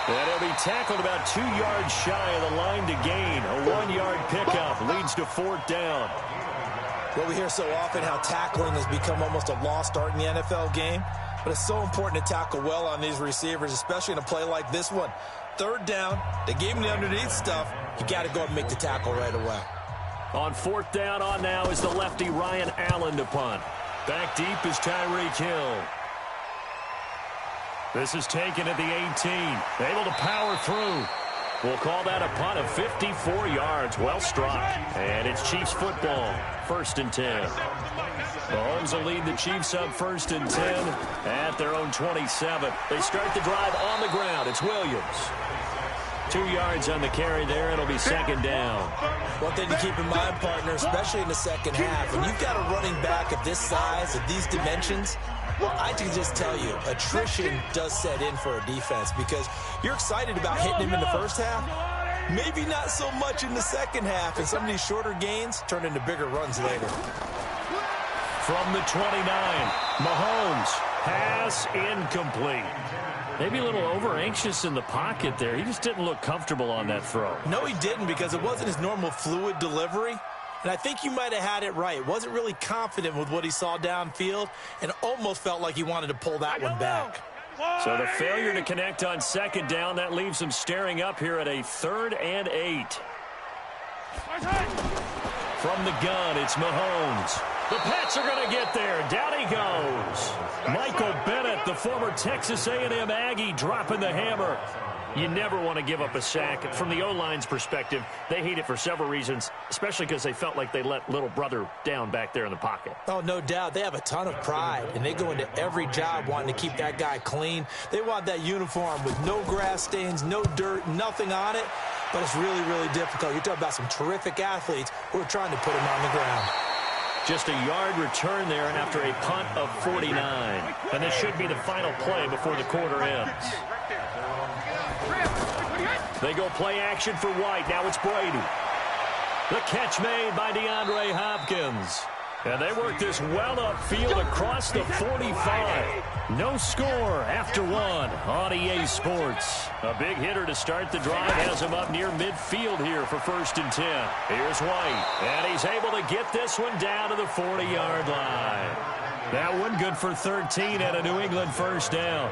And he'll be tackled about 2 yards shy of the line to gain. A 1-yard pickup leads to 4th down. Well, we hear so often how tackling has become almost a lost art in the NFL game. But it's so important to tackle well on these receivers, especially in a play like this one. 3rd down, they gave him the underneath stuff. You got to go and make the tackle right away. On 4th down on now is the lefty Ryan Allen to punt. Back deep is Tyreek Hill. This is taken at the 18. Able to power through. We'll call that a punt of 54 yards. Well struck. And it's Chiefs football. 1st and 10. Mahomes will lead the Chiefs up 1st and 10 at their own 27. They start the drive on the ground. It's Williams. 2 yards on the carry there. It'll be 2nd down. One thing to keep in mind, partner, especially in the second half, when you've got a running back of this size, of these dimensions, I can just tell you, attrition does set in for a defense because you're excited about hitting him in the first half. Maybe not so much in the second half, and some of these shorter gains turn into bigger runs later. From the 29, Mahomes, pass incomplete. Maybe a little over-anxious in the pocket there. He just didn't look comfortable on that throw. No, he didn't, because it wasn't his normal fluid delivery. And I think you might have had it right. Wasn't really confident with what he saw downfield and almost felt like he wanted to pull that one back. So the failure to connect on 2nd down, that leaves him staring up here at a 3rd and 8. From the gun, it's Mahomes. The Pats are going to get there. Down he goes. Michael Bennett, the former Texas A&M Aggie, dropping the hammer. You never want to give up a sack. From the O-line's perspective, they hate it for several reasons, especially because they felt like they let little brother down back there in the pocket. Oh, no doubt. They have a ton of pride, and they go into every job wanting to keep that guy clean. They want that uniform with no grass stains, no dirt, nothing on it. But it's really, really difficult. You're talking about some terrific athletes who are trying to put him on the ground. Just a yard return there after a punt of 49. And this should be the final play before the quarter ends. They go play action for White. Now it's Brady. The catch made by DeAndre Hopkins. And they work this well upfield across the 45. No score after one on EA Sports. A big hitter to start the drive has him up near midfield here for 1st and 10. Here's White, and he's able to get this one down to the 40-yard line. That one good for 13 and a New England first down.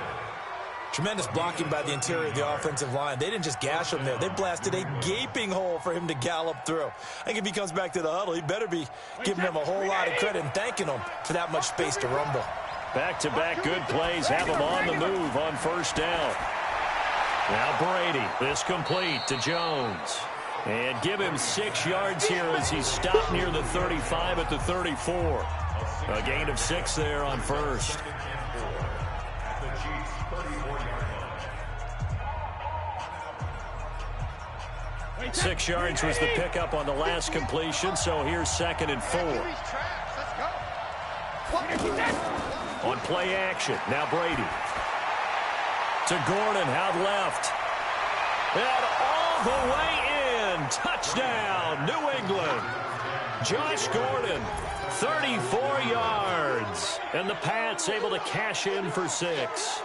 Tremendous blocking by the interior of the offensive line. They didn't just gash him there. They blasted a gaping hole for him to gallop through. I think if he comes back to the huddle, he better be giving them a whole lot of credit and thanking them for that much space to rumble. Back-to-back good plays have him on the move on first down. Now Brady, this complete to Jones. And give him 6 yards here as he's stopped near the 35 at the 34. A gain of 6 there on first. 6 yards was the pickup on the last completion, so here's 2nd and 4. On play action, now Brady. To Gordon, out left. And all the way in. Touchdown, New England. Josh Gordon, 34 yards. And the Pats able to cash in for 6.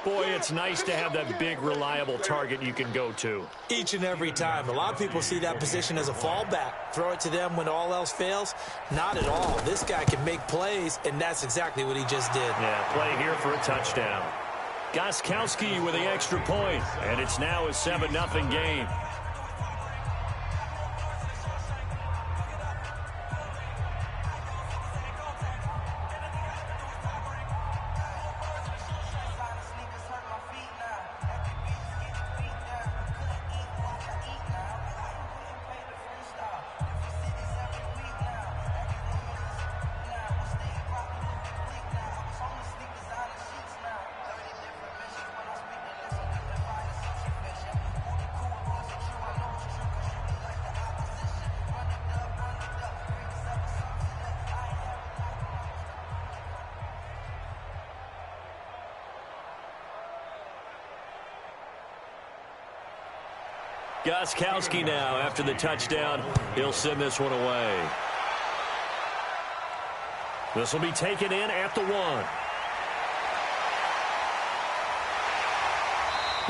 Boy, it's nice to have that big, reliable target you can go to. Each and every time. A lot of people see that position as a fallback. Throw it to them when all else fails. Not at all. This guy can make plays, and that's exactly what he just did. Yeah, play here for a touchdown. Gostkowski with the extra point, and it's now a 7-0 game. Gostkowski now, after the touchdown, he'll send this one away. This will be taken in at the 1.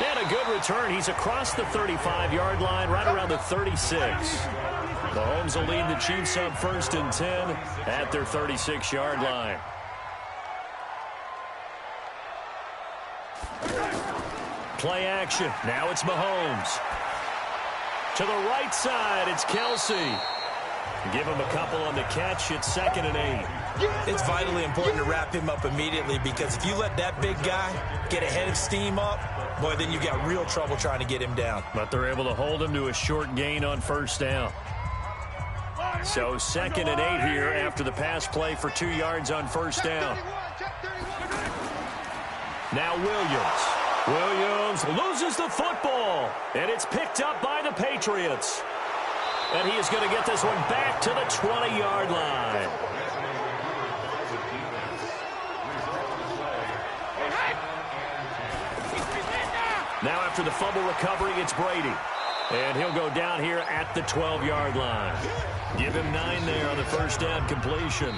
And a good return. He's across the 35-yard line, right around the 36. Mahomes will lead the Chiefs up 1st and 10 at their 36-yard line. Play action. Now it's Mahomes. To the right side, it's Kelsey. Give him a couple on the catch. It's 2nd and 8. It's vitally important to wrap him up immediately, because if you let that big guy get a head of steam up, boy, then you got real trouble trying to get him down. But they're able to hold him to a short gain on first down. So 2nd and 8 here after the pass play for 2 yards on first down. Now Williams. Williams loses the football, and it's picked up by the Patriots. And he is going to get this one back to the 20-yard line. Now after the fumble recovery, it's Brady. And he'll go down here at the 12-yard line. Give him 9 there on the first down completion.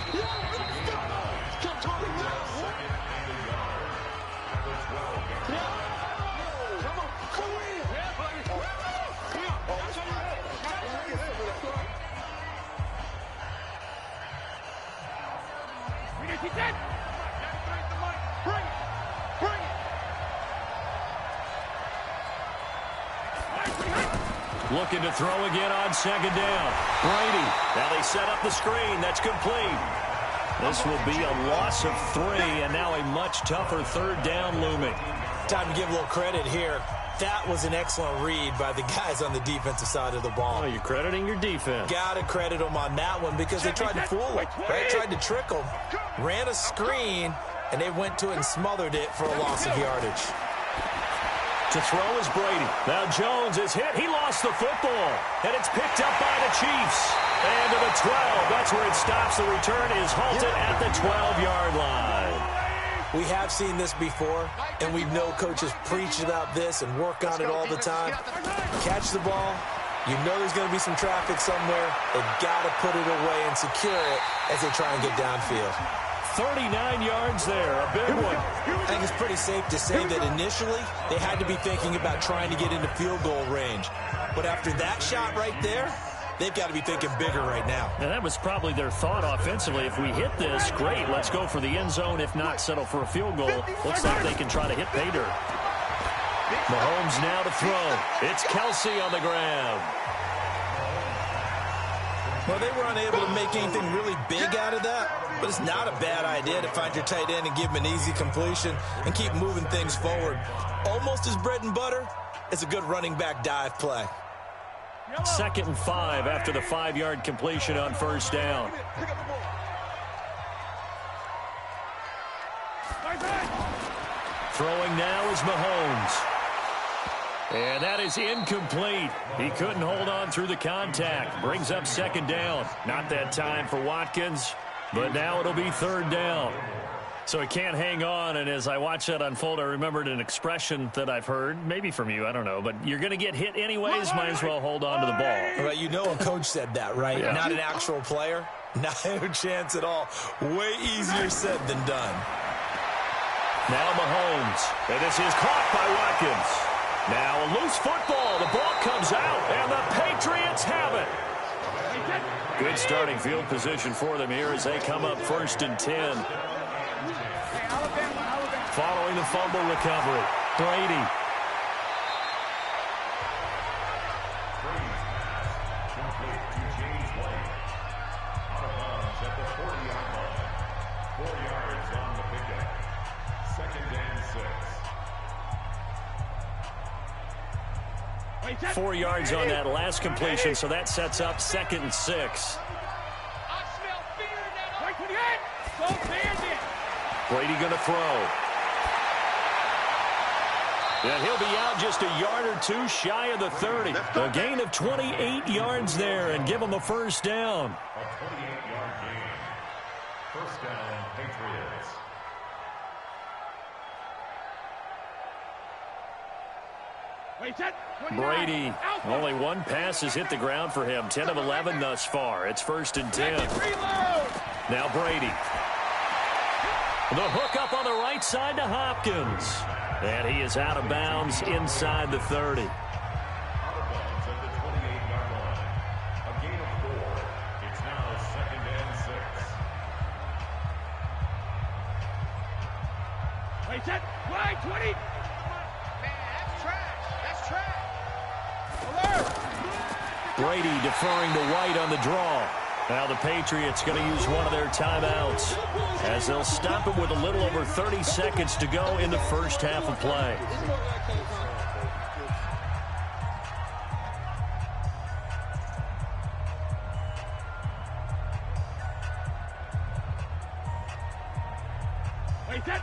Looking to throw again on 2nd down. Brady. Now they set up the screen. That's complete. This will be a loss of 3, and now a much tougher 3rd down looming. Time to give a little credit here. That was an excellent read by the guys on the defensive side of the ball. Oh, you're crediting your defense. Got to credit them on that one, because they tried to fool him, right? Tried to trick him, ran a screen, and they went to it and smothered it for a loss of yardage. To throw is Brady. Now Jones is hit. He lost the football, and it's picked up by the Chiefs. And to the 12. That's where it stops. The return is halted at the 12-yard line. We have seen this before, and we know coaches preach about this and work on it all the time. Catch the ball. You know there's going to be some traffic somewhere. They've got to put it away and secure it as they try and get downfield. 39 yards there, a big one. I think it's pretty safe to say that initially they had to be thinking about trying to get into field goal range. But after that shot right there, they've got to be thinking bigger right now. And that was probably their thought offensively. If we hit this, great. Let's go for the end zone. If not, settle for a field goal. Looks like they can try to hit pay dirt. Mahomes now to throw. It's Kelsey on the ground. Well, they were unable to make anything really big out of that, but it's not a bad idea to find your tight end and give him an easy completion and keep moving things forward. Almost as bread and butter as a good running back dive play. 2nd and 5 after the 5-yard completion on first down. Throwing now is Mahomes. And that is incomplete. He couldn't hold on through the contact. Brings up 2nd down. Not that time for Watkins, but now it'll be 3rd down. So he can't hang on, and as I watch that unfold, I remembered an expression that I've heard, maybe from you, I don't know, but you're going to get hit anyways, might as well hold on to the ball. Right, you know a coach said that, right? Yeah. Not an actual player. Not a chance at all. Way easier said than done. Now Mahomes, and this is caught by Watkins. Now a loose football. The ball comes out, and the Patriots have it. Good starting field position for them here as they come up 1st and 10. Following the fumble recovery, Brady. Four yards on that last completion, so that sets up 2nd and 6. Brady going to throw. And he'll be out just a yard or two shy of the 30. A gain of 28 yards there and give him a 1st down. A 28-yard gain. 1st down, Patriots. Brady, only one pass has hit the ground for him. 10 of 11 thus far. It's 1st and 10. Now Brady. The hook up on the right side to Hopkins. And he is out of bounds inside the 30. Out of bounds at the 28-yard line. A gain of 4. It's now 2nd and 6. Wait, set. Wide, 20. Man, that's trash. That's trash. Alert. Brady deferring to White on the draw. Now the Patriots going to use one of their timeouts as they'll stop it with a little over 30 seconds to go in the first half of play.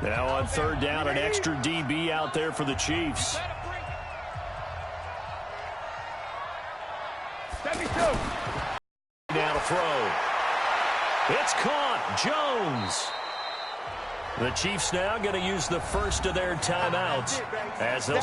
Now on 3rd down, an extra DB out there for the Chiefs. Now to throw. It's caught. Jones. The Chiefs now going to use the first of their timeouts as they'll